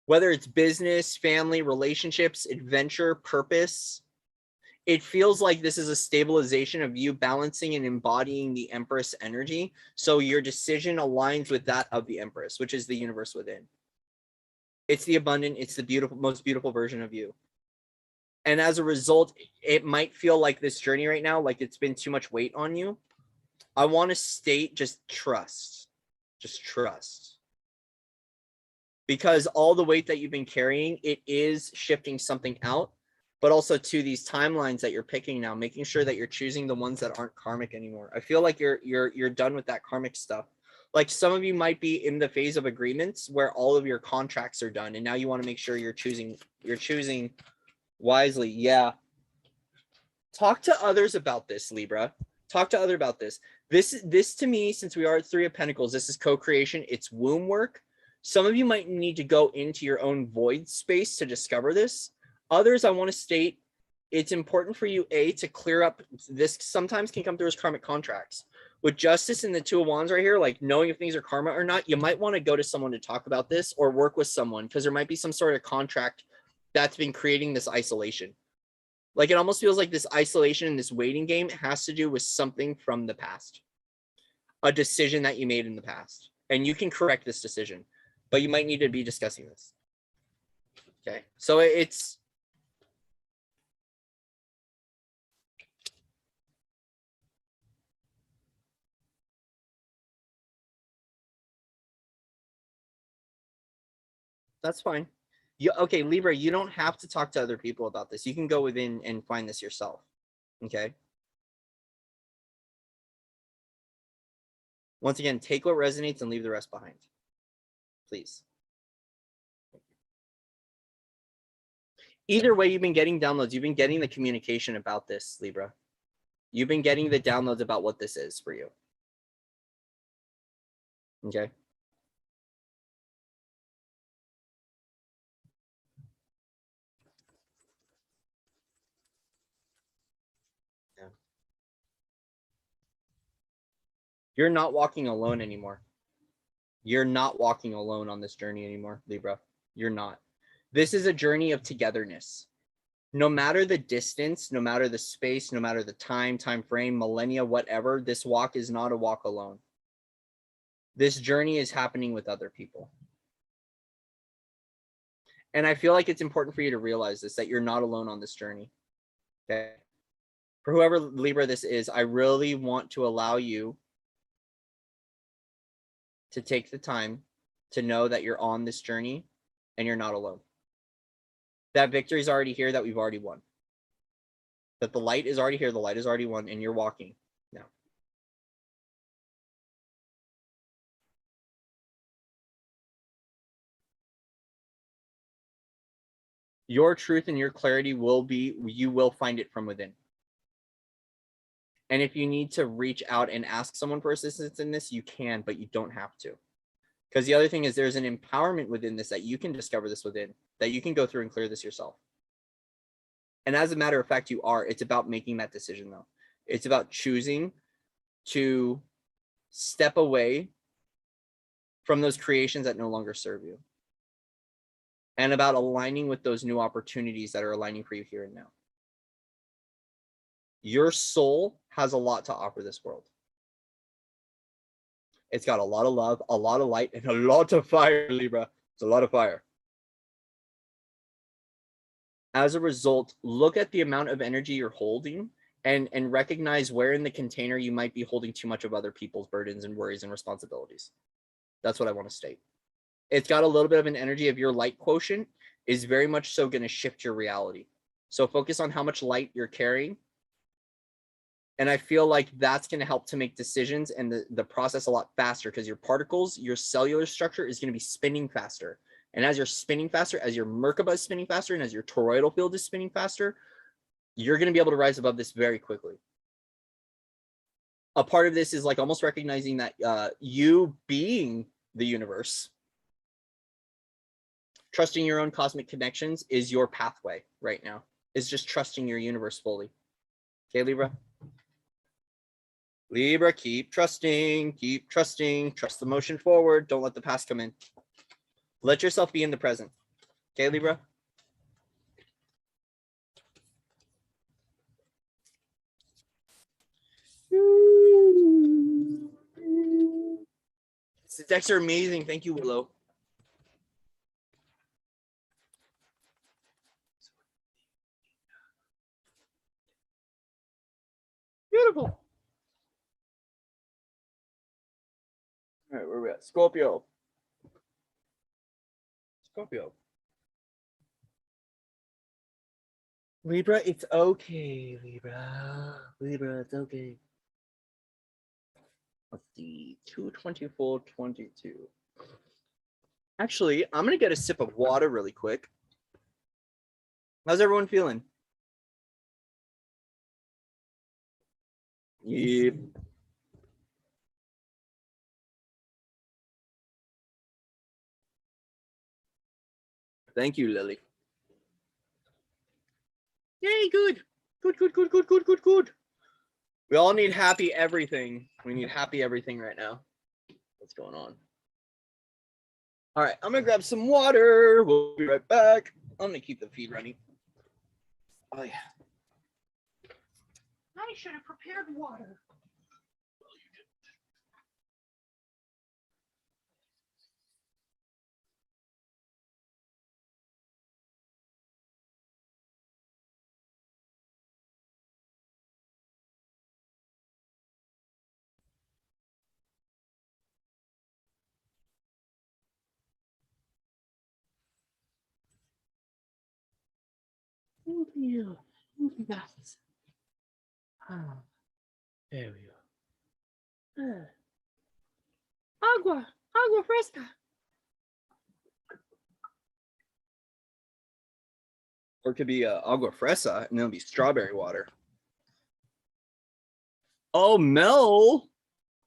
Whether it's business, family, relationships, adventure, purpose, it feels like this is a stabilization of you balancing and embodying the Empress energy. So your decision aligns with that of the Empress, which is the universe within. It's the abundant, it's the beautiful, most beautiful version of you. And as a result, it might feel like this journey right now, like it's been too much weight on you. I want to state just trust. Just trust. Because all the weight that you've been carrying, it is shifting something out. But also to these timelines that you're picking now, making sure that you're choosing the ones that aren't karmic anymore. I feel like you're done with that karmic stuff. Like some of you might be in the phase of agreements where all of your contracts are done, and now you want to make sure you're choosing wisely. Yeah. Talk to others about this, Libra. Talk to others about this. This to me, since we are at Three of Pentacles, this is co-creation. It's womb work. Some of you might need to go into your own void space to discover this. Others, I want to state, it's important for you, to clear up this. Sometimes can come through as karmic contracts. With Justice and the Two of Wands right here, like knowing if things are karma or not, you might want to go to someone to talk about this or work with someone because there might be some sort of contract that's been creating this isolation. Like it almost feels like this isolation and this waiting game has to do with something from the past, a decision that you made in the past, and you can correct this decision, but you might need to be discussing this. Okay, so it's that's fine. Okay, Libra, you don't have to talk to other people about this. You can go within and find this yourself. Okay. Once again, take what resonates and leave the rest behind. Please. Either way, you've been getting downloads. You've been getting the communication about this, Libra. You've been getting the downloads about what this is for you. Okay. Yeah. You're not walking alone anymore. You're not walking alone on this journey anymore, Libra. You're not. This is a journey of togetherness. No matter the distance, no matter the space, no matter the time frame, millennia, whatever, this walk is not a walk alone. This journey is happening with other people. And I feel like it's important for you to realize this, that you're not alone on this journey. Okay. For whoever Libra this is, I really want to allow you to take the time to know that you're on this journey and you're not alone. That victory is already here, that we've already won. That the light is already here, the light is already won, and you're walking now. Your truth and your clarity will be, you will find it from within. And if you need to reach out and ask someone for assistance in this, you can, but you don't have to. Because the other thing is there's an empowerment within this that you can discover this within, that you can go through and clear this yourself. And as a matter of fact, you are. It's about making that decision, though. It's about choosing to step away from those creations that no longer serve you. And about aligning with those new opportunities that are aligning for you here and now. Your soul has a lot to offer this world. It's got a lot of love, a lot of light, and a lot of fire, Libra. It's a lot of fire. As a result, look at the amount of energy you're holding and recognize where in the container you might be holding too much of other people's burdens and worries and responsibilities. That's what I want to state. It's got a little bit of an energy of your light quotient is very much so going to shift your reality. So focus on how much light you're carrying. And I feel like that's going to help to make decisions and the process a lot faster because your particles, your cellular structure is going to be spinning faster. And as you're spinning faster, as your Merkaba is spinning faster, and as your toroidal field is spinning faster, you're going to be able to rise above this very quickly. A part of this is like almost recognizing that you being the universe, trusting your own cosmic connections is your pathway right now. Is just trusting your universe fully. Okay, Libra? Libra, keep trusting, trust the motion forward. Don't let the past come in. Let yourself be in the present. Okay, Libra? The decks are amazing. Thank you, Willow. Beautiful. All right, where are we at? Scorpio. Scorpio. Libra, it's okay, Libra. Libra, it's okay. Let's see, 224.22. Actually, I'm gonna get a sip of water really quick. How's everyone feeling? Yep. Thank you, Lily. Yay, good. Good. We all need happy everything. We need happy everything right now. What's going on? All right, I'm gonna grab some water. We'll be right back. I'm gonna keep the feed running. Oh yeah. I should have prepared water. Thank you. Thank you, guys. Ah, there we go. Agua fresca. Or it could be agua fresa, and then it'll be strawberry water. Oh, Mel,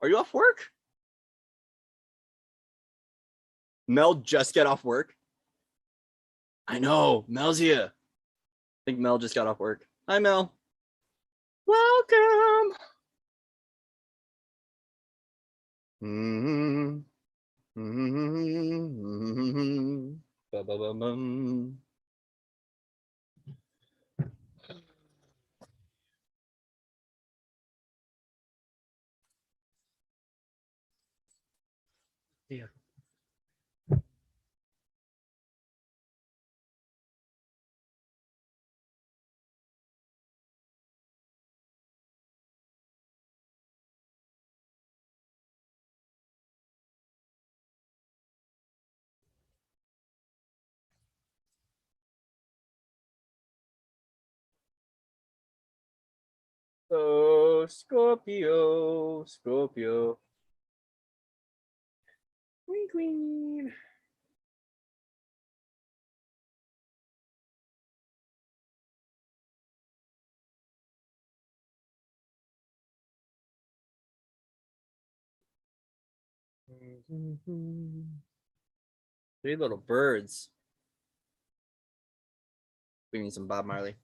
are you off work? Mel just got off work. I know, Mel's here. I think Mel just got off work. Hi, Mel. Welcome. Mm-hmm. Mm-hmm. Ba-ba-ba-bum. Yeah. Oh, Scorpio, Scorpio. Queen, queen. Three little birds. We need some Bob Marley.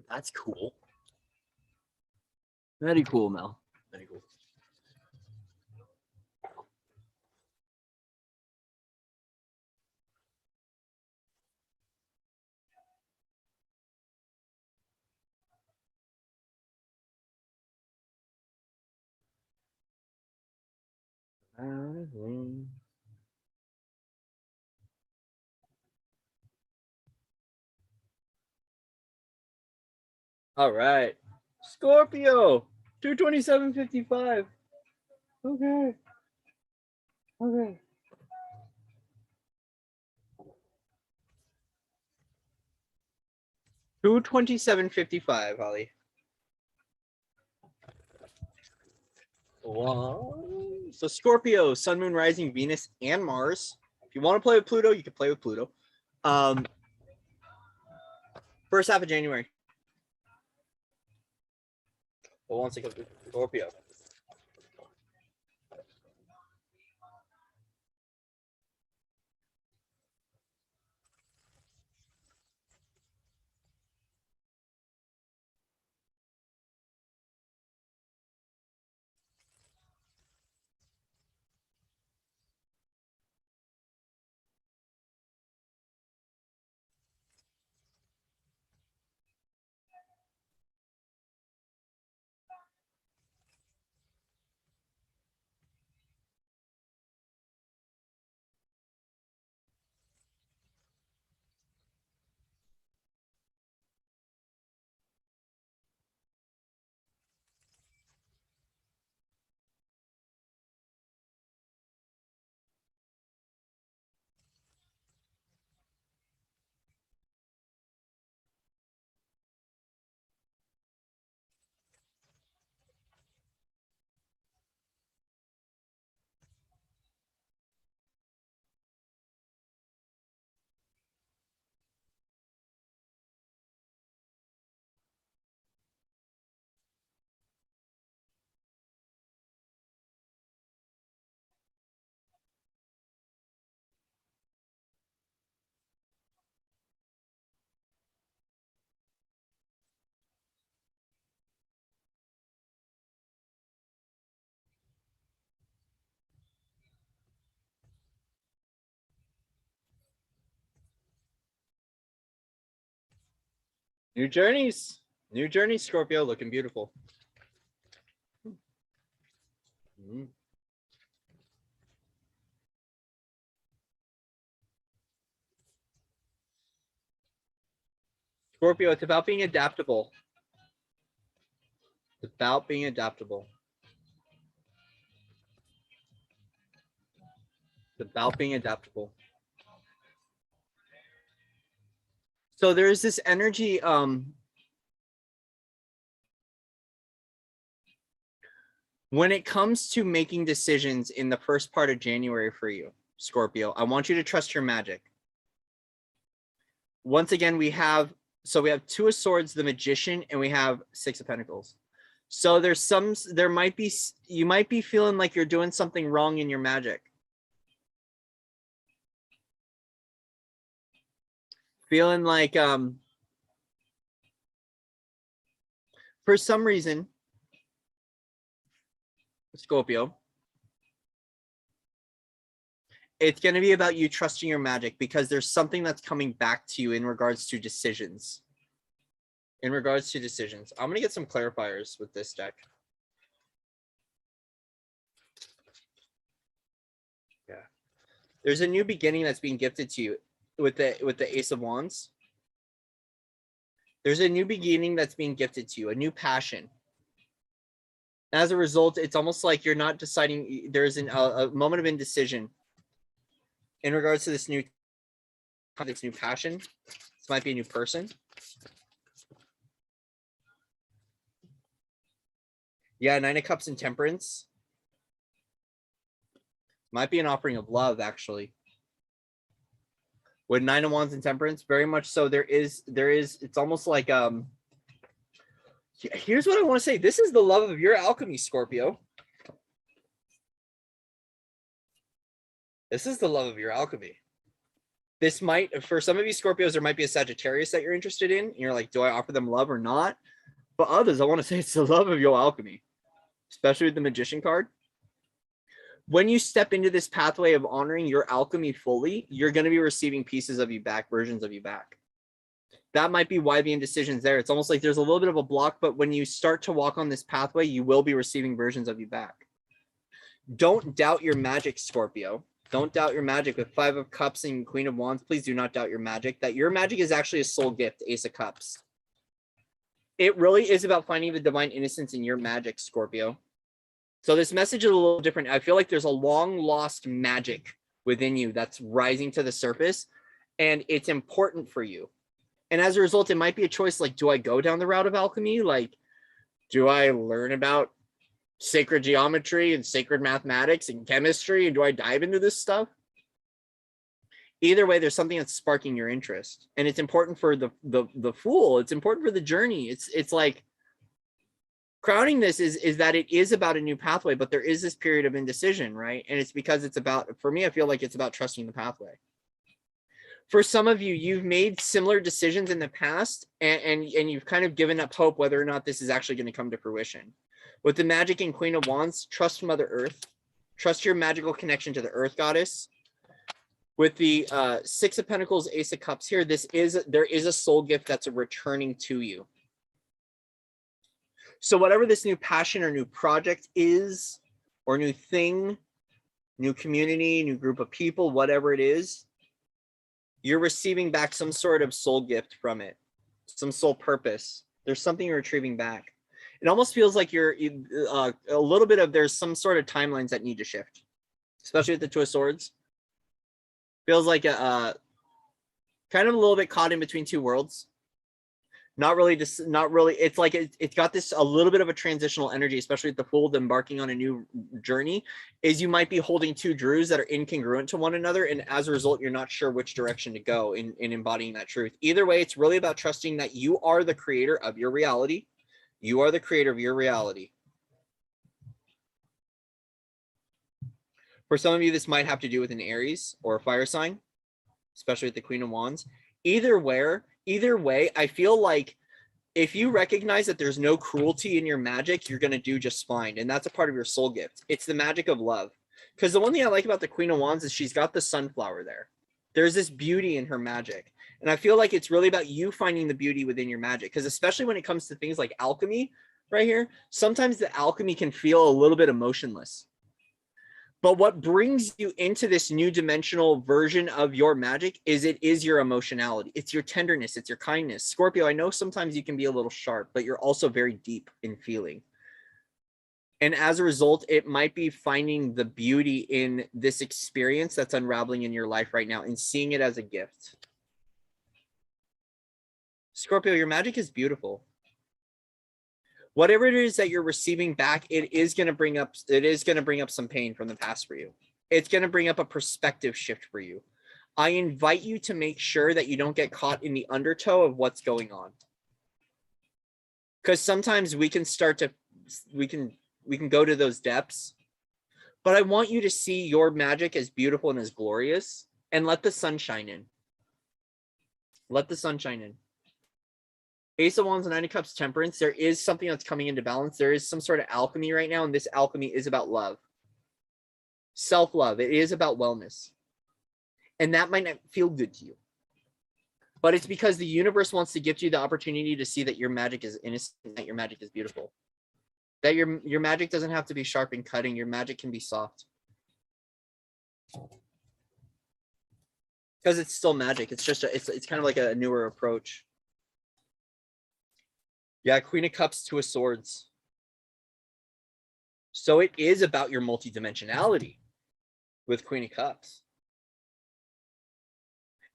That's cool. Very cool, Mel. Very cool. All right. Scorpio, 227.55. Okay. Okay. 227.55, Holly. Wow. So Scorpio, Sun, Moon, Rising, Venus, and Mars. If you want to play with Pluto, you can play with Pluto. First half of January. But once it comes to Scorpio. New journeys. New journeys, Scorpio, looking beautiful. Mm-hmm. Scorpio, it's about being adaptable. It's about being adaptable. It's about being adaptable. So there's this energy, When it comes to making decisions in the first part of January for you, Scorpio, I want you to trust your magic. Once again, we have Two of Swords, the Magician, and we have Six of Pentacles. So you might be feeling like you're doing something wrong in your magic. Feeling like for some reason, Scorpio, it's going to be about you trusting your magic because there's something that's coming back to you in regards to decisions. I'm going to get some clarifiers with this deck. Yeah. There's a new beginning that's being gifted to you with the Ace of Wands. There's a new beginning that's being gifted to you, a new passion. As a result, it's almost like you're not deciding. There's a moment of indecision in regards to this new passion. This might be a new person. Yeah, Nine of Cups and Temperance. Might be an offering of love, actually. With Nine of Wands and Temperance, very much so. There is. It's almost like here's what I want to say. This is the love of your alchemy, Scorpio. This is the love of your alchemy. This might, for some of you Scorpios, there might be a Sagittarius that you're interested in. And you're like, do I offer them love or not? But others, I want to say it's the love of your alchemy, especially with the Magician card. When you step into this pathway of honoring your alchemy fully, you're going to be receiving pieces of you back, versions of you back. That might be why the indecision's there. It's almost like there's a little bit of a block, but when you start to walk on this pathway, you will be receiving versions of you back. Don't doubt your magic, Scorpio. Don't doubt your magic. With Five of Cups and Queen of Wands, please do not doubt your magic. That your magic is actually a soul gift, Ace of Cups. It really is about finding the divine innocence in your magic, Scorpio. So this message is a little different. I feel like there's a long lost magic within you that's rising to the surface, and it's important for you. And as a result, it might be a choice like, do I go down the route of alchemy? Like, do I learn about sacred geometry and sacred mathematics and chemistry? And do I dive into this stuff? Either way, there's something that's sparking your interest. And it's important for the Fool. It's important for the journey. It's like crowning this is that it is about a new pathway, but there is this period of indecision, right? And it's because it's about, for me, I feel like it's about trusting the pathway. For some of you, you've made similar decisions in the past and you've kind of given up hope whether or not this is actually going to come to fruition. With the Magic and Queen of Wands, trust Mother Earth. Trust your magical connection to the Earth Goddess. With the Six of Pentacles, Ace of Cups here, there is a soul gift that's returning to you. So whatever this new passion or new project is, or new thing, new community, new group of people, whatever it is, you're receiving back some sort of soul gift from it, some soul purpose. There's something you're retrieving back. It almost feels like you're a little bit of, there's some sort of timelines that need to shift, especially with the Two of Swords. Feels like kind of a little bit caught in between two worlds. Not really. It's like it's got this a little bit of a transitional energy, especially with the Fool embarking on a new journey. Is you might be holding two Drews that are incongruent to one another, and as a result, you're not sure which direction to go in embodying that truth. Either way, it's really about trusting that you are the creator of your reality. You are the creator of your reality. For some of you, this might have to do with an Aries or a fire sign, especially with the Queen of Wands. Either way, I feel like if you recognize that there's no cruelty in your magic, you're going to do just fine. And that's a part of your soul gift. It's the magic of love. Because the one thing I like about the Queen of Wands is she's got the sunflower there. There's this beauty in her magic. And I feel like it's really about you finding the beauty within your magic. Because especially when it comes to things like alchemy right here, sometimes the alchemy can feel a little bit emotionless. But what brings you into this new dimensional version of your magic is it is your emotionality. It's your tenderness. It's your kindness. Scorpio, I know sometimes you can be a little sharp, but you're also very deep in feeling. And as a result, it might be finding the beauty in this experience that's unraveling in your life right now and seeing it as a gift. Scorpio, your magic is beautiful. Whatever it is that you're receiving back, it is going to bring up some pain from the past for you. It's going to bring up a perspective shift for you. I invite you to make sure that you don't get caught in the undertow of what's going on. Because sometimes we can go to those depths, but I want you to see your magic as beautiful and as glorious, and let the sun shine in. Let the sun shine in. Ace of Wands, Nine of Cups, Temperance. There is something that's coming into balance. There is some sort of alchemy right now, and this alchemy is about love. Self-love. It is about wellness. And that might not feel good to you. But it's because the universe wants to give you the opportunity to see that your magic is innocent, that your magic is beautiful. That your magic doesn't have to be sharp and cutting. Your magic can be soft. Because it's still magic. It's just it's kind of like a newer approach. Yeah, Queen of Cups, Two of Swords. So it is about your multidimensionality with Queen of Cups.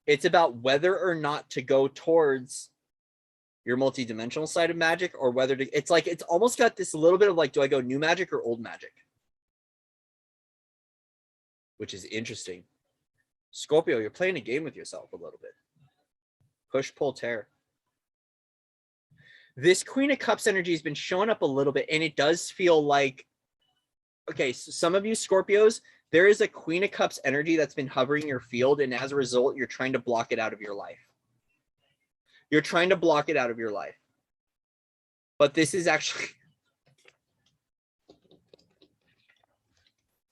It's about whether or not to go towards your multidimensional side of magic, or whether to, it's almost got this little bit of like, do I go new magic or old magic? Which is interesting. Scorpio, you're playing a game with yourself a little bit. Push, pull, tear. This Queen of Cups energy has been showing up a little bit, and it does feel like, okay, so some of you Scorpios, there is a Queen of Cups energy that's been hovering your field, and as a result, you're trying to block it out of your life. You're trying to block it out of your life. But this is actually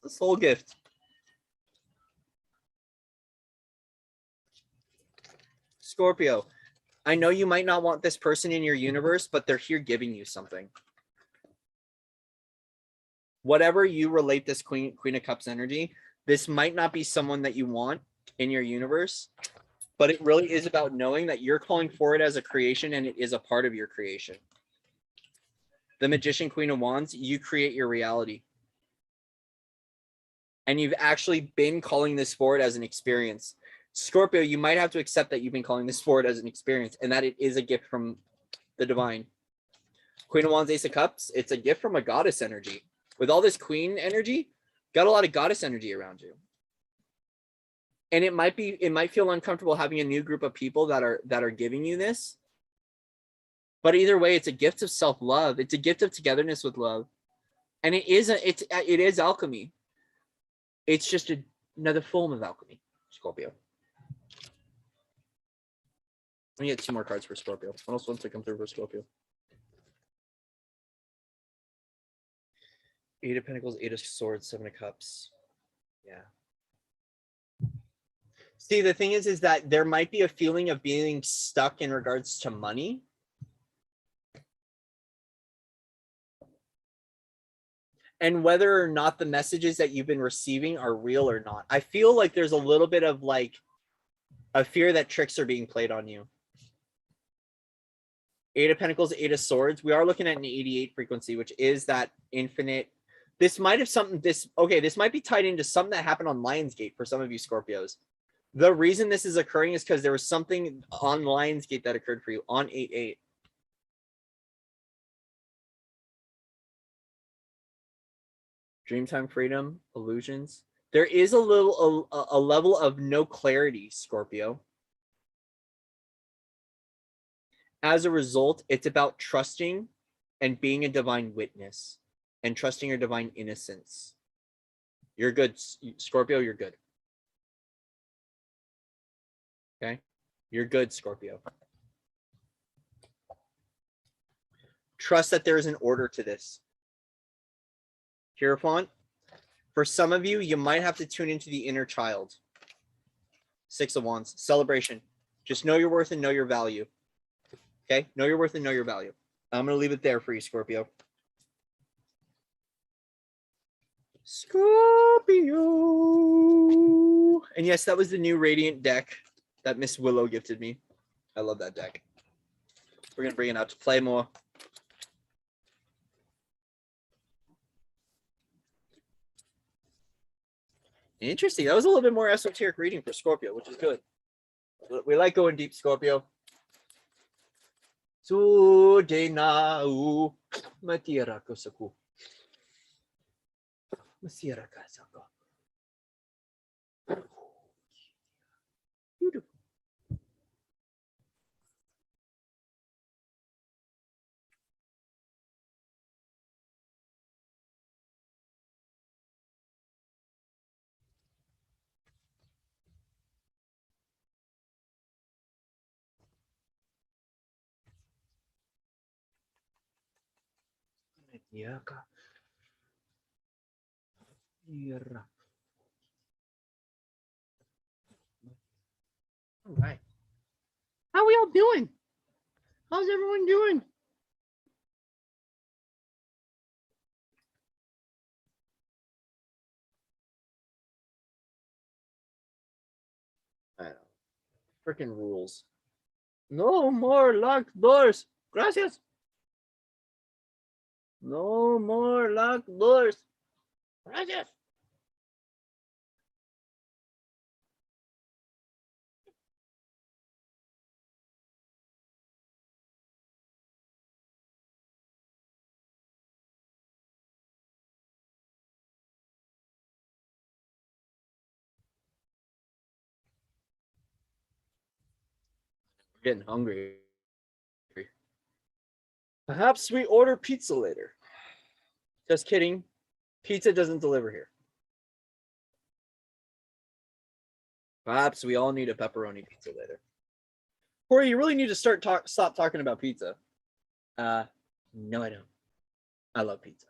a soul gift. Scorpio, I know you might not want this person in your universe, but they're here giving you something. Whatever you relate this Queen of Cups energy, this might not be someone that you want in your universe, but it really is about knowing that you're calling for it as a creation, and it is a part of your creation. The Magician, Queen of Wands, you create your reality. And you've actually been calling this forward as an experience. Scorpio, you might have to accept that you've been calling this forward as an experience, and that it is a gift from the divine. Queen of Wands, Ace of Cups, it's a gift from a goddess energy. With all this queen energy, got a lot of goddess energy around you. And it might feel uncomfortable having a new group of people that are giving you this. But either way, it's a gift of self-love. It's a gift of togetherness with love. And it is alchemy. It's just another form of alchemy, Scorpio. Let me get 2 more cards for Scorpio. What else wants to come through for Scorpio? 8 of Pentacles, 8 of Swords, 7 of Cups. Yeah. See, the thing is that there might be a feeling of being stuck in regards to money. And whether or not the messages that you've been receiving are real or not. I feel like there's a little bit of like a fear that tricks are being played on you. 8 of Pentacles, 8 of Swords. We are looking at an 88 frequency, which is that infinite. This might be tied into something that happened on Lionsgate for some of you Scorpios. The reason this is occurring is because there was something on Lionsgate that occurred for you on 8/8. Dreamtime freedom, illusions. There is a level of no clarity, Scorpio. As a result, it's about trusting and being a divine witness and trusting your divine innocence. You're good, Scorpio, you're good. Okay? You're good, Scorpio. Trust that there is an order to this. Hierophant, for some of you, you might have to tune into the inner child. 6 of Wands, celebration. Just know your worth and know your value. Okay? Know your worth and know your value. I'm going to leave it there for you, Scorpio. Scorpio. And yes, that was the new Radiant deck that Miss Willow gifted me. I love that deck. We're going to bring it out to play more. Interesting. That was a little bit more esoteric reading for Scorpio, which is good. We like going deep, Scorpio. Today now. Matira ko saku. Masira ka sako. Beautiful. Matira ka. Matira. All right. How we all doing? How's everyone doing? I know. Freaking rules. No more locked doors. Gracias. No more locked doors. Gracias. We're getting hungry. Perhaps we order pizza later. Just kidding. Pizza doesn't deliver here. Perhaps we all need a pepperoni pizza later. Corey, you really need to stop talking about pizza. No, I don't. I love pizza.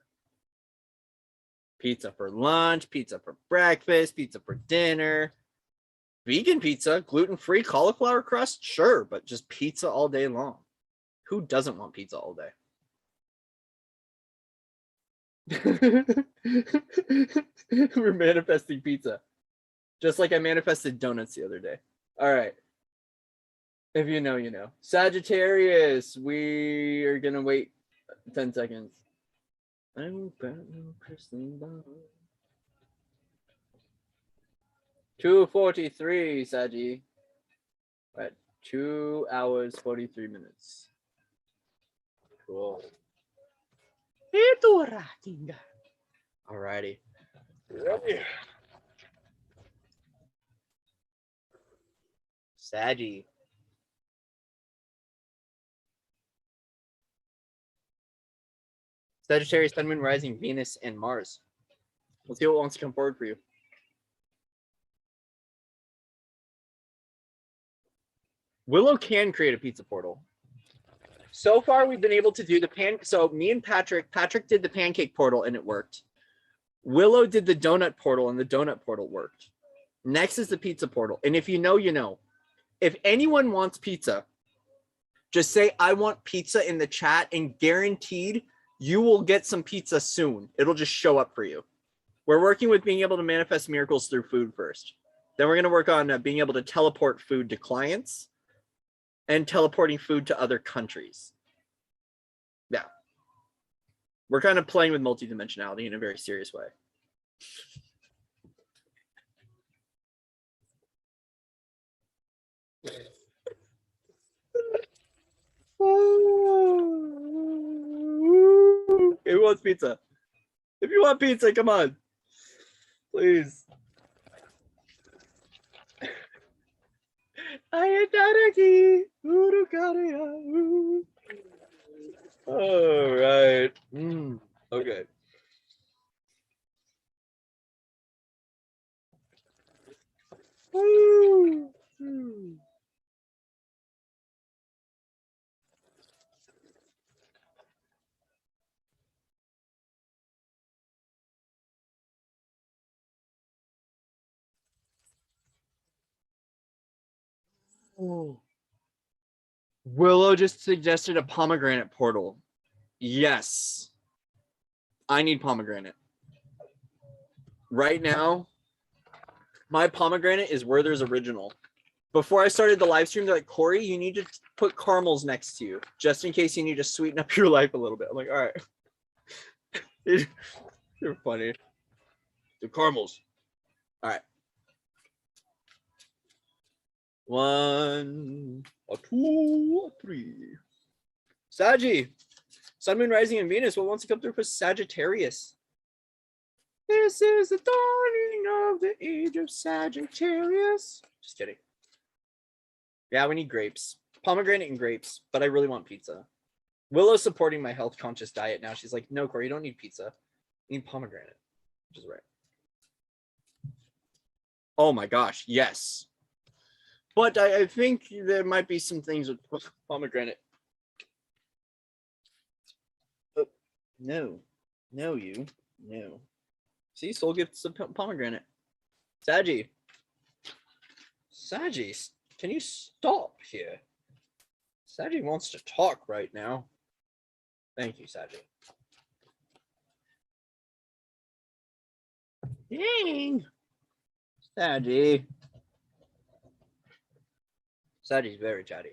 Pizza for lunch, pizza for breakfast, pizza for dinner. Vegan pizza, gluten-free, cauliflower crust, sure, but just pizza all day long. Who doesn't want pizza all day? We're manifesting pizza. Just like I manifested donuts the other day. All right. If you know, you know. Sagittarius, we are going to wait 10 seconds. I'm got no crystal ball. 2:43, Saggy. At 2 hours 43 minutes. Cool. Alrighty. Saggy. Sagittarius, Sun, Moon, Rising, Venus, and Mars. Let's see what wants to come forward for you. Willow can create a pizza portal. So far, we've been able to do the So me and Patrick did the pancake portal and it worked. Willow did the donut portal and the donut portal worked. Next is the pizza portal. And if you know, you know. If anyone wants pizza, just say, I want pizza in the chat, and guaranteed you will get some pizza soon. It'll just show up for you. We're working with being able to manifest miracles through food first. Then we're going to work on being able to teleport food to clients and teleporting food to other countries. Yeah. We're kind of playing with multidimensionality in a very serious way. Who wants pizza? If you want pizza, come on. Please. All right. Okay. Willow just suggested a pomegranate portal. Yes. I need pomegranate. Right now, my pomegranate is Werther's Original. Before I started the live stream, they're like, Corey, you need to put caramels next to you, just in case you need to sweeten up your life a little bit. I'm like, all right. You're funny. The caramels. All right. 1, a 2, a 3. Saji. Sun, Moon, Rising, and Venus. What wants to come through for Sagittarius? This is the dawning of the age of Sagittarius. Just kidding. Yeah, we need grapes. Pomegranate and grapes, but I really want pizza. Willow's supporting my health conscious diet now. She's like, no, Corey, you don't need pizza. You need pomegranate, which is right. Oh my gosh, yes. But I think there might be some things with pomegranate. Oh, no, you, no. See, soul gifts of pomegranate. Saggy, can you stop here? Saggy wants to talk right now. Thank you, Saggy. Dang. Saggy. Saggy's very chatty.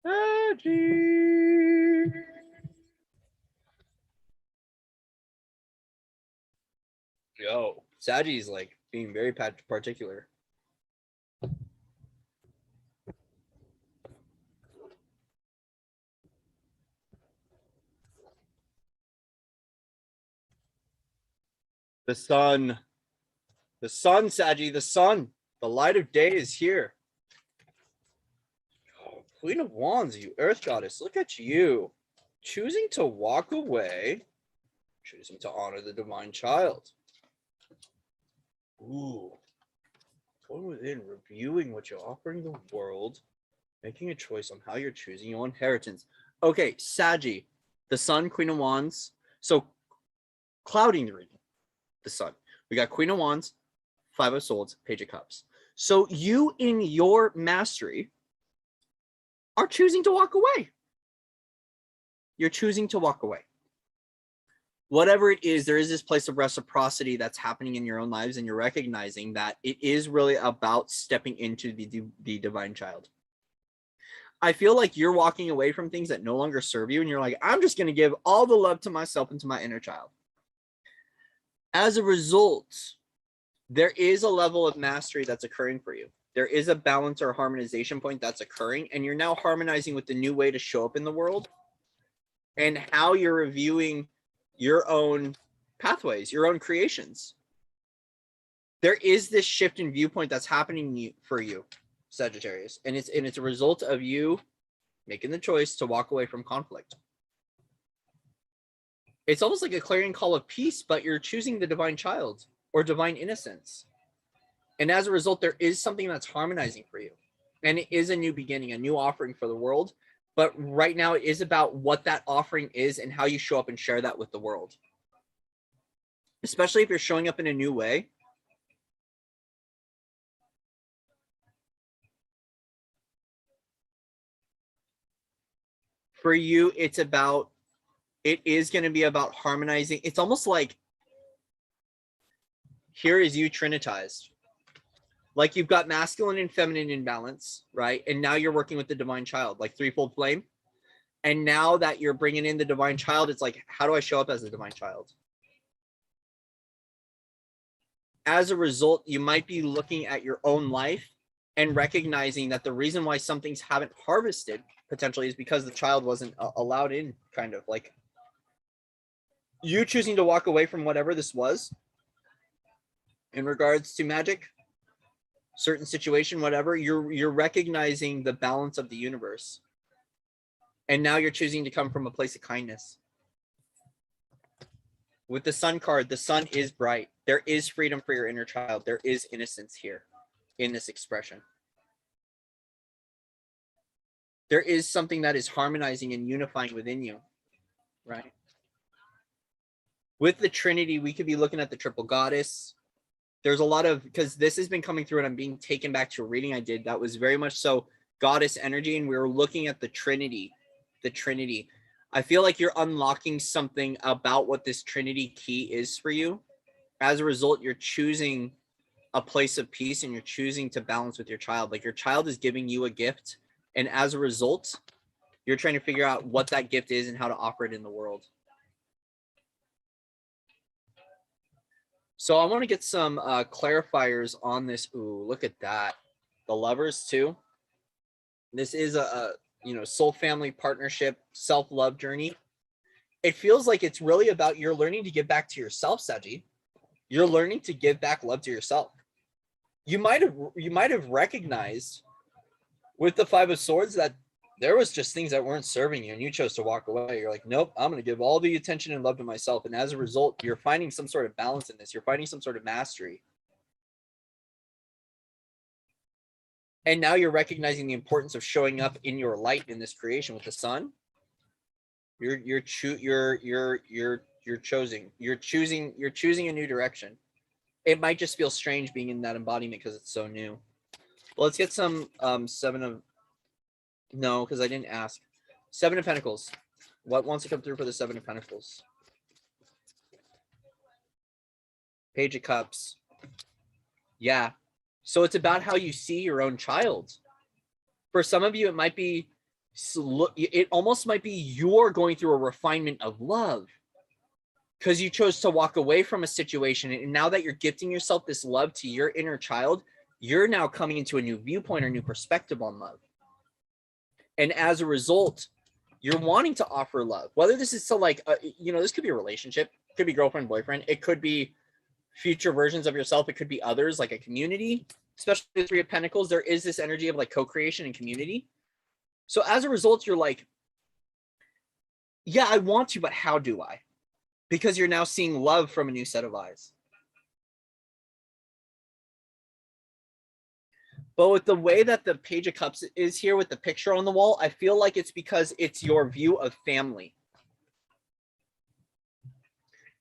Saggy. Yo, Saggy's like being very particular. The sun, Saggy, the sun, the light of day is here. Oh, Queen of Wands, you Earth Goddess, look at you. Choosing to walk away, choosing to honor the divine child. Ooh. Going within, reviewing what you're offering the world, making a choice on how you're choosing your inheritance. Okay, Saggy, the sun, Queen of Wands. So, clouding the reading, the sun. We got Queen of Wands, Five of Swords, Page of Cups. So, you in your mastery are choosing to walk away. You're choosing to walk away. Whatever it is, there is this place of reciprocity that's happening in your own lives, and you're recognizing that it is really about stepping into the divine child. I feel like you're walking away from things that no longer serve you, and you're like, I'm just going to give all the love to myself and to my inner child. As a result, there is a level of mastery that's occurring for you. There is a balance or harmonization point that's occurring, and you're now harmonizing with the new way to show up in the world and how you're reviewing your own pathways, your own creations. There is this shift in viewpoint that's happening for you, Sagittarius, and it's a result of you making the choice to walk away from conflict. It's almost like a clarion call of peace, but you're choosing the divine child or divine innocence. And as a result, there is something that's harmonizing for you. And it is a new beginning, a new offering for the world. But right now it is about what that offering is and how you show up and share that with the world. Especially if you're showing up in a new way. For you, it is going to be about harmonizing. It's almost like here is you trinitized. Like you've got masculine and feminine in balance, right? And now you're working with the divine child, like threefold flame. And now that you're bringing in the divine child, it's like, how do I show up as a divine child? As a result, you might be looking at your own life and recognizing that the reason why some things haven't harvested potentially is because the child wasn't allowed in, kind of like you choosing to walk away from whatever this was in regards to magic, certain situation, whatever, you're recognizing the balance of the universe. And now you're choosing to come from a place of kindness. With the sun card, the sun is bright. There is freedom for your inner child. There is innocence here in this expression. There is something that is harmonizing and unifying within you, right? With the Trinity, we could be looking at the triple goddess. There's a lot of, because this has been coming through and I'm being taken back to a reading I did that was very much so goddess energy. And we were looking at the Trinity. I feel like you're unlocking something about what this Trinity key is for you. As a result, you're choosing a place of peace and you're choosing to balance with your child. Like your child is giving you a gift, and as a result, you're trying to figure out what that gift is and how to offer it in the world. So I want to get some clarifiers on this. Ooh, look at that. The Lovers too. This is a soul family partnership, self-love journey. It feels like it's really about you're learning to give back to yourself, Saji. You're learning to give back love to yourself. You might have recognized with the Five of Swords that there was just things that weren't serving you and you chose to walk away. You're like, nope, I'm going to give all the attention and love to myself. And as a result, you're finding some sort of balance in this. You're finding some sort of mastery. And now you're recognizing the importance of showing up in your light in this creation with the sun. You're choosing a new direction. It might just feel strange being in that embodiment because it's so new. Well, let's get some no, because I didn't ask. 7 of Pentacles. What wants to come through for the 7 of Pentacles? Page of Cups. Yeah. So it's about how you see your own child. For some of you, it might be, it almost might be you're going through a refinement of love because you chose to walk away from a situation. And now that you're gifting yourself this love to your inner child, you're now coming into a new viewpoint or new perspective on love. And as a result, you're wanting to offer love, whether this is to like, this could be a relationship, it could be girlfriend, boyfriend. It could be future versions of yourself. It could be others, like a community, especially the 3 of Pentacles. There is this energy of like co-creation and community. So as a result, you're like, yeah, I want to, but how do I? Because you're now seeing love from a new set of eyes. But with the way that the Page of Cups is here with the picture on the wall, I feel like it's because it's your view of family.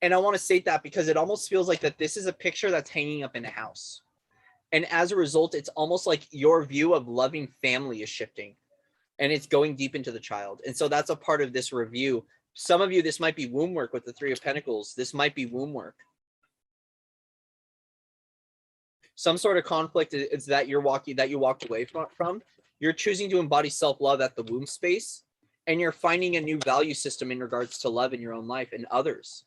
And I want to state that because it almost feels like that this is a picture that's hanging up in a house. And as a result, it's almost like your view of loving family is shifting and it's going deep into the child. And so that's a part of this review. Some of you, this might be womb work with the 3 of Pentacles. This might be womb work. Some sort of conflict is that you walked away from. You're choosing to embody self-love at the womb space, and you're finding a new value system in regards to love in your own life and others.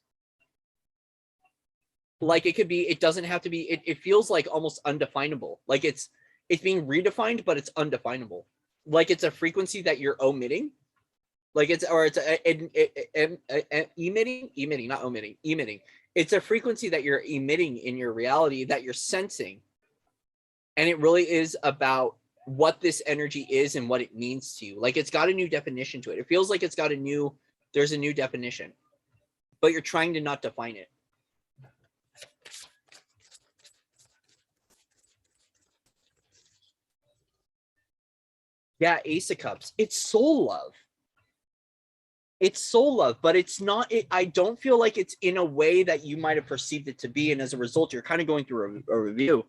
Like it could be, it doesn't have to be, it feels like almost undefinable. Like it's being redefined, but it's undefinable. Like it's a frequency that you're omitting. Like it's emitting, not omitting, emitting. It's a frequency that you're emitting in your reality that you're sensing. And it really is about what this energy is and what it means to you. Like it's got a new definition to it. It feels like there's a new definition, but you're trying to not define it. Yeah, Ace of Cups. It's soul love. It's soul love, but it's not. I don't feel like it's in a way that you might have perceived it to be. And as a result, you're kind of going through a review.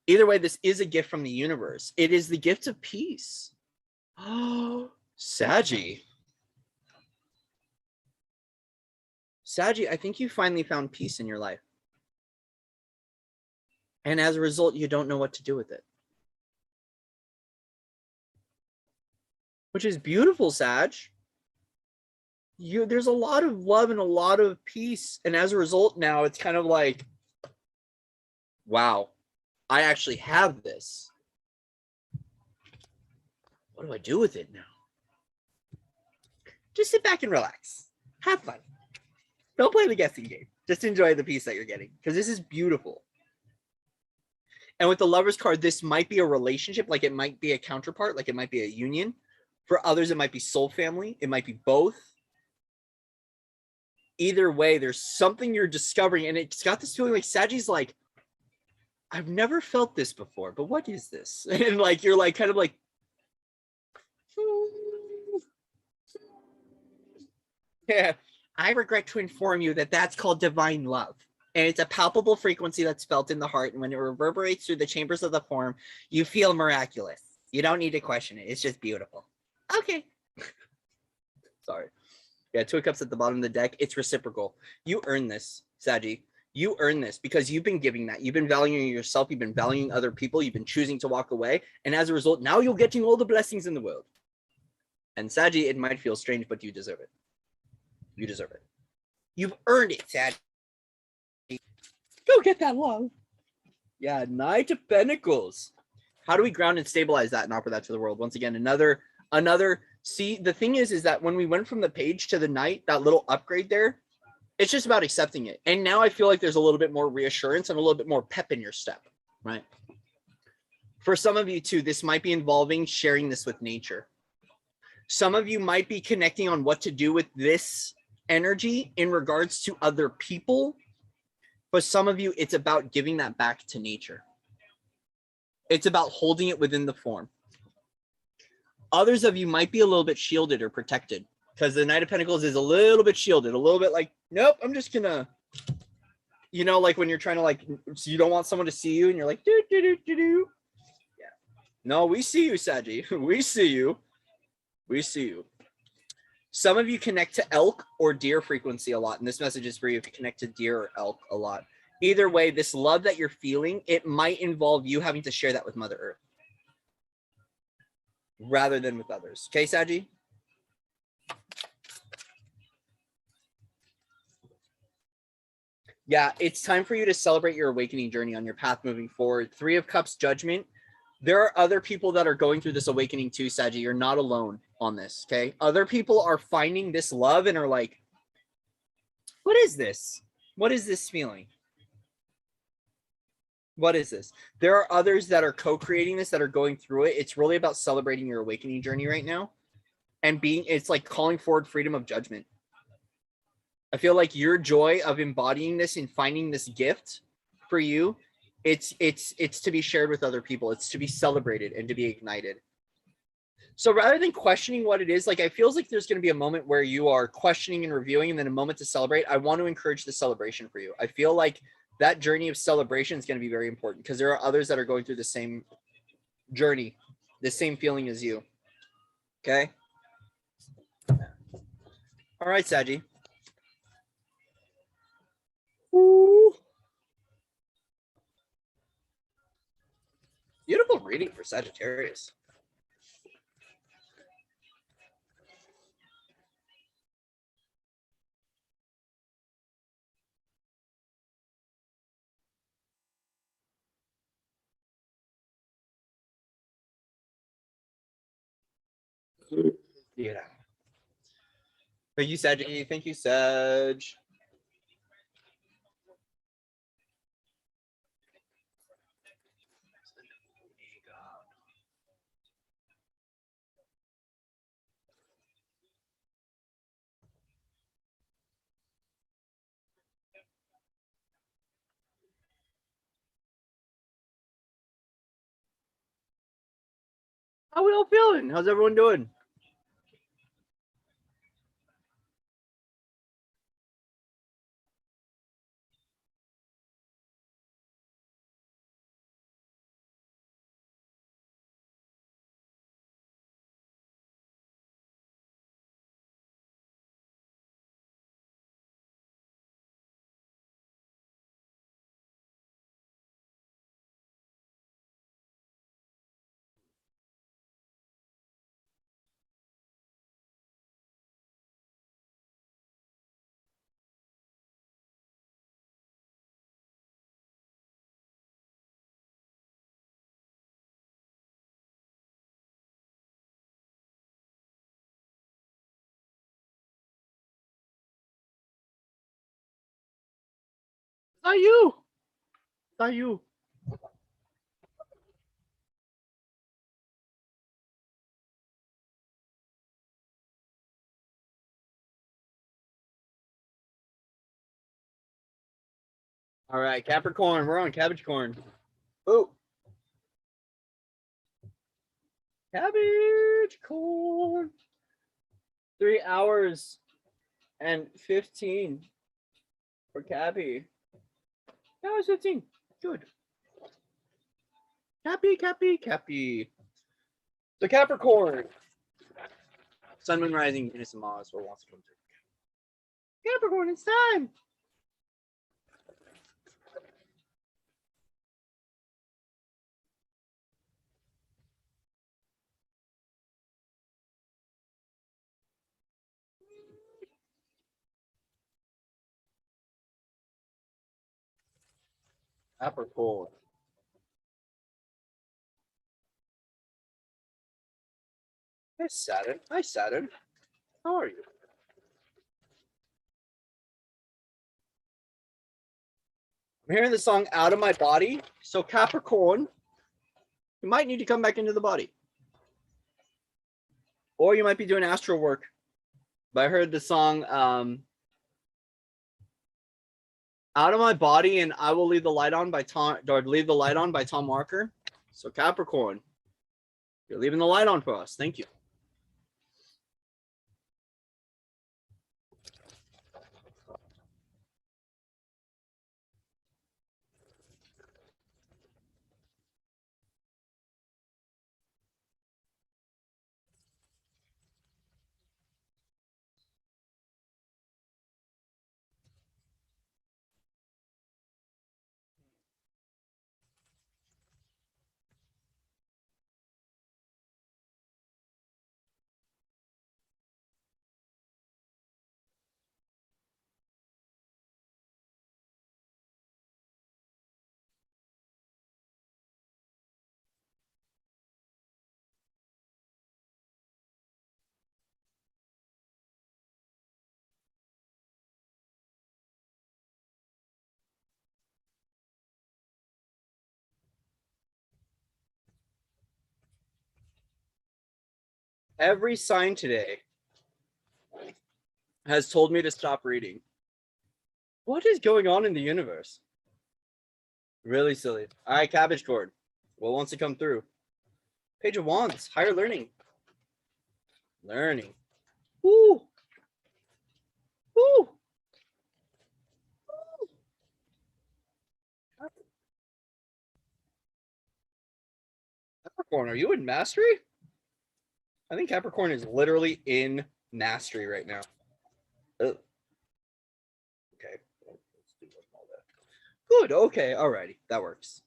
Either way, this is a gift from the universe. It is the gift of peace. Oh, Saji. Saji, I think you finally found peace in your life. And as a result, you don't know what to do with it. Which is beautiful, Sag. There's a lot of love and a lot of peace. And as a result, now it's kind of like, wow, I actually have this. What do I do with it now? Just sit back and relax. Have fun. Don't play the guessing game. Just enjoy the peace that you're getting because this is beautiful. And with the Lovers card, this might be a relationship, like it might be a counterpart, like it might be a union. For others, it might be soul family. It might be both. Either way, there's something you're discovering, and it's got this feeling like Saji's like, I've never felt this before, but what is this? And like you're like kind of like, yeah. I regret to inform you that that's called divine love. And it's a palpable frequency that's felt in the heart. And when it reverberates through the chambers of the form, you feel miraculous. You don't need to question it. It's just beautiful. Okay. Sorry. Yeah, 2 of Cups at the bottom of the deck. It's reciprocal. You earn this, Saji. You earn this because you've been giving that. You've been valuing yourself. You've been valuing other people. You've been choosing to walk away. And as a result, now you're getting all the blessings in the world. And Saji, it might feel strange, but you deserve it. You deserve it. You've earned it, Saji. Go get that love. Yeah, Knight of Pentacles. How do we ground and stabilize that and offer that to the world? Once again, another. See, the thing is that when we went from the page to the Knight, that little upgrade there, it's just about accepting it. And now I feel like there's a little bit more reassurance and a little bit more pep in your step, right? For some of you too, this might be involving sharing this with nature. Some of you might be connecting on what to do with this energy in regards to other people. But some of you, it's about giving that back to nature. It's about holding it within the form. Others of you might be a little bit shielded or protected because the Knight of Pentacles is a little bit shielded, a little bit like, nope, I'm just gonna, you know, like when you're trying to like, so you don't want someone to see you and you're like, do, do, do, do, do. Yeah. No, we see you, Saji. We see you. We see you. Some of you connect to elk or deer frequency a lot. And this message is for you if you connect to deer or elk a lot. Either way, this love that you're feeling, it might involve you having to share that with Mother Earth rather than with others. Okay, Saji? Yeah, it's time for you to celebrate your awakening journey on your path moving forward. 3 of Cups, Judgment. There are other people that are going through this awakening too, Saji. You're not alone on this, okay? Other people are finding this love and are like, what is this? What is this feeling? What is this? There are others that are co-creating this, that are going through it. It's really about celebrating your awakening journey right now. And it's like calling forward freedom of judgment. I feel like your joy of embodying this and finding this gift for you, it's to be shared with other people. It's to be celebrated and to be ignited. So rather than questioning what it is, like I feels like there's going to be a moment where you are questioning and reviewing and then a moment to celebrate. I want to encourage the celebration for you. I feel like that journey of celebration is going to be very important because there are others that are going through the same journey, the same feeling as you. Okay. All right, Saji. Ooh. Beautiful reading for Sagittarius. Yeah. Thank you, Saji. Thank you, Sag. How we all feeling? How's everyone doing? It's not you. It's not you. All right, Capricorn. We're on Cabbage Corn. Oh. Cabbage Corn. 3 hours and 15 for Cappy. 3 hours 15. Good. Cappy. So Capricorn. Sun, Moon, Rising, Venus, and Mars. What wants to come through? Capricorn, it's time. Capricorn. Hi, Saturn. Hi, Saturn. How are you? I'm hearing the song Out of My Body. So Capricorn, you might need to come back into the body. Or you might be doing astral work. But I heard the song Out of My Body and I Will Leave the Light On by Tom Walker. So Capricorn, you're leaving the light on for us. Thank you. Every sign today has told me to stop reading. What is going on in the universe? Really silly. All right, Cabbage Cord. What wants to come through? Page of Wands. Higher learning. Learning. Woo. Woo. Capricorn, are you in mastery? I think Capricorn is literally in mastery right now. Ugh. Okay. Let's do all that. Good. Okay. Alrighty. That works.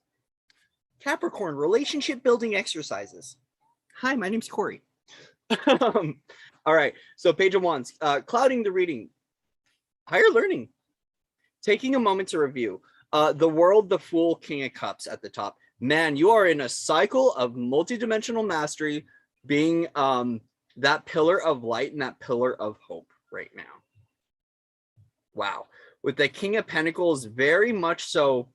Capricorn, relationship building exercises. Hi, my name's Corey. All right. So Page of Wands, clouding the reading. Higher learning. Taking a moment to review. The World, the Fool, King of Cups at the top. Man, you are in a cycle of multidimensional mastery, being that pillar of light and that pillar of hope right now. Wow. With the King of Pentacles, very much so,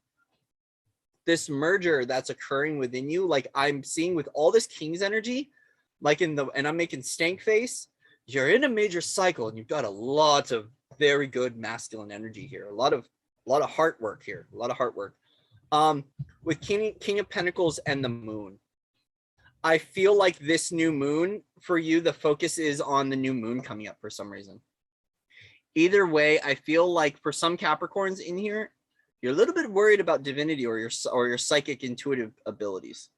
this merger that's occurring within you, like I'm seeing with all this King's energy, like and I'm making stank face, you're in a major cycle and you've got a lot of very good masculine energy here. A lot of heart work here. A lot of heart work. With King of Pentacles and the Moon, I feel like this new moon for you, the focus is on the new moon coming up for some reason. Either way, I feel like for some Capricorns in here, you're a little bit worried about divinity or your psychic intuitive abilities.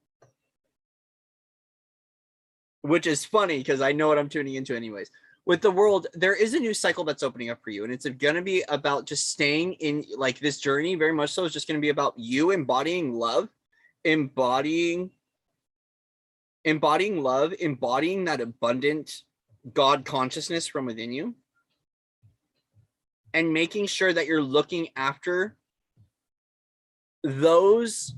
Which is funny because I know what I'm tuning into anyways. With the World, there is a new cycle that's opening up for you. And it's going to be about just staying in like this journey very much so. It's just going to be about you embodying love, embodying love, embodying that abundant God consciousness from within you. And making sure that you're looking after those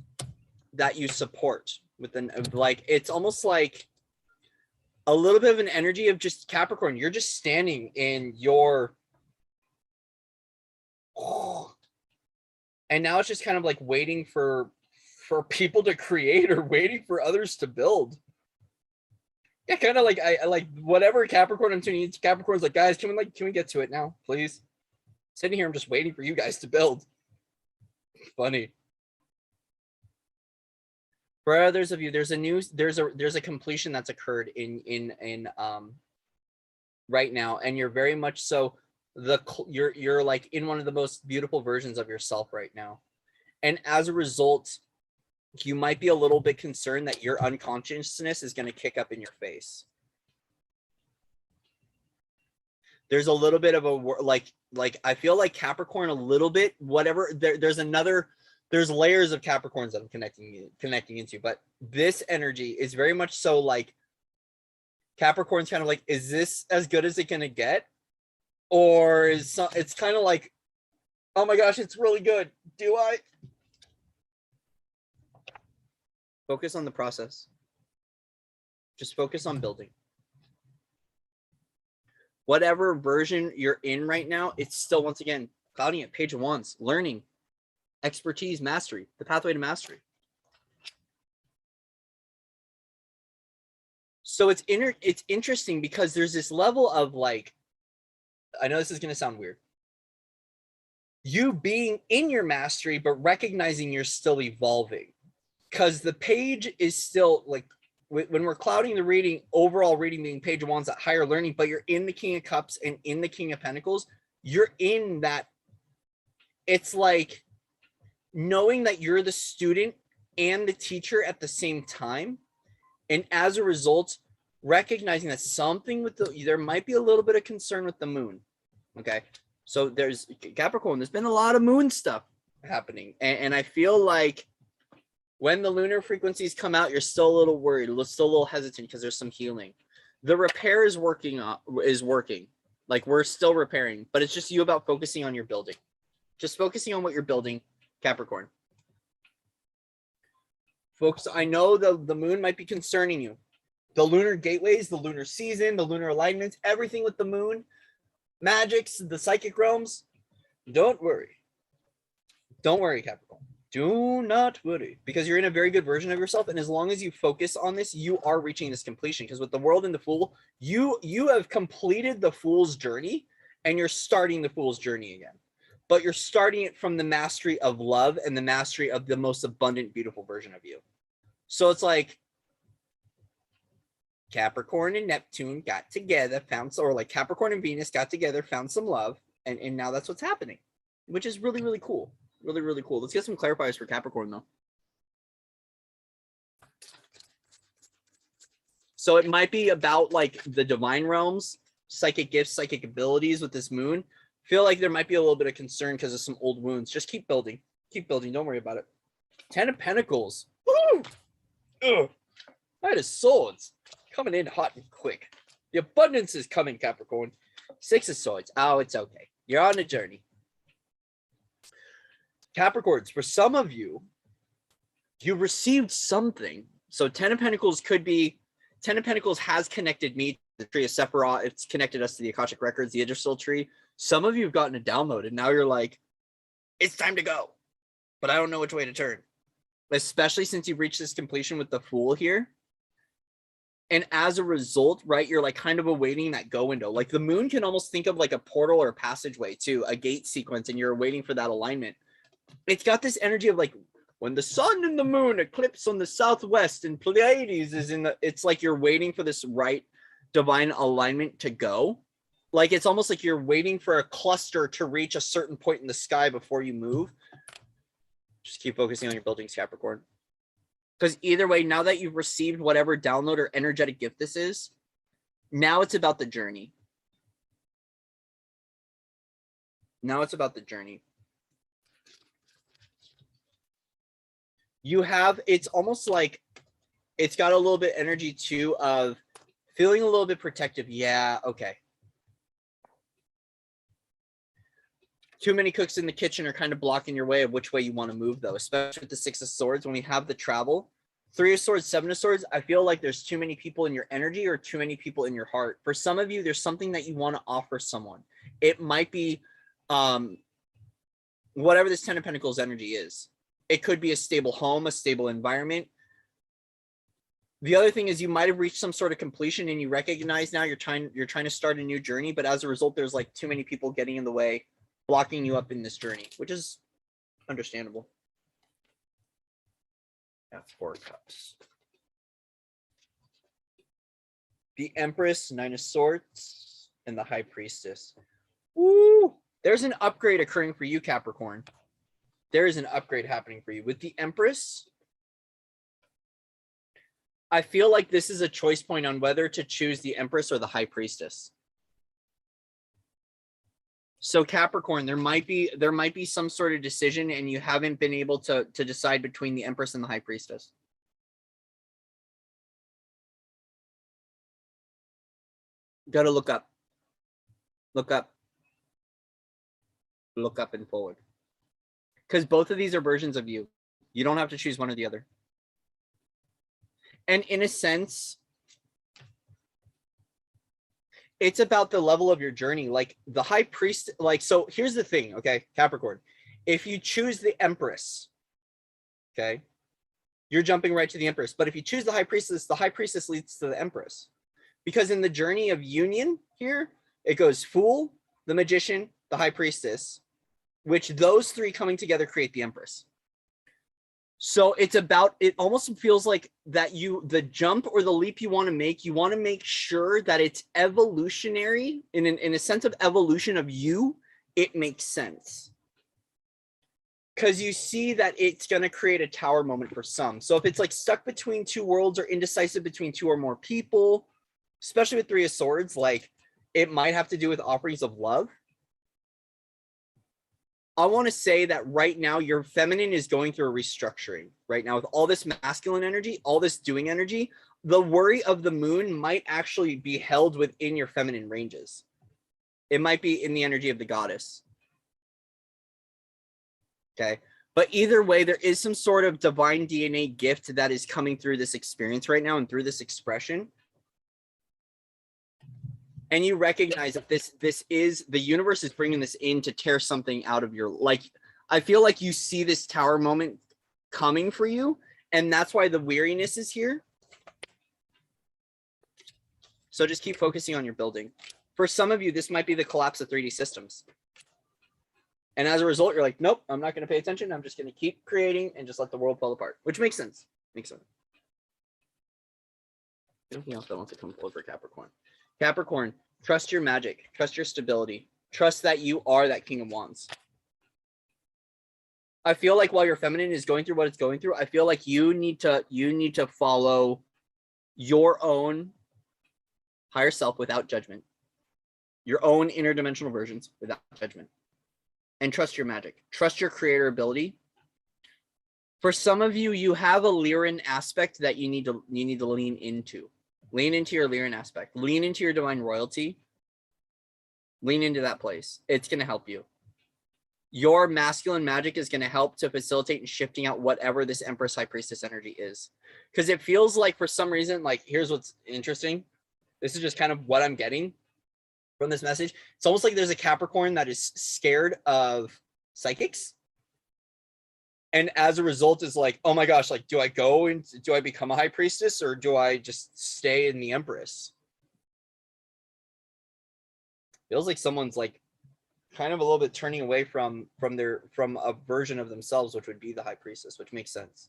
that you support within, like, it's almost like a little bit of an energy of just Capricorn. You're just standing in your, and now it's just kind of like waiting for people to create or waiting for others to build. Yeah, kind of like I like whatever Capricorn I'm tuning into. Capricorn's like, guys, can we get to it now, please? Sitting here, I'm just waiting for you guys to build. Funny. For others of you, there's a completion that's occurred in right now, and you're very much so you're like in one of the most beautiful versions of yourself right now, and as a result, you might be a little bit concerned that your unconsciousness is going to kick up in your face. There's a little bit of a like I feel like Capricorn a little bit, whatever. There's layers of Capricorns that I'm connecting into, but this energy is very much so like Capricorn's kind of like, is this as good as it gonna get? Or it's kind of like, oh my gosh, it's really good. Do I? Focus on the process. Just focus on building. Whatever version you're in right now, it's still, once again, clouding it, page ones, learning, expertise, mastery, the pathway to mastery. So it's interesting because there's this level of like, I know this is going to sound weird. You being in your mastery, but recognizing you're still evolving. Because the page is still like, when we're clouding the reading, overall reading being page one's at higher learning, but you're in the King of Cups and in the King of Pentacles, you're in that. It's like knowing that you're the student and the teacher at the same time. And as a result, recognizing that something with there might be a little bit of concern with the moon. Okay. So there's Capricorn, there's been a lot of moon stuff happening. And I feel like when the lunar frequencies come out, you're still a little worried, still a little hesitant because there's some healing. The repair is working. Like we're still repairing, but it's just you about focusing on your building. Just focusing on what you're building, Capricorn. Folks, I know the moon might be concerning you. The lunar gateways, the lunar season, the lunar alignments, everything with the moon, magics, the psychic realms. Don't worry. Don't worry, Capricorn. Do not worry, because you're in a very good version of yourself. And as long as you focus on this, you are reaching this completion. Because with the world and the fool, you have completed the fool's journey and you're starting the fool's journey again. But you're starting it from the mastery of love and the mastery of the most abundant, beautiful version of you. So it's like Capricorn and Neptune got together, or like Capricorn and Venus got together, found some love, and now that's what's happening, which is really, really cool. Really, really cool. Let's get some clarifiers for Capricorn, though. So it might be about like the divine realms, psychic gifts, psychic abilities with this moon. Feel like there might be a little bit of concern because of some old wounds. Just keep building. Keep building. Don't worry about it. 10 of Pentacles. Woo! Ugh. Knight of Swords. Coming in hot and quick. The abundance is coming, Capricorn. 6 of Swords. Oh, it's okay. You're on a journey. Capricorns, for some of you, you received something. So 10 of Pentacles could be, 10 of Pentacles has connected me to the tree of Sephiroth. It's connected us to the Akashic Records, the Yggdrasil tree. Some of you have gotten a download, and now you're like, it's time to go. But I don't know which way to turn. Especially since you've reached this completion with the Fool here. And as a result, right, you're like kind of awaiting that go window. Like the moon can almost think of like a portal or a passageway too, a gate sequence, and you're waiting for that alignment. It's got this energy of like when the sun and the moon eclipse on the southwest and Pleiades is in the, it's like you're waiting for this right divine alignment to go. Like it's almost like you're waiting for a cluster to reach a certain point in the sky before you move. Just keep focusing on your buildings, Capricorn. Because either way, now that you've received whatever download or energetic gift this is, now it's about the journey. Now it's about the journey. You have, it's almost like it's got a little bit energy too of feeling a little bit protective. Yeah, okay. Too many cooks in the kitchen are kind of blocking your way of which way you want to move, though, especially with the 6 of Swords. When we have the travel, 3 of Swords, 7 of Swords, I feel like there's too many people in your energy or too many people in your heart. For some of you, there's something that you want to offer someone. It might be whatever this 10 of Pentacles energy is. It could be a stable home, a stable environment. The other thing is you might have reached some sort of completion and you recognize now you're trying to start a new journey, but as a result, there's like too many people getting in the way, blocking you up in this journey, which is understandable. That's 4 of Cups. The Empress, 9 of Swords, and the High Priestess. Woo! There's an upgrade occurring for you, Capricorn. There is an upgrade happening for you. With the Empress, I feel like this is a choice point on whether to choose the Empress or the High Priestess. So Capricorn, there might be some sort of decision and you haven't been able to decide between the Empress and the High Priestess. Got to look up. Look up. Look up and forward. Because both of these are versions of you. You don't have to choose one or the other. And in a sense, it's about the level of your journey. Like the high priest, like, so here's the thing, okay, Capricorn. If you choose the Empress, okay, you're jumping right to the Empress. But if you choose the High Priestess leads to the Empress. Because in the journey of union here, it goes Fool, the Magician, the High Priestess, which those three coming together create the Empress. So it's about, it almost feels like that the jump or the leap you want to make sure that it's evolutionary in a sense of evolution of you, it makes sense. Because you see that it's going to create a tower moment for some. So if it's like stuck between two worlds or indecisive between two or more people, especially with Three of Swords, like it might have to do with offerings of love. I want to say that right now your feminine is going through a restructuring right now with all this masculine energy, all this doing energy. The worry of the moon might actually be held within your feminine ranges. It might be in the energy of the goddess. Okay. But either way, there is some sort of divine DNA gift that is coming through this experience right now and through this expression. And you recognize that this is, the universe is bringing this in to tear something out of your, like, I feel like you see this tower moment coming for you. And that's why the weariness is here. So just keep focusing on your building. For some of you, this might be the collapse of 3D systems. And as a result, you're like, nope, I'm not going to pay attention. I'm just going to keep creating and just let the world fall apart, which makes sense. Makes sense. Anything else that wants to come forward for Capricorn? Capricorn, trust your magic, trust your stability, trust that you are that King of Wands. I feel like while your feminine is going through what it's going through, I feel like you need to follow your own higher self without judgment, your own interdimensional versions without judgment, and trust your magic, trust your creator ability. For some of you, you have a Lyran aspect that you need to lean into. Lean into your Lyran aspect. Lean into your divine royalty. Lean into that place. It's going to help you. Your masculine magic is going to help to facilitate and shifting out whatever this Empress High Priestess energy is. Because it feels like for some reason, like, here's what's interesting. This is just kind of what I'm getting from this message. It's almost like there's a Capricorn that is scared of psychics. And as a result is like, oh my gosh, like, do I go and do I become a high priestess or do I just stay in the Empress? Feels like someone's like kind of a little bit turning away from a version of themselves, which would be the high priestess, which makes sense.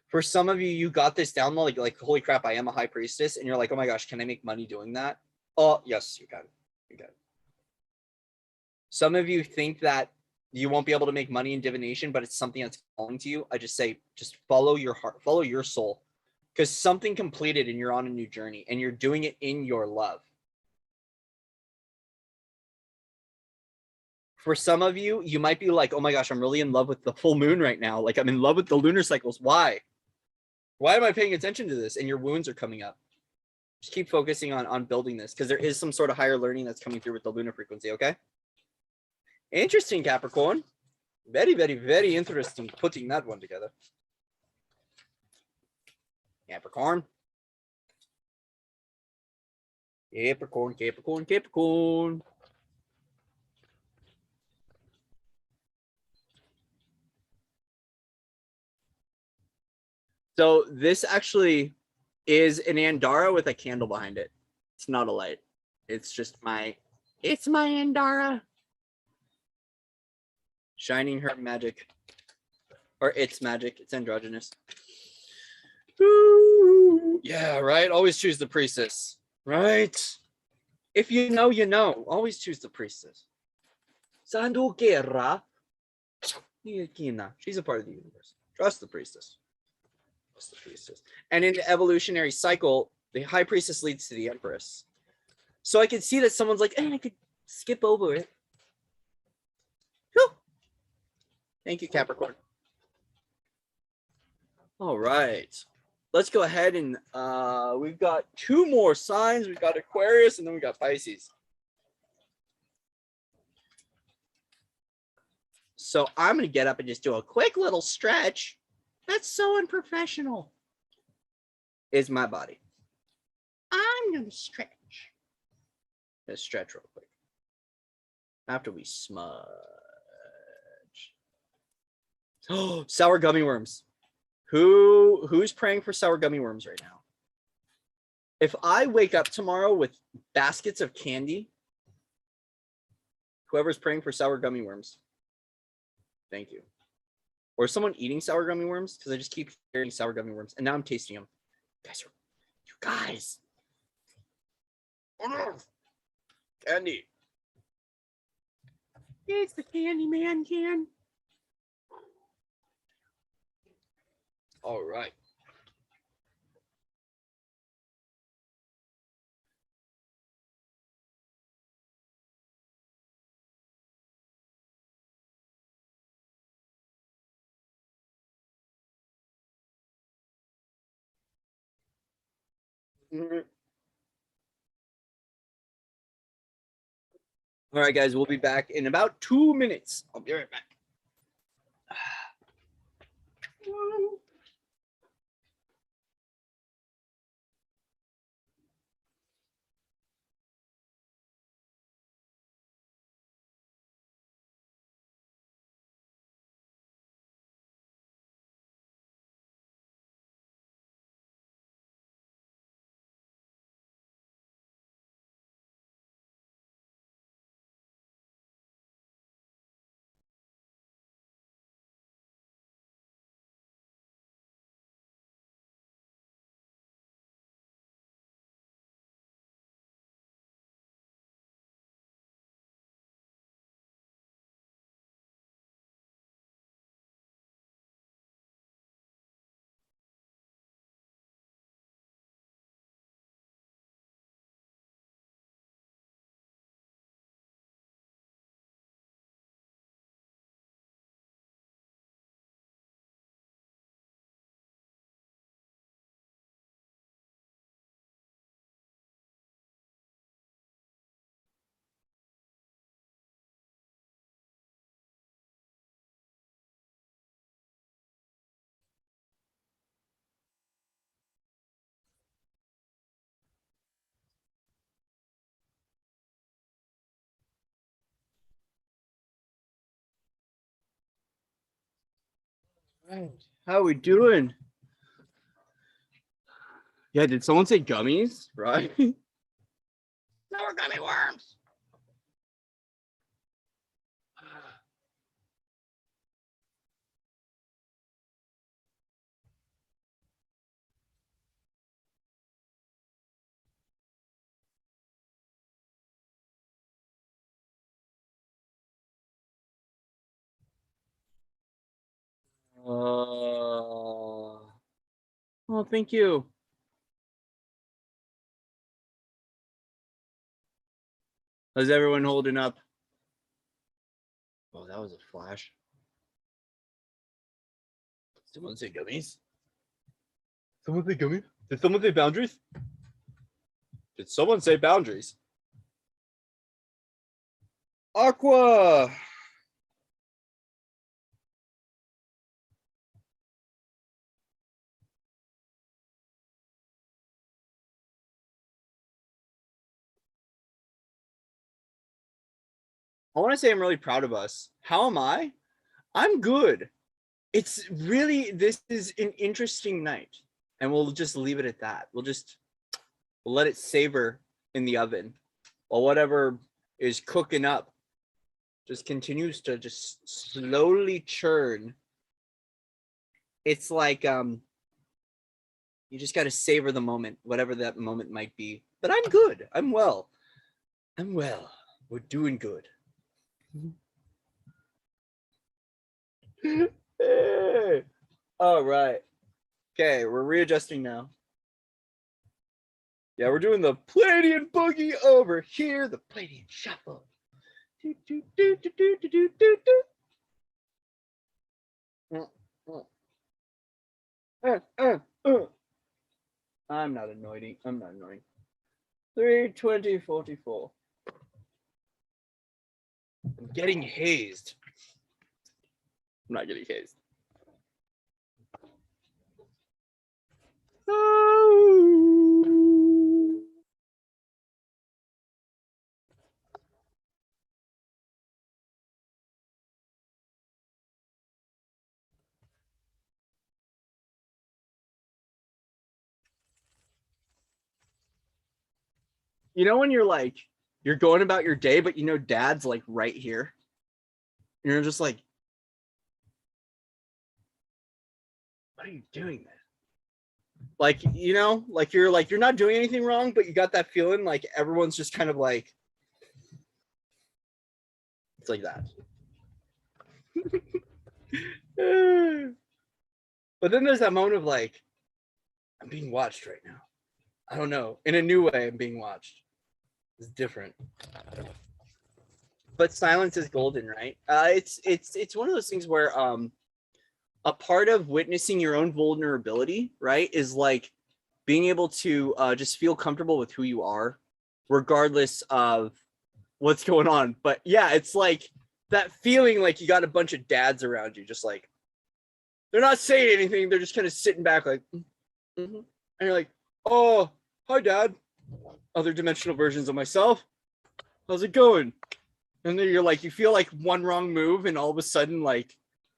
For some of you, you got this down like holy crap, I am a high priestess, and you're like, oh my gosh, can I make money doing that? Oh yes, you can. You can. Some of you think that you won't be able to make money in divination, but it's something that's calling to you. I just say, just follow your heart, follow your soul, because something completed and you're on a new journey and you're doing it in your love. For some of you, you might be like, oh my gosh, I'm really in love with the full moon right now. Like I'm in love with the lunar cycles. Why? Why am I paying attention to this? And your wounds are coming up. Just keep focusing on building this because there is some sort of higher learning that's coming through with the lunar frequency, okay? Interesting, Capricorn. Very, very, very interesting putting that one together. Capricorn. Capricorn, Capricorn, Capricorn. So this actually is an Andara with a candle behind it. It's not a light. It's just it's my Andara. Shining her magic. Or its magic. It's androgynous. Ooh, yeah, right? Always choose the priestess. Right? If you know, you know. Always choose the priestess. Sandu Guerra. She's a part of the universe. Trust the priestess. Trust the priestess. And in the evolutionary cycle, the high priestess leads to the empress. So I could see that someone's like, I could skip over it. Whew. Thank you, Capricorn. All right. Let's go ahead and we've got two more signs. We've got Aquarius and then we got Pisces. So I'm going to get up and just do a quick little stretch. That's so unprofessional. Is my body. I'm going to stretch. Let's stretch real quick. After we smudge. Oh, sour gummy worms. Who's praying for sour gummy worms right now? If I wake up tomorrow with baskets of candy, whoever's praying for sour gummy worms, thank you. Or is someone eating sour gummy worms? Because I just keep hearing sour gummy worms, and now I'm tasting them. You guys. Candy. It's the Candy Man can. All right. All right, guys, we'll be back in about 2 minutes. I'll be right back. Right. How we doing? Yeah, did someone say gummies? Right? Sour gummy worms. Oh, thank you. How's everyone holding up? Oh, that was a flash. Someone say gummies? Someone say gummies? Did someone say boundaries? Did someone say boundaries? Aqua! I want to say I'm really proud of us. How am I? I'm good. It's really, this is an interesting night. And we'll just leave it at that. We'll let it savor in the oven. While whatever is cooking up just continues to just slowly churn. It's like you just got to savor the moment, whatever that moment might be. But I'm good. I'm well. We're doing good. Hey. All right. Okay, we're readjusting now. Yeah, we're doing the Pleiadian boogie over here. The Pleiadian shuffle. Do, do, do, do, do, do, do, do. I'm not annoying. 32044. I'm getting hazed. I'm not getting hazed. You know when you're like, you're going about your day, but you know dad's like right here. And you're just like, what are you doing, man? Like, you know, like you're not doing anything wrong, but you got that feeling like everyone's just kind of like, it's like that. But then there's that moment of like, I'm being watched right now. I don't know. In a new way, I'm being watched. It's different. But silence is golden, right? It's one of those things where a part of witnessing your own vulnerability, right, is like being able to just feel comfortable with who you are, regardless of what's going on. But yeah, it's like that feeling like you got a bunch of dads around you, just like they're not saying anything, they're just kind of sitting back like, mm-hmm. And you're like, oh, hi, Dad. Other dimensional versions of myself. How's it going? And then you're like, you feel like one wrong move, and all of a sudden, like,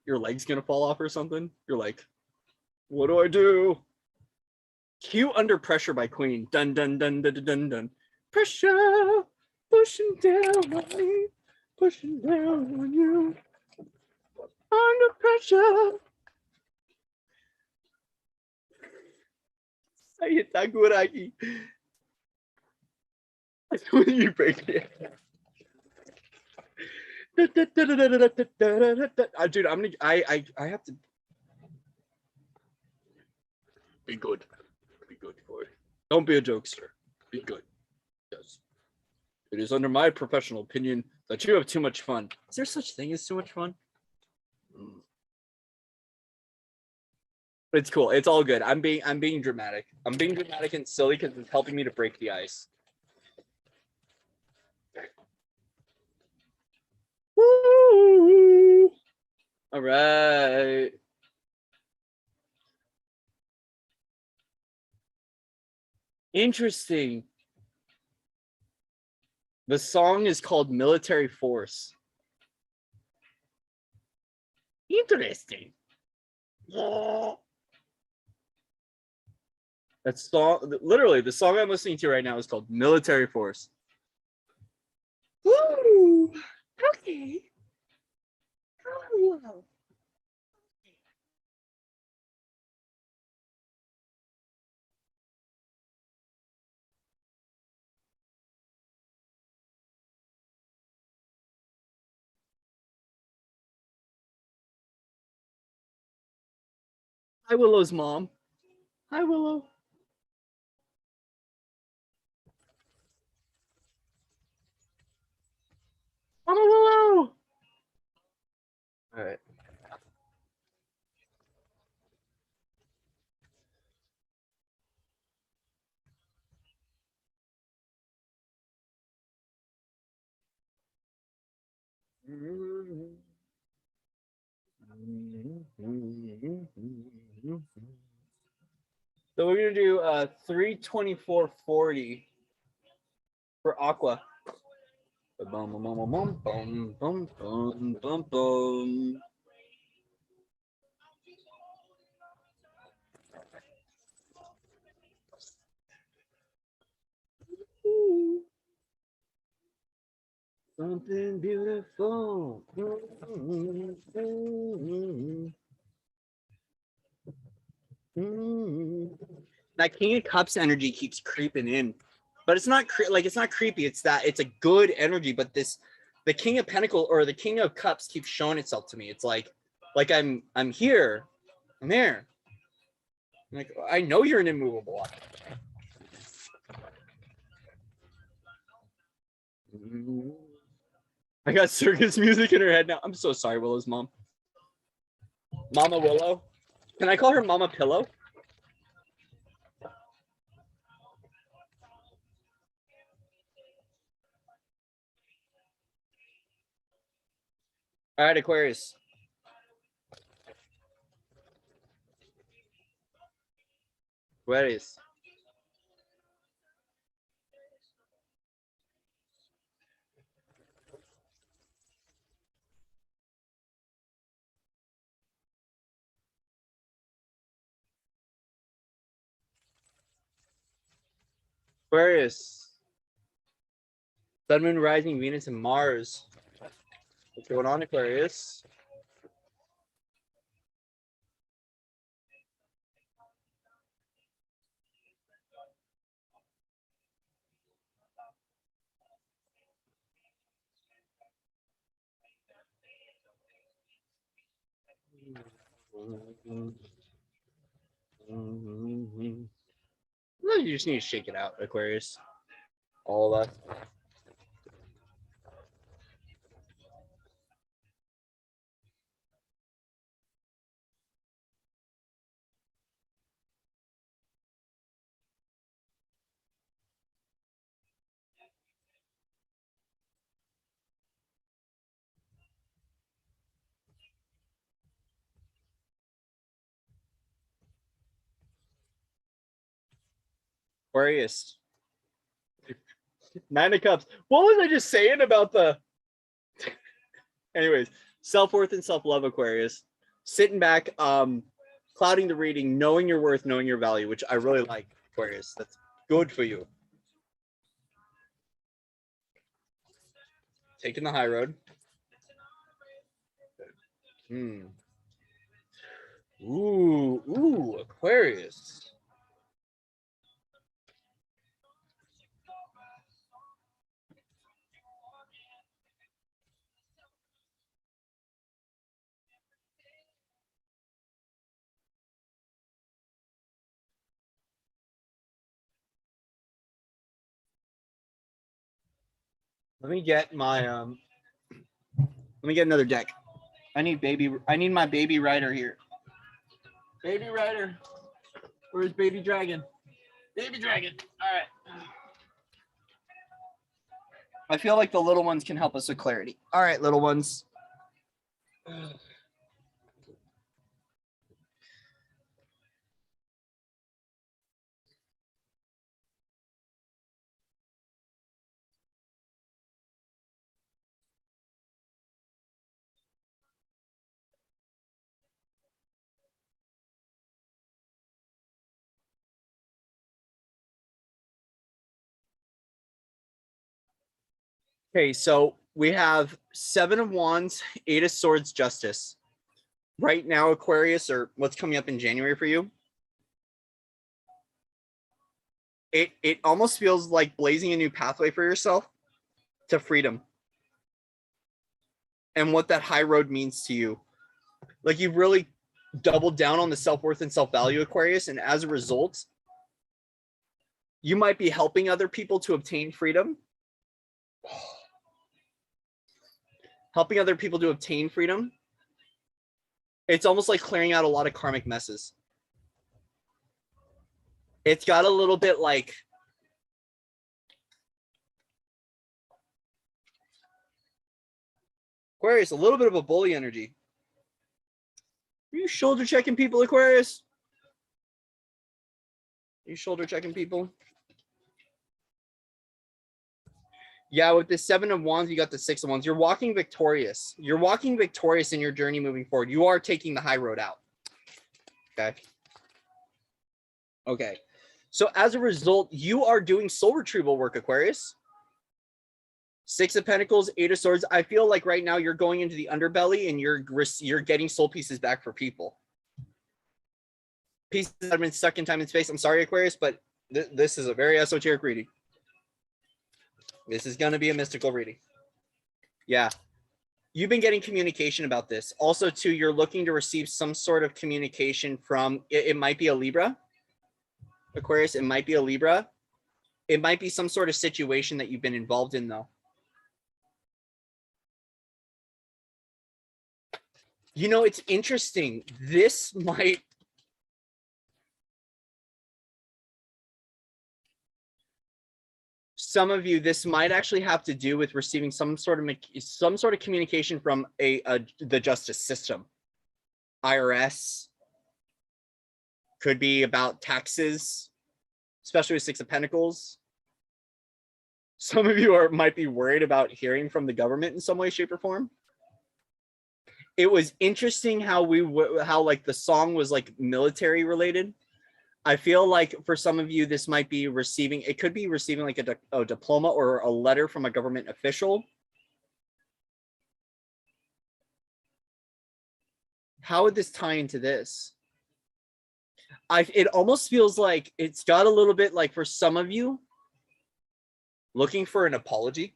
your leg's gonna fall off or something. You're like, what do I do? Cue Under Pressure by Queen. Dun dun dun dun dun dun dun. Pressure pushing down on me, pushing down on you. Under pressure. Sayitaguragi. When you break it. Dude, I have to be good. Be good, boy. Don't be a jokester. Be good. Yes. It is under my professional opinion that you have too much fun. Is there such thing as too much fun? It's cool. It's all good. I'm being dramatic. I'm being dramatic and silly because it's helping me to break the ice. Woo! All right. Interesting. The song is called Military Force. Interesting. That song, literally, the song I'm listening to right now is called Military Force. Woo! Okay. Oh. Hi, Willow's mom. Hi, Willow. Mama Willow. All right. So we're gonna do 324.40 for Aqua. Bum, bum, bum, bum, bum, bum, bum, bum, bum. Something beautiful. That King of Cups energy keeps creeping in, but it's not like it's not creepy. It's that it's a good energy, but the King of Pentacles or the King of Cups keeps showing itself to me. It's like I'm here, I'm there. I'm like, I know you're an immovable object. I got circus music in her head now. I'm so sorry, Willow's mom. Mama Willow. Can I call her Mama Pillow? All right, Aquarius. Aquarius. Aquarius. Sun, Moon, Rising, Venus, and Mars. What's going on, Aquarius? Well, you just need to shake it out, Aquarius. All of us. Aquarius. 9 of Cups. What was I just saying about the... Anyways, self-worth and self-love, Aquarius. Sitting back, clouding the reading, knowing your worth, knowing your value, which I really like, Aquarius. That's good for you. Taking the high road. Ooh, Aquarius. Let me get my let me get another deck. I need my baby rider here. Baby rider. Where's baby dragon? Baby dragon. All right. I feel like the little ones can help us with clarity. All right, little ones. Okay, so we have 7 of Wands, 8 of Swords, Justice. Right now, Aquarius, or what's coming up in January for you, it almost feels like blazing a new pathway for yourself to freedom. And what that high road means to you. Like you've really doubled down on the self-worth and self-value, Aquarius, and as a result, you might be helping other people to obtain freedom. Helping other people to obtain freedom. It's almost like clearing out a lot of karmic messes. It's got a little bit like Aquarius, a little bit of a bully energy. Are you shoulder checking people, Aquarius? Are you shoulder checking people? Yeah, with the 7 of Wands, you got the 6 of Wands. You're walking victorious. You're walking victorious in your journey moving forward. You are taking the high road out. Okay. Okay. So as a result, you are doing soul retrieval work, Aquarius. 6 of Pentacles, 8 of Swords. I feel like right now you're going into the underbelly and you're getting soul pieces back for people. Pieces that have been stuck in time and space. I'm sorry, Aquarius, but this is a very esoteric reading. This is going to be a mystical reading. Yeah. You've been getting communication about this. Also, too, you're looking to receive some sort of communication from, it might be a Libra. Aquarius, it might be a Libra. It might be some sort of situation that you've been involved in, though. You know, it's interesting. This might... Some of you, this might actually have to do with receiving some sort of communication from the justice system, IRS, Could be about taxes, especially with Six of Pentacles. Some of you might be worried about hearing from the government in some way, shape, or form. It was interesting how like the song was like military related. I feel like for some of you, this might be receiving, it could be receiving like a diploma or a letter from a government official. How would this tie into this? It almost feels like it's got a little bit like for some of you, looking for an apology.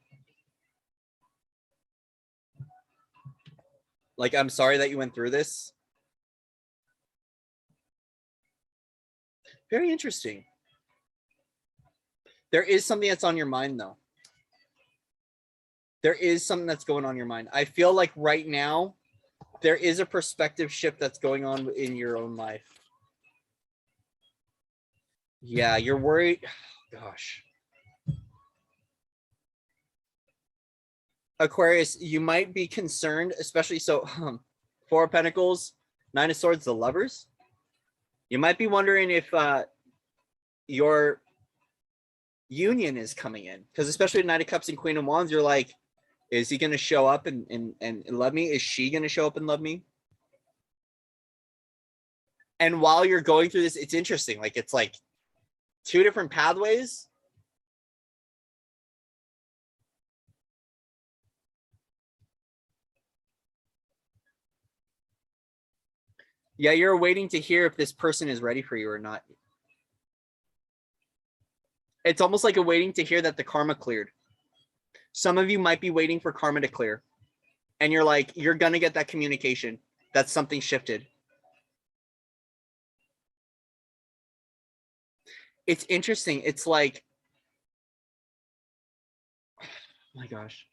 Like, I'm sorry that you went through this. Very interesting. There is something that's on your mind, though. There is something that's going on in your mind. I feel like right now, there is a perspective shift that's going on in your own life. Yeah, you're worried. Gosh. Aquarius, you might be concerned, especially so Four of Pentacles, Nine of Swords, the Lovers. You might be wondering if your union is coming in, because especially Knight of Cups and Queen of Wands, you're like, is he going to show up and love me? Is she going to show up and love me? And while you're going through this, it's interesting. Like, it's like two different pathways. Yeah, you're waiting to hear if this person is ready for you or not. It's almost like a waiting to hear that the karma cleared. Some of you might be waiting for karma to clear. And you're like, you're going to get that communication that something shifted. It's interesting. It's like, oh my gosh.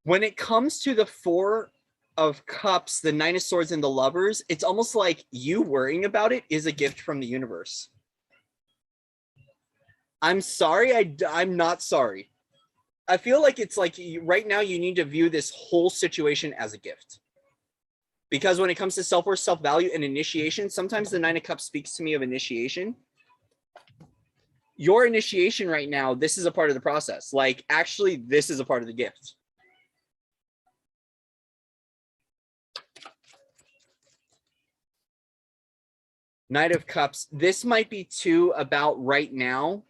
When it comes to the Four of Cups, the Nine of Swords, and the Lovers, it's almost like you worrying about it is a gift from the universe. I'm sorry. I'm not sorry. I feel like it's like right now you need to view this whole situation as a gift. Because when it comes to self-worth, self-value, and initiation, sometimes the Nine of Cups speaks to me of initiation. Your initiation right now, this is a part of the process. Like, actually, this is a part of the gift. Knight of Cups. This might be too about right now.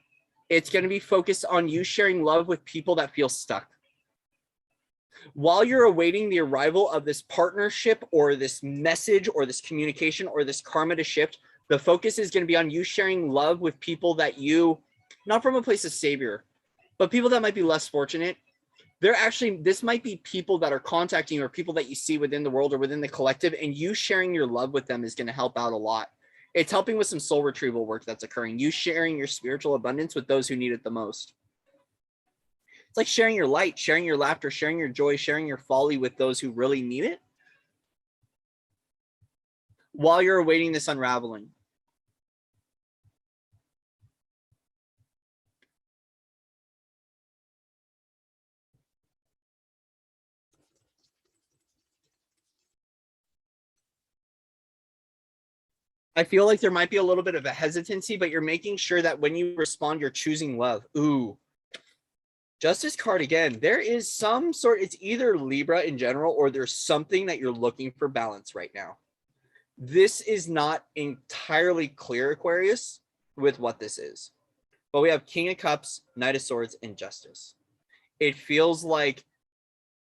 It's going to be focused on you sharing love with people that feel stuck. While you're awaiting the arrival of this partnership or this message or this communication or this karma to shift, the focus is going to be on you sharing love with people that you, not from a place of savior, but people that might be less fortunate. They're actually, this might be people that are contacting you or people that you see within the world or within the collective, and you sharing your love with them is going to help out a lot. It's helping with some soul retrieval work that's occurring. You sharing your spiritual abundance with those who need it the most. It's like sharing your light, sharing your laughter, sharing your joy, sharing your folly with those who really need it while you're awaiting this unraveling. I feel like there might be a little bit of a hesitancy, but you're making sure that when you respond, you're choosing love. Ooh. Justice card again. There is some sort, it's either Libra in general, or there's something that you're looking for balance right now. This is not entirely clear, Aquarius, with what this is. But we have King of Cups, Knight of Swords, and Justice. It feels like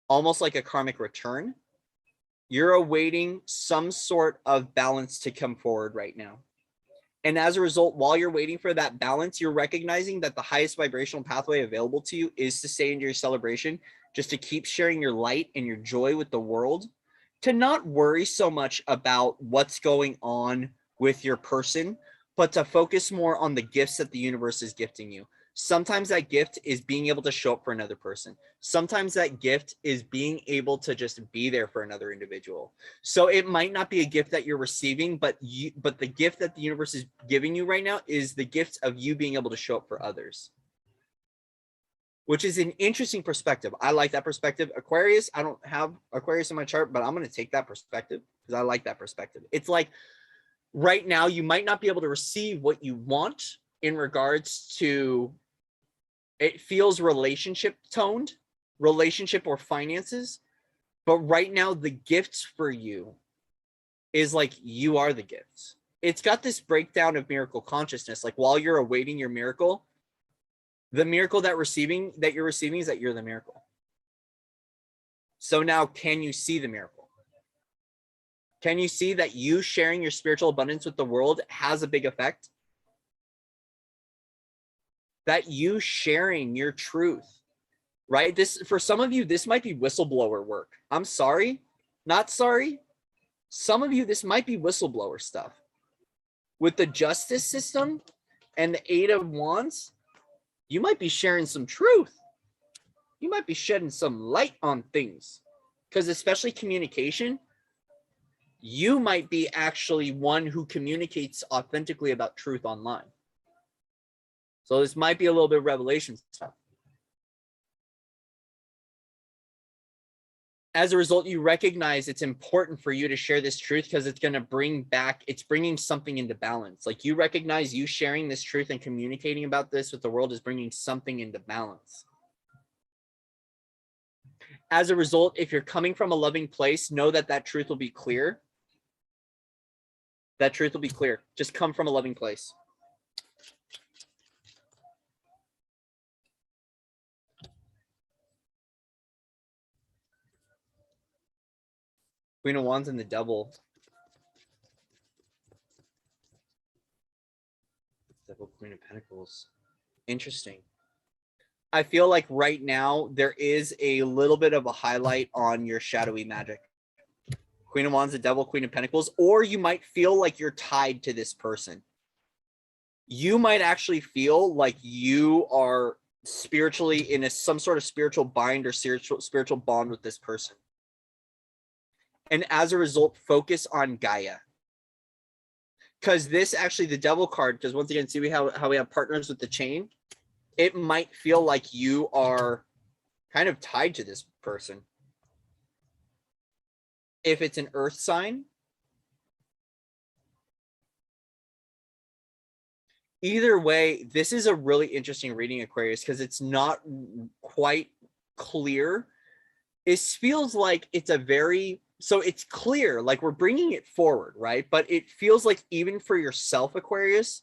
almost like a karmic return. You're awaiting some sort of balance to come forward right now. And as a result, while you're waiting for that balance, you're recognizing that the highest vibrational pathway available to you is to stay into your celebration, just to keep sharing your light and your joy with the world, to not worry so much about what's going on with your person, but to focus more on the gifts that the universe is gifting you. Sometimes that gift is being able to show up for another person. Sometimes that gift is being able to just be there for another individual. So it might not be a gift that you're receiving, but the gift that the universe is giving you right now is the gift of you being able to show up for others, which is an interesting perspective. I like that perspective. Aquarius, I don't have Aquarius in my chart, but I'm going to take that perspective because I like that perspective. It's like right now you might not be able to receive what you want in regards to, it feels relationship toned, relationship or finances. But right now the gifts for you is like you are the gifts. It's got this breakdown of miracle consciousness. Like while you're awaiting your miracle, the miracle that you're receiving is that you're the miracle. So now can you see the miracle? Can you see that you sharing your spiritual abundance with the world has a big effect? That you sharing your truth, right? This, for some of you, this might be whistleblower work. I'm sorry, not sorry. Some of you, this might be whistleblower stuff. With the justice system and the Eight of Wands, you might be sharing some truth. You might be shedding some light on things, because especially communication, you might be actually one who communicates authentically about truth online. So this might be a little bit of revelation stuff. As a result, you recognize it's important for you to share this truth because it's going to bring back, it's bringing something into balance. Like you recognize you sharing this truth and communicating about this with the world is bringing something into balance. As a result, if you're coming from a loving place, know that that truth will be clear. That truth will be clear. Just come from a loving place. Queen of Wands and the Devil. Devil, Queen of Pentacles. Interesting. I feel like right now there is a little bit of a highlight on your shadowy magic. Queen of Wands, the Devil, Queen of Pentacles, or you might feel like you're tied to this person. You might actually feel like you are spiritually in some sort of spiritual bind or spiritual bond with this person. And as a result, focus on Gaia. Because this actually, the Devil card, because once again, see how we have partners with the chain? It might feel like you are kind of tied to this person. If it's an earth sign, either way, this is a really interesting reading, Aquarius, because it's not quite clear. It feels like it's a very, so it's clear, like we're bringing it forward, right? But it feels like even for yourself, Aquarius,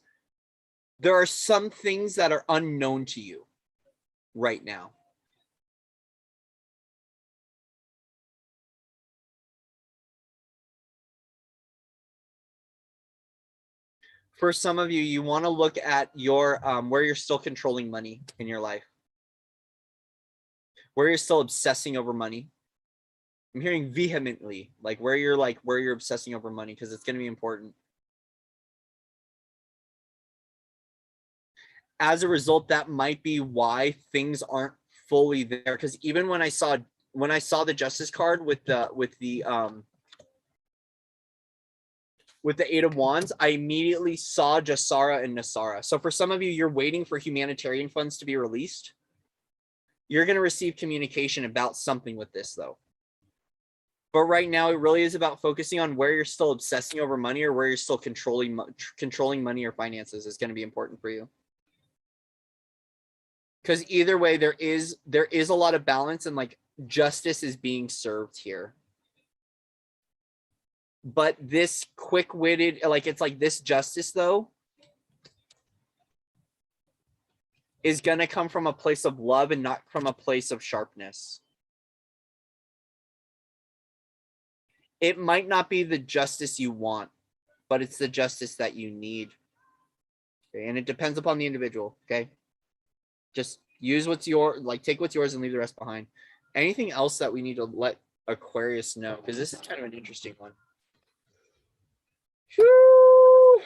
there are some things that are unknown to you right now. For some of you, you want to look at your where you're still controlling money in your life, where you're still obsessing over money. I'm hearing vehemently, like where you're obsessing over money, because it's going to be important. As a result, that might be why things aren't fully there. Because even when I saw the Justice card with the Eight of Wands, I immediately saw Jasara and Nasara. So for some of you, you're waiting for humanitarian funds to be released. You're going to receive communication about something with this, though. But right now, it really is about focusing on where you're still obsessing over money or where you're still controlling money or finances is going to be important for you. Because either way, there is a lot of balance and like justice is being served here. But this quick-witted, like it's like this justice though, is going to come from a place of love and not from a place of sharpness. It might not be the justice you want, but it's the justice that you need. Okay? And it depends upon the individual, okay? Just use what's yours, like take what's yours and leave the rest behind. Anything else that we need to let Aquarius know? Because this is kind of an interesting one. Whew.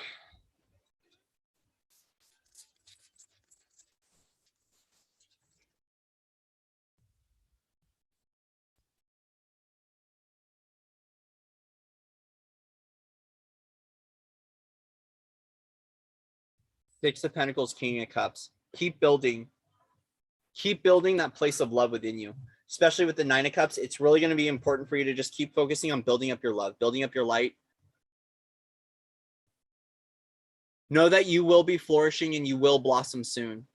Six of Pentacles, King of Cups. Keep building that place of love within you. Especially with the Nine of Cups, it's really going to be important for you to just keep focusing on building up your love, building up your light. Know that you will be flourishing and you will blossom soon.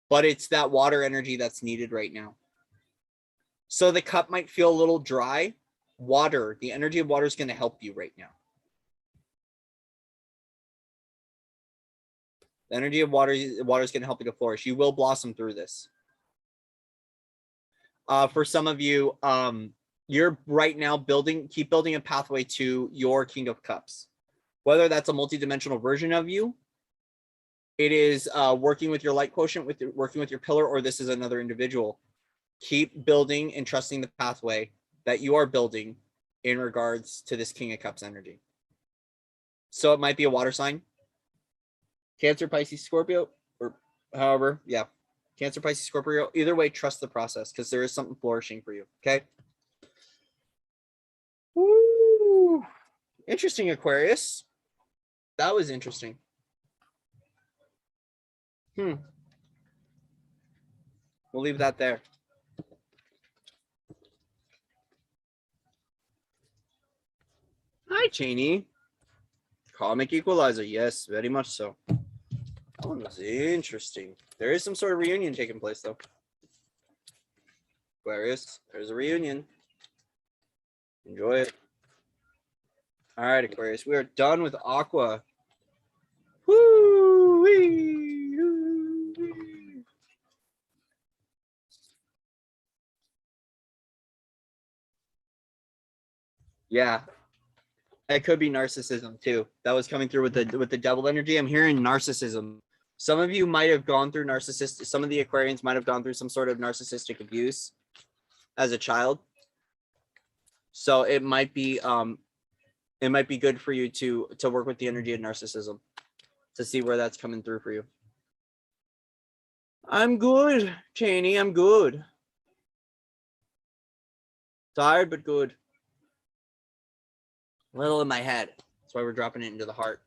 But it's that water energy that's needed right now. So the cup might feel a little dry. Water, the energy of water is going to help you right now. The energy of water is going to help you to flourish. You will blossom through this. For some of you, you're right now keep building a pathway to your King of Cups. Whether that's a multidimensional version of you, it is working with your light quotient, working with your pillar, or this is another individual. Keep building and trusting the pathway that you are building in regards to this King of Cups energy. So it might be a water sign. Cancer, Pisces, Scorpio, or however, yeah. Cancer, Pisces, Scorpio. Either way, trust the process because there is something flourishing for you, okay? Woo! Interesting, Aquarius. That was interesting. We'll leave that there. Hi, Cheney. Comic Equalizer. Yes, very much so. That one was interesting. There is some sort of reunion taking place, though. Aquarius, there's a reunion. Enjoy it. All right, Aquarius, we are done with Aqua. Woo-wee! Yeah, it could be narcissism too. That was coming through with the devil energy. I'm hearing narcissism. Some of you might have gone through narcissistic. Some of the Aquarians might have gone through some sort of narcissistic abuse as a child. So it might be good for you to work with the energy of narcissism to see where that's coming through for you. I'm good, Cheney. I'm good. Tired but good. A little in my head. That's why we're dropping it into the heart.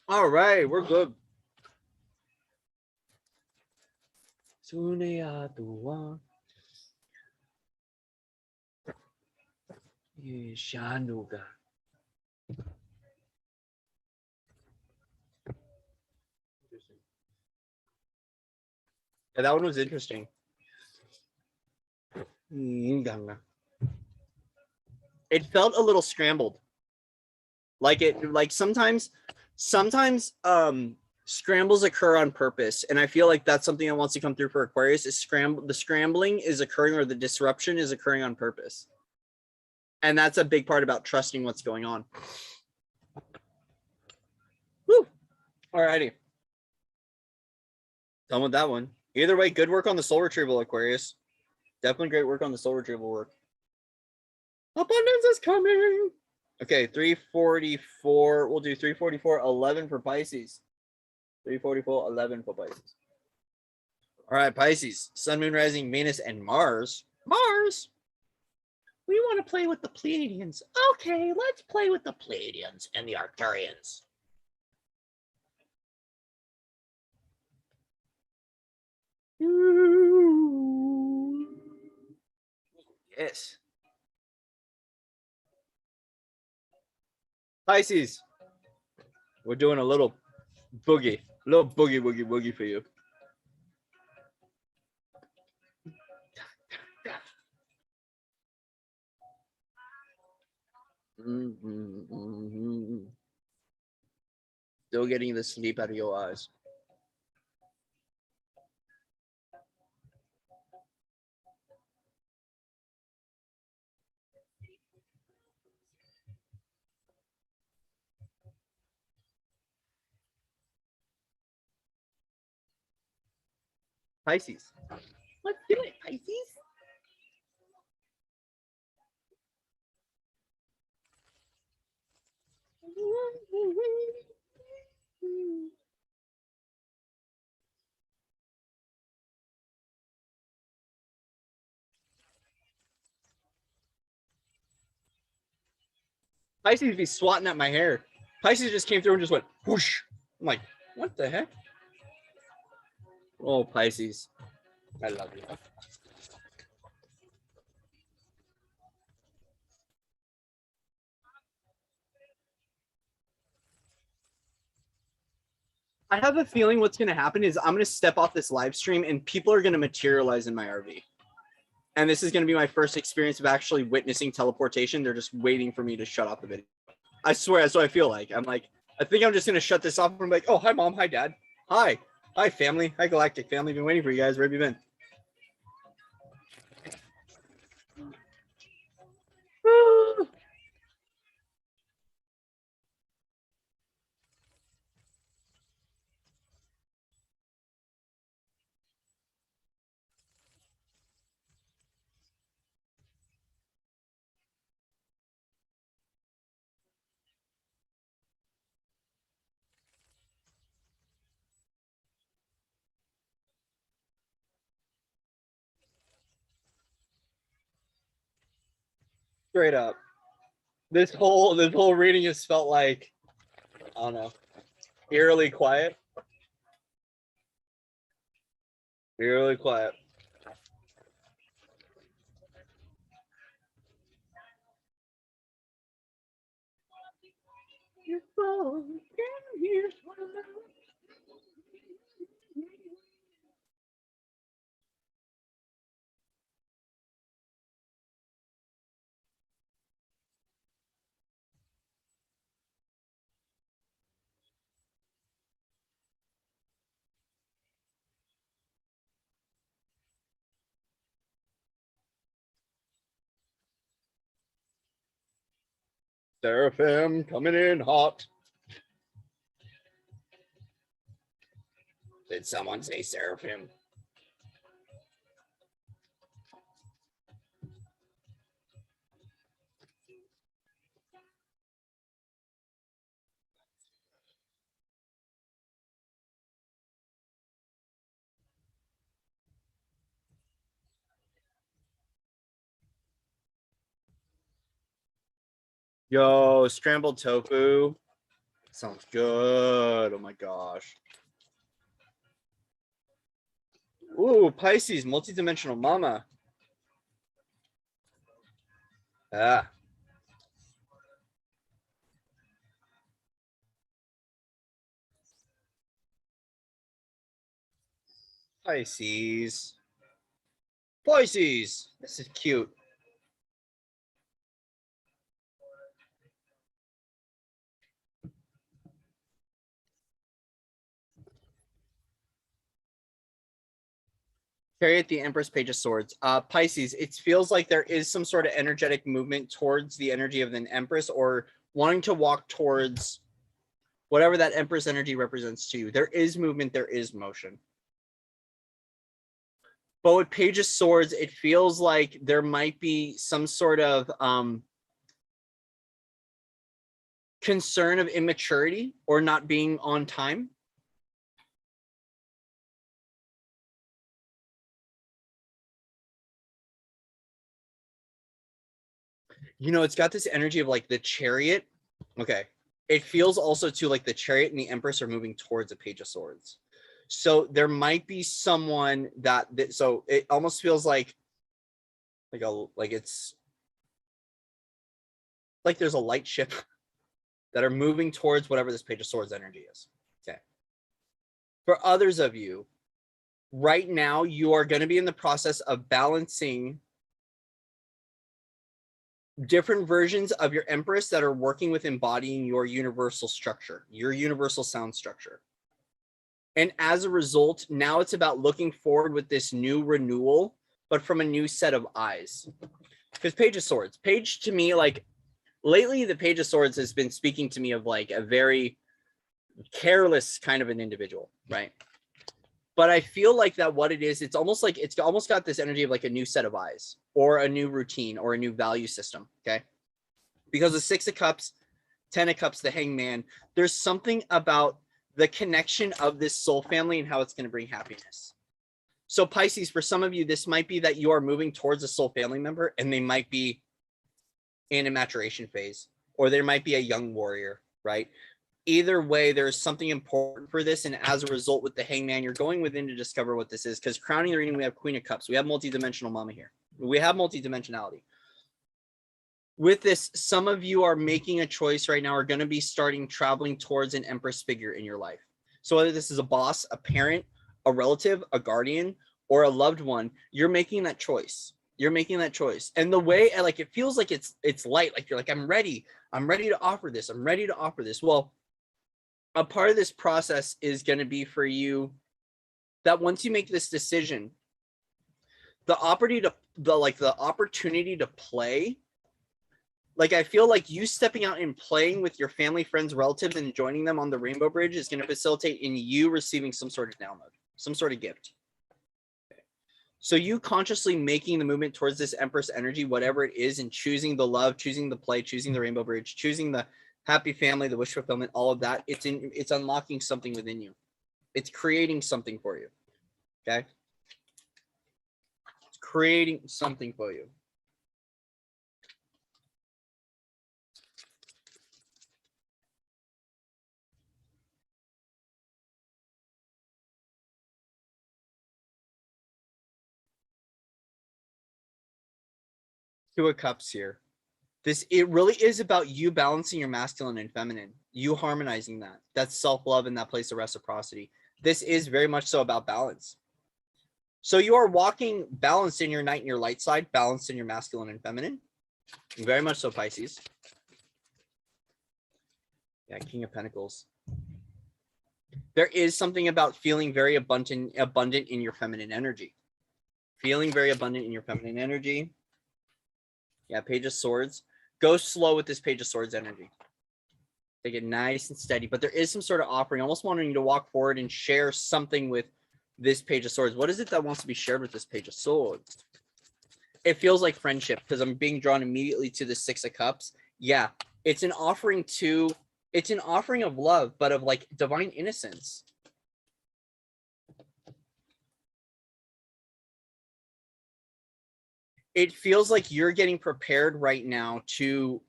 All right, we're good. Shanuga. Yeah, that one was interesting. It felt a little scrambled. Like sometimes scrambles occur on purpose, and I feel like that's something that wants to come through for Aquarius. Is the scrambling is occurring, or the disruption is occurring on purpose, and that's a big part about trusting what's going on. Woo! Alrighty, done with that one. Either way, good work on the soul retrieval, Aquarius. Definitely great work on the soul retrieval work. Abundance is coming. Okay, 344. We'll do 344, 11 for Pisces. 344, 11 for Pisces. All right, Pisces, Sun, Moon, Rising, Venus, and Mars. Mars. We want to play with the Pleiadians. Okay, let's play with the Pleiadians and the Arcturians. Yes. Pisces, we're doing a little boogie woogie for you. Still getting the sleep out of your eyes. Pisces. Let's do it, Pisces. Pisces be swatting at my hair. Pisces just came through and just went whoosh. I'm like, what the heck? Oh, Pisces. I love you. I have a feeling what's going to happen is I'm going to step off this live stream and people are going to materialize in my RV. And this is going to be my first experience of actually witnessing teleportation. They're just waiting for me to shut off the video. I swear, that's what I feel like. I'm like, I think I'm just going to shut this off and I'm like, oh, hi, Mom. Hi, Dad. Hi. Hi, family. Hi, Galactic family. Been waiting for you guys. Where have you been? Straight up. This whole reading has felt like, I don't know, eerily quiet. Eerily quiet. Seraphim coming in hot. Did someone say Seraphim? Yo, scrambled tofu. Sounds good. Oh my gosh. Ooh, Pisces, multidimensional mama. Ah. Pisces. Pisces. This is cute. Chariot, the Empress, Page of Swords. Pisces, it feels like there is some sort of energetic movement towards the energy of an Empress or wanting to walk towards whatever that Empress energy represents to you. There is movement, there is motion. But with Page of Swords, it feels like there might be some sort of concern of immaturity or not being on time. You know, it's got this energy of like the Chariot. Okay. It feels also too like the Chariot and the Empress are moving towards a Page of Swords. So there might be someone that so it almost feels like it's like there's a light ship that are moving towards whatever this Page of Swords energy is. Okay. For others of you, right now, you are going to be in the process of balancing different versions of your Empress that are working with embodying your universal structure, your universal sound structure. And as a result, now it's about looking forward with this new renewal, but from a new set of eyes. Because Page of Swords, Page to me, like lately, the Page of Swords has been speaking to me of like a very careless kind of an individual, right? But I feel like that what it is, it's almost got this energy of like a new set of eyes or a new routine or a new value system, okay? Because the Six of Cups, 10 of Cups, the Hangman, there's something about the connection of this soul family and how it's going to bring happiness. So Pisces, for some of you, this might be that you are moving towards a soul family member and they might be in a maturation phase, or there might be a young warrior, right? Either way, there's something important for this. And as a result, with the Hangman, you're going within to discover what this is. Because crowning the reading, we have Queen of Cups. We have multidimensional mama here. We have multidimensionality. With this, some of you are making a choice right now, are going to be starting traveling towards an Empress figure in your life. So whether this is a boss, a parent, a relative, a guardian, or a loved one, you're making that choice. You're making that choice. And the way, like, it feels like it's light, like you're like, I'm ready to offer this. I'm ready to offer this. Well, a part of this process is going to be for you that once you make this decision, the opportunity to play, like, I feel like you stepping out and playing with your family, friends, relatives, and joining them on the Rainbow Bridge is going to facilitate in you receiving some sort of download, some sort of gift. So you consciously making the movement towards this Empress energy, whatever it is, and choosing the love, choosing the play, choosing the Rainbow Bridge, choosing the happy family, the wish fulfillment, all of that, it's unlocking something within you. It's creating something for you. Okay? It's creating something for you. Two of Cups here. It really is about you balancing your masculine and feminine, you harmonizing that. That's self-love and that place of reciprocity. This is very much so about balance. So you are walking balanced in your night and your light side, balanced in your masculine and feminine. Very much so, Pisces. Yeah, King of Pentacles. There is something about feeling very abundant in your feminine energy. Feeling very abundant in your feminine energy. Yeah, Page of Swords. Go slow with this Page of Swords energy. Take it nice and steady, but there is some sort of offering, almost wanting you to walk forward and share something with this Page of Swords. What is it that wants to be shared with this Page of Swords? It feels like friendship, because I'm being drawn immediately to the Six of Cups. Yeah, it's an offering of love, but of like divine innocence. It feels like you're getting prepared right now to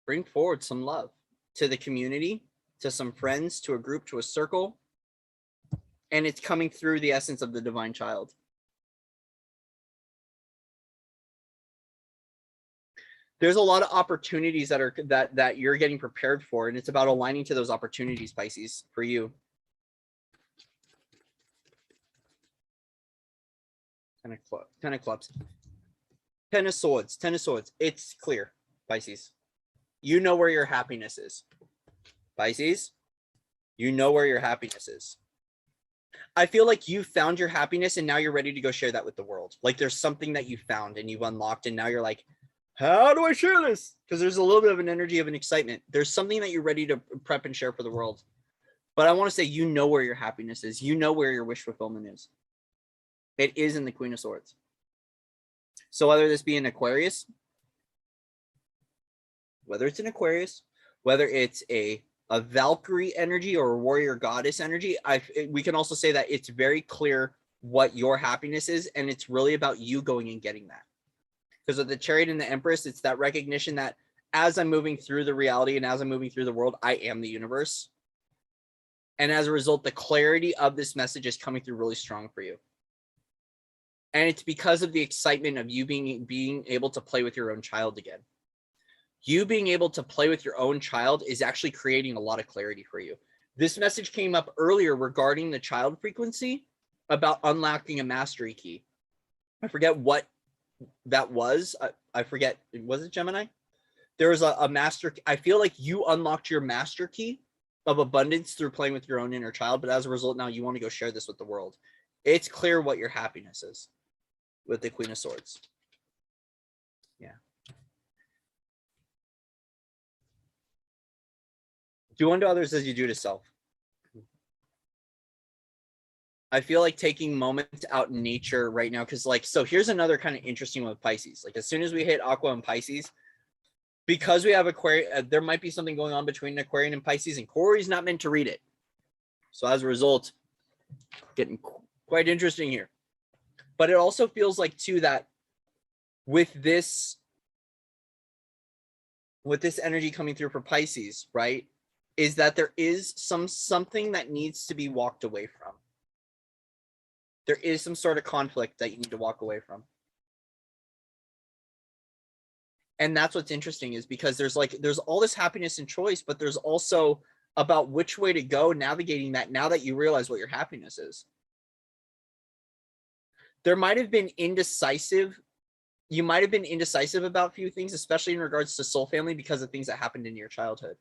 bring forward some love to the community, to some friends, to a group, to a circle. And it's coming through the essence of the divine child. There's a lot of opportunities that you're getting prepared for, and it's about aligning to those opportunities, Pisces, for you. Ten of Clubs. Ten of Swords. It's clear, Pisces. You know where your happiness is. Pisces, you know where your happiness is. I feel like you found your happiness and now you're ready to go share that with the world. Like there's something that you found and you've unlocked and now you're like, how do I share this? Because there's a little bit of an energy of an excitement. There's something that you're ready to prep and share for the world. But I want to say, you know where your happiness is. You know where your wish fulfillment is. It is in the Queen of Swords. So whether this be an Aquarius, whether it's a Valkyrie energy or a warrior goddess energy, we can also say that it's very clear what your happiness is, and it's really about you going and getting that. Because with the Chariot and the Empress, it's that recognition that as I'm moving through the reality and as I'm moving through the world, I am the universe. And as a result, the clarity of this message is coming through really strong for you. And it's because of the excitement of you being able to play with your own child again. You being able to play with your own child is actually creating a lot of clarity for you. This message came up earlier regarding the child frequency about unlocking a mastery key. I forget what that was. I forget. Was it Gemini? There was a master. I feel like you unlocked your master key of abundance through playing with your own inner child. But as a result, now you want to go share this with the world. It's clear what your happiness is with the Queen of Swords. Yeah. Do unto others as you do to self. I feel like taking moments out in nature right now, because like, so here's another kind of interesting one with Pisces. Like as soon as we hit Aqua and Pisces, because we have Aquarius, there might be something going on between Aquarian and Pisces, and Corey's not meant to read it. So as a result, getting quite interesting here. But it also feels like too that with this energy coming through for Pisces, right, is that there is something that needs to be walked away from. There is some sort of conflict that you need to walk away from. And that's what's interesting, is because there's all this happiness and choice, but there's also about which way to go navigating that now that you realize what your happiness is. There might have been indecisive. You might have been indecisive about a few things, especially in regards to soul family, because of things that happened in your childhood.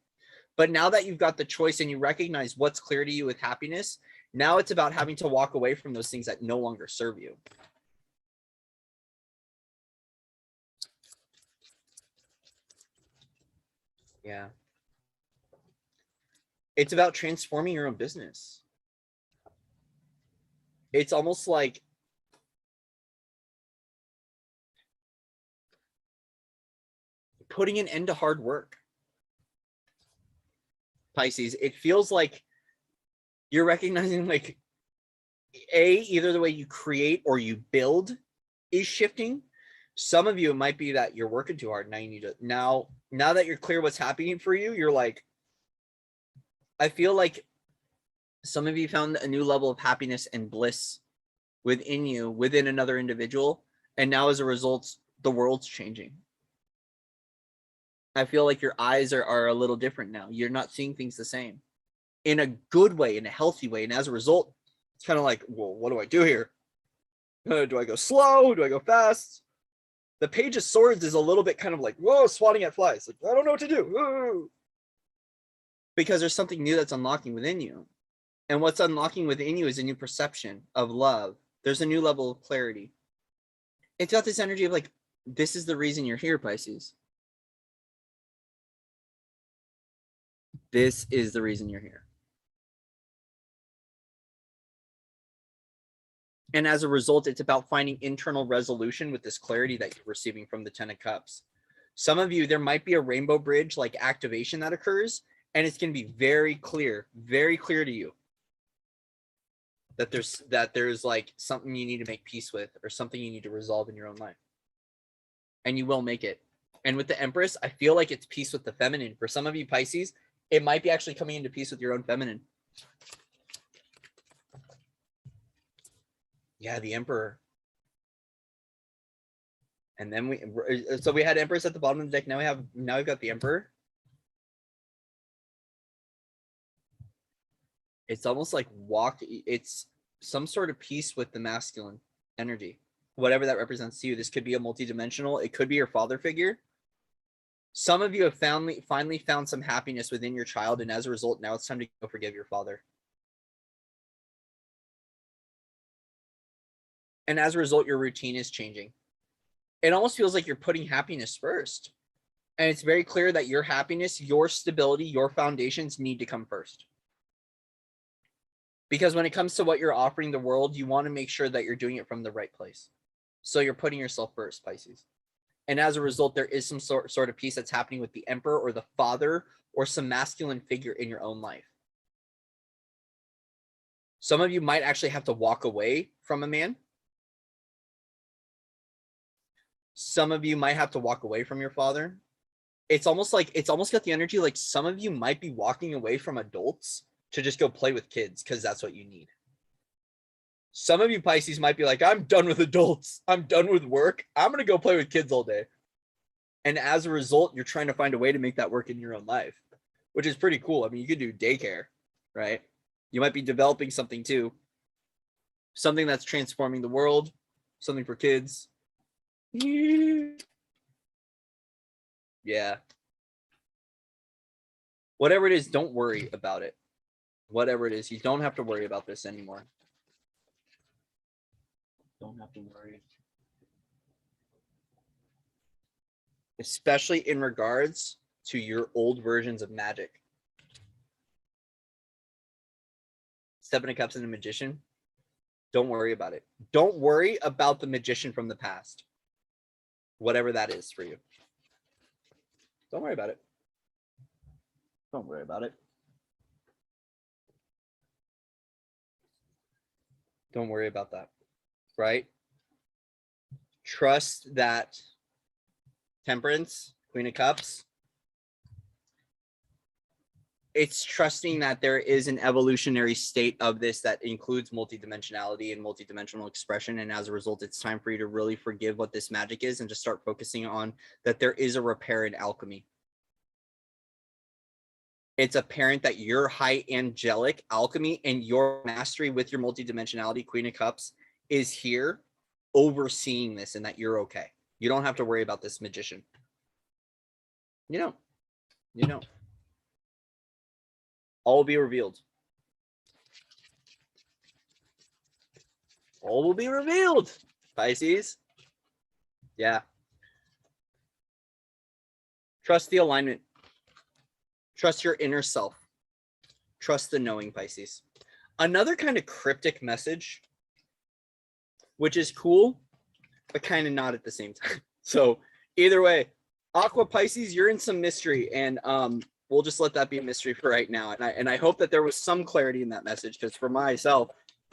But now that you've got the choice and you recognize what's clear to you with happiness, now it's about having to walk away from those things that no longer serve you. Yeah. It's about transforming your own business. It's almost like putting an end to hard work. Pisces, it feels like you're recognizing like either the way you create or you build is shifting. Some of you, it might be that you're working too hard. Now you need to now that you're clear what's happening for you, you're like, I feel like some of you found a new level of happiness and bliss within you, within another individual. And now as a result, the world's changing. I feel like your eyes are a little different now. You're not seeing things the same in a good way, in a healthy way. And as a result, it's kind of like, well, what do I do here? Do I go slow? Do I go fast? The Page of Swords is a little bit kind of like, whoa, swatting at flies. Like, I don't know what to do. Whoa. Because there's something new that's unlocking within you. And what's unlocking within you is a new perception of love. There's a new level of clarity. It's got this energy of like, this is the reason you're here, Pisces. This is the reason you're here. And as a result, it's about finding internal resolution with this clarity that you're receiving from the Ten of Cups. Some of you, there might be a rainbow bridge like activation that occurs, and it's going to be very clear to you that there's like something you need to make peace with or something you need to resolve in your own life. And you will make it. And with the Empress, I feel like it's peace with the feminine. For some of you Pisces, it might be actually coming into peace with your own feminine. Yeah, the Emperor. And then we had Empress at the bottom of the deck. Now we've got the Emperor. It's almost like it's some sort of peace with the masculine energy, whatever that represents to you. This could be a multidimensional. It could be your father figure. Some of you have finally found some happiness within your child, and as a result, now it's time to go forgive your father. And as a result, your routine is changing. It almost feels like you're putting happiness first. And it's very clear that your happiness, your stability, your foundations need to come first. Because when it comes to what you're offering the world, you want to make sure that you're doing it from the right place. So you're putting yourself first, Pisces. And as a result, there is some sort of peace that's happening with the Emperor or the father or some masculine figure in your own life. Some of you might actually have to walk away from a man. Some of you might have to walk away from your father. It's almost got the energy like some of you might be walking away from adults to just go play with kids because that's what you need. Some of you Pisces might be like, I'm done with adults. I'm done with work. I'm going to go play with kids all day. And as a result, you're trying to find a way to make that work in your own life, which is pretty cool. I mean, you could do daycare, right? You might be developing something too. Something that's transforming the world, something for kids. Yeah. Whatever it is, don't worry about it. Whatever it is, you don't have to worry about this anymore. Don't have to worry. Especially in regards to your old versions of magic. Seven of Cups and a Magician. Don't worry about it. Don't worry about the magician from the past. Whatever that is for you. Don't worry about it. Don't worry about it. Don't worry about that. Right? Trust that Temperance, Queen of Cups. It's trusting that there is an evolutionary state of this that includes multidimensionality and multidimensional expression. And as a result, it's time for you to really forgive what this magic is and just start focusing on that there is a repair in alchemy. it's apparent that your high angelic alchemy and your mastery with your multidimensionality, Queen of Cups, is here overseeing this, and that you're okay. You don't have to worry about this magician. You know. All will be revealed. All will be revealed, Pisces. Yeah. Trust the alignment. Trust your inner self. Trust the knowing, Pisces. Another kind of cryptic message, which is cool, but kind of not at the same time. So either way, Aqua Pisces, you're in some mystery, and we'll just let that be a mystery for right now. And I hope that there was some clarity in that message, because for myself,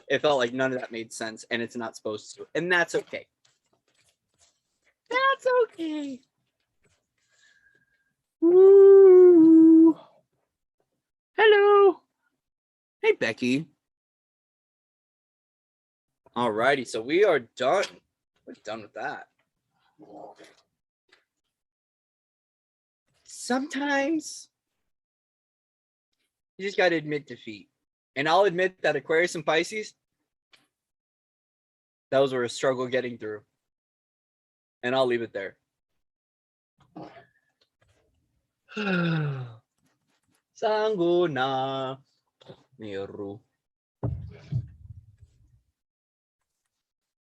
it felt like none of that made sense, and it's not supposed to, and that's okay. That's okay. Woo. Hello. Hey, Becky. Alrighty, so we are done. We're done with that. Sometimes you just got to admit defeat. And I'll admit that Aquarius and Pisces, those were a struggle getting through. And I'll leave it there. Sanguna Miru.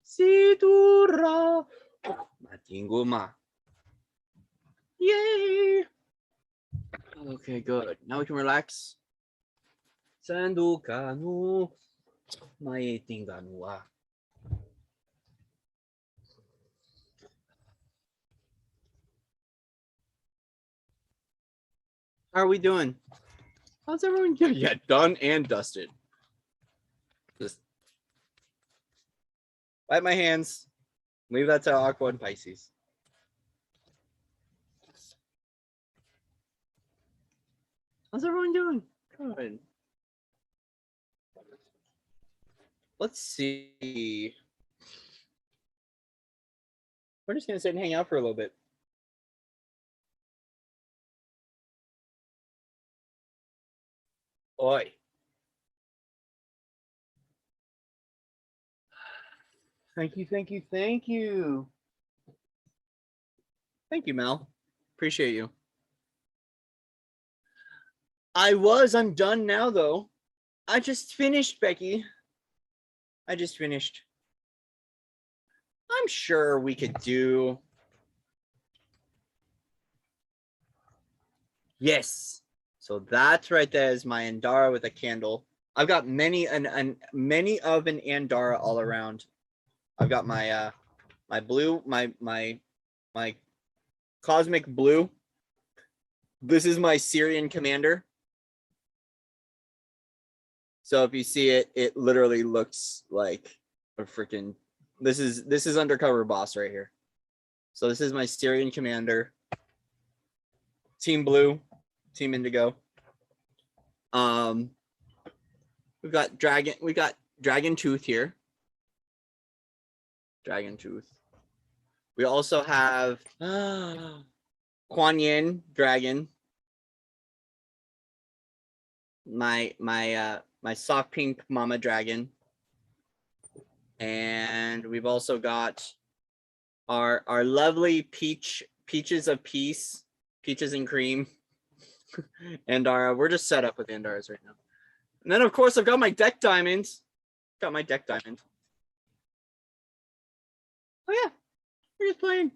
Situra Matinguma. Yay! Okay, good. Now we can relax. Sandukanu Maitinganua. How are we doing? How's everyone doing? Yeah, done and dusted. Just wipe my hands. Leave that to Aqua and Pisces. How's everyone doing? Good. Let's see. We're just gonna sit and hang out for a little bit. Oi. Thank you, thank you, thank you. Thank you, Mel. Appreciate you. I'm done now, though. I just finished, Becky. I just finished. I'm sure we could do. Yes. So that's right there is my Andara with a candle. I've got many of an Andara all around. I've got my my blue, my cosmic blue. This is my Syrian commander. So if you see it, it literally looks like a freaking. This is undercover boss right here. So this is my Syrian commander. Team blue, team indigo. We've got dragon tooth here. Dragon tooth. We also have Kuan Yin dragon. My soft pink mama dragon. And we've also got our lovely peaches of peace, peaches and cream. And we're just set up with Andaras right now. And then of course I've got my deck diamonds. Got my deck diamond. Oh yeah, we're just playing.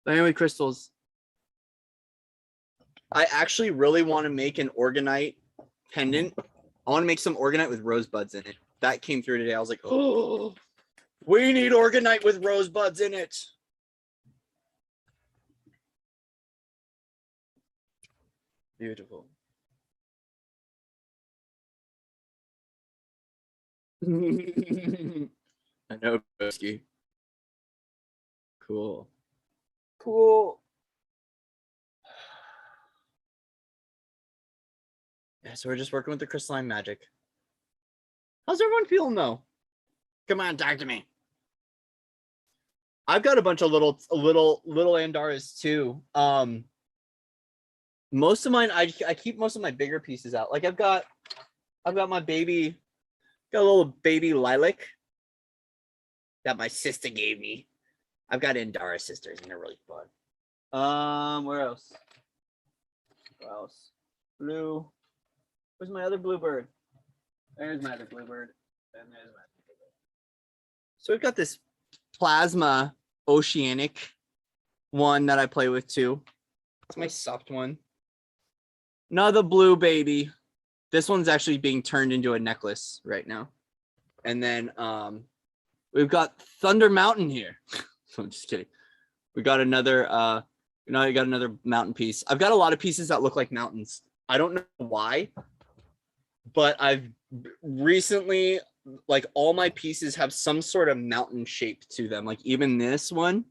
Dynamic crystals. I actually really want to make an Orgonite pendant. I want to make some Orgonite with rosebuds in it. That came through today. I was like, oh, we need Orgonite with rosebuds in it. Beautiful. I know, Broski. Cool. Cool. Yeah, so we're just working with the crystalline magic. How's everyone feeling though? Come on, talk to me. I've got a bunch of little Andaras too. most of mine, I keep most of my bigger pieces out. Like I've got my baby, got a little baby lilac that my sister gave me. I've got Indara sisters and they're really fun. Where else? Blue. Where's my other bluebird? There's my other bluebird. And there's my other bluebird. So we've got this plasma oceanic one that I play with too. It's my soft one. Another blue baby. This one's actually being turned into a necklace right now. And then we've got Thunder Mountain here. I'm just kidding. We got another you got another mountain piece. I've got a lot of pieces that look like mountains. I don't know why, but I've recently, like, all my pieces have some sort of mountain shape to them. Like even this one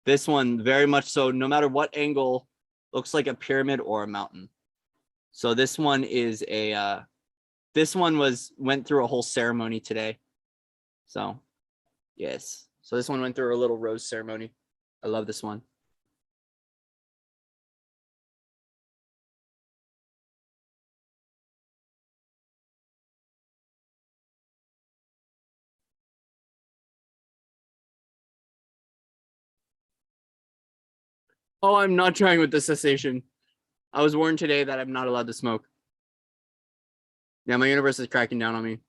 very much so, no matter what angle, looks like a pyramid or a mountain. So this one is a this one went through a whole ceremony today. So yes, so this one went through a little rose ceremony. I love this one. Oh, I'm not trying with the cessation. I was warned today that I'm not allowed to smoke. Yeah, my universe is cracking down on me.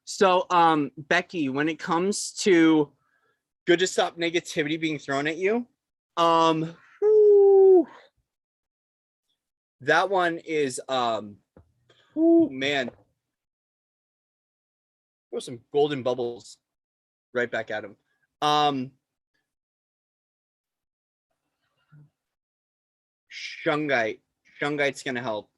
So, Becky, when it comes to good to stop negativity being thrown at you, that one is, man. Throw some golden bubbles right back at him. Shungite. Shungite's going to help.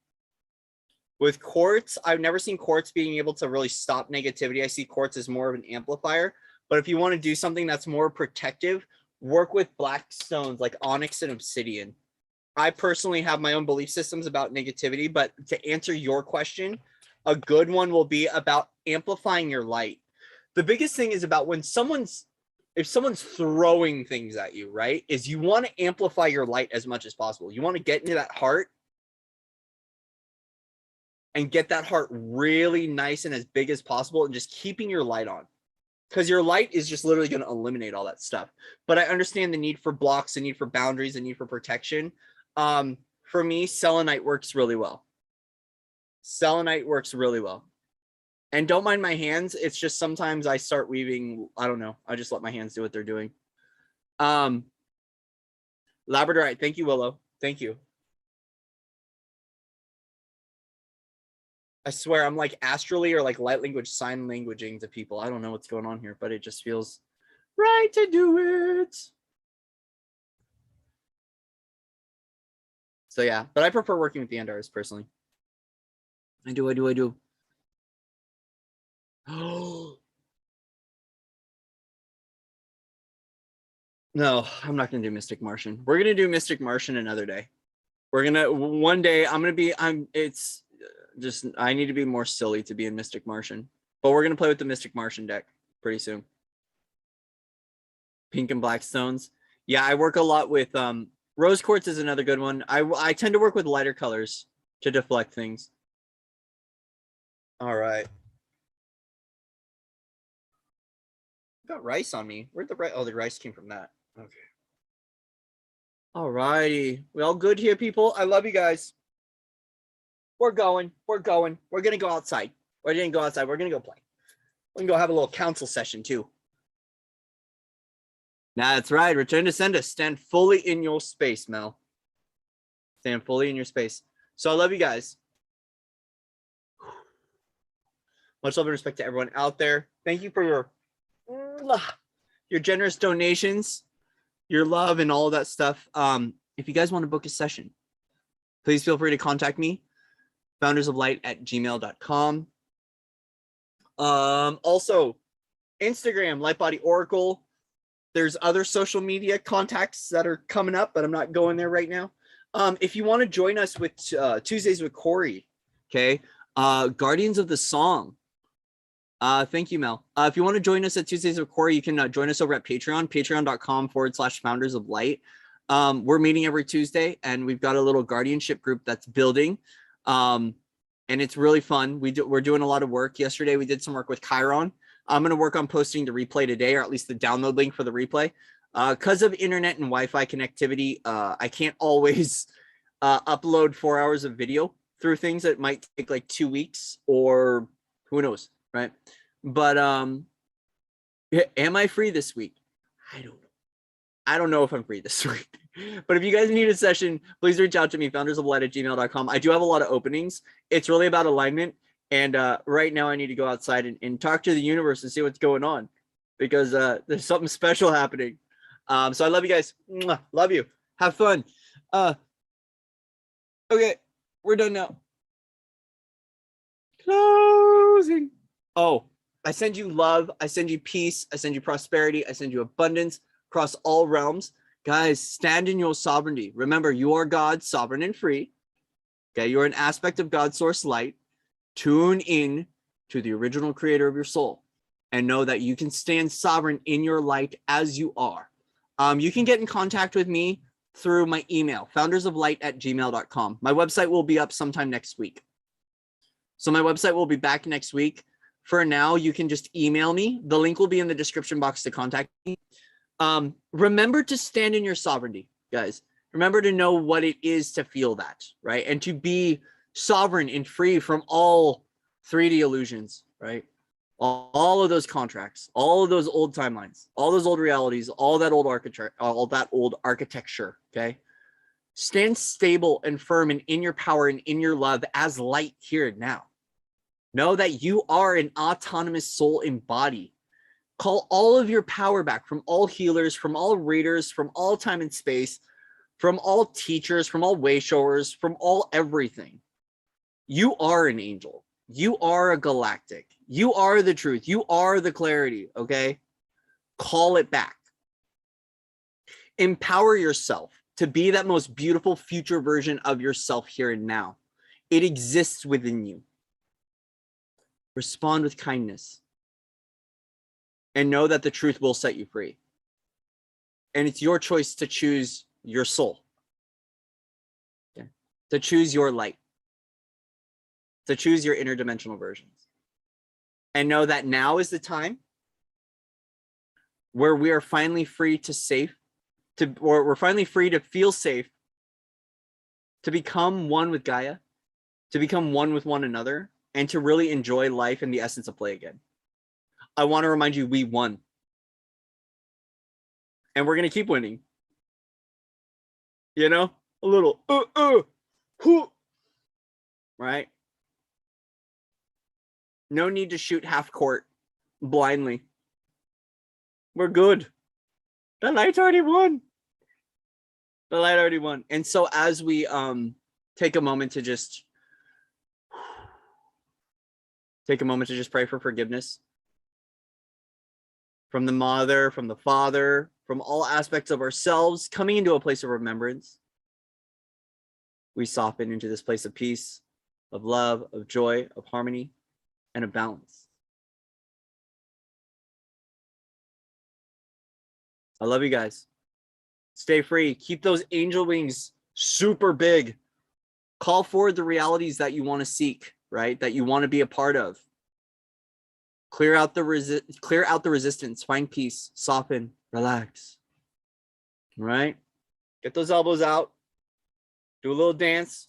With quartz, I've never seen quartz being able to really stop negativity. I see quartz as more of an amplifier. But if you want to do something that's more protective, work with black stones like onyx and obsidian. I personally have my own belief systems about negativity, but to answer your question, a good one will be about amplifying your light. The biggest thing is about if someone's throwing things at you, right, is you want to amplify your light as much as possible. You want to get into that heart and get that heart really nice and as big as possible and just keeping your light on. Because your light is just literally going to eliminate all that stuff. But I understand the need for blocks, the need for boundaries, the need for protection. For me, selenite works really well. Selenite works really well. And don't mind my hands. It's just sometimes I start weaving. I don't know. I just let my hands do what they're doing. Labradorite. Thank you, Willow. Thank you. I swear I'm like astrally or like light language, sign languaging to people. I don't know what's going on here, but it just feels right to do it. So yeah, but I prefer working with the Andaras personally. I do. Oh. No, I'm not going to do Mystic Martian. We're going to do Mystic Martian another day. One day it's just, I need to be more silly to be in Mystic Martian, but we're going to play with the Mystic Martian deck pretty soon. Pink and black stones. Yeah, I work a lot with, rose quartz is another good one. I tend to work with lighter colors to deflect things. All right. Got rice on me. Where'd the rice? Oh, the rice came from that. Okay. All righty. We all good here, people? I love you guys. We're going. We're going to go outside. We're going to go outside. We're going to go play. We can go have a little council session too. That's right. Return to sender. Stand fully in your space, Mel. Stand fully in your space. So I love you guys. Much love and respect to everyone out there. Thank you for your generous donations, your love, and all of that stuff. If you guys want to book a session, please feel free to contact me, foundersoflight@gmail.com. Also, Instagram, Lightbody Oracle. There's other social media contacts that are coming up, but I'm not going there right now. If you want to join us with Tuesdays with Corey, okay, Guardians of the Song. Thank you, Mel. If you want to join us at Tuesdays with Corey, you can join us over at Patreon, patreon.com/foundersoflight. We're meeting every Tuesday, and we've got a little guardianship group that's building. And it's really fun. We're doing a lot of work. Yesterday, we did some work with Chiron. I'm going to work on posting the replay today, or at least the download link for the replay. Because of internet and Wi-Fi connectivity, I can't always upload 4 hours of video through things that might take like 2 weeks, or who knows, right? But am I free this week? I don't know. I don't know if I'm free this week. But if you guys need a session, please reach out to me, foundersoflight@gmail.com. I do have a lot of openings. It's really about alignment. And right now I need to go outside and talk to the universe and see what's going on, because there's something special happening. So I love you guys. Mwah. Love you. Have fun. Okay, we're done now. Closing. Oh, I send you love. I send you peace. I send you prosperity. I send you abundance across all realms. Guys, stand in your sovereignty. Remember, you are God, sovereign and free. Okay, you're an aspect of God's source light. Tune in to the original creator of your soul and know that you can stand sovereign in your light as you are. You can get in contact with me through my email, foundersoflight@gmail.com. My website will be up sometime next week. So my website will be back next week. For now, you can just email me. The link will be in the description box to contact me. Remember to stand in your sovereignty, guys. Remember to know what it is to feel that, right? And to be sovereign and free from all 3D illusions, right? All of those contracts, all of those old timelines, all those old realities, all that old architecture, okay? Stand stable and firm and in your power and in your love as light here and now. Know that you are an autonomous soul in body. Call all of your power back from all healers, from all readers, from all time and space, from all teachers, from all way showers, from all everything. You are an angel. You are a galactic. You are the truth. You are the clarity, okay? Call it back. Empower yourself to be that most beautiful future version of yourself here and now. It exists within you. Respond with kindness. And know that the truth will set you free. And it's your choice to choose your soul. Okay? To choose your light. To choose your interdimensional versions. And know that now is the time where we are finally free to we're finally free to feel safe, to become one with Gaia, to become one with one another, and to really enjoy life and the essence of play again. I want to remind you, we won. And we're going to keep winning. You know, a little, right? No need to shoot half court blindly. We're good. The light already won. The light already won. And so as we take a moment to just pray for forgiveness from the mother, from the father, from all aspects of ourselves, coming into a place of remembrance, we soften into this place of peace, of love, of joy, of harmony, and of balance. I love you guys. Stay free. Keep those angel wings super big. Call forward the realities that you want to seek, right? That you want to be a part of. Clear out the resistance. Find peace. Soften. Relax. All right? Get those elbows out. Do a little dance.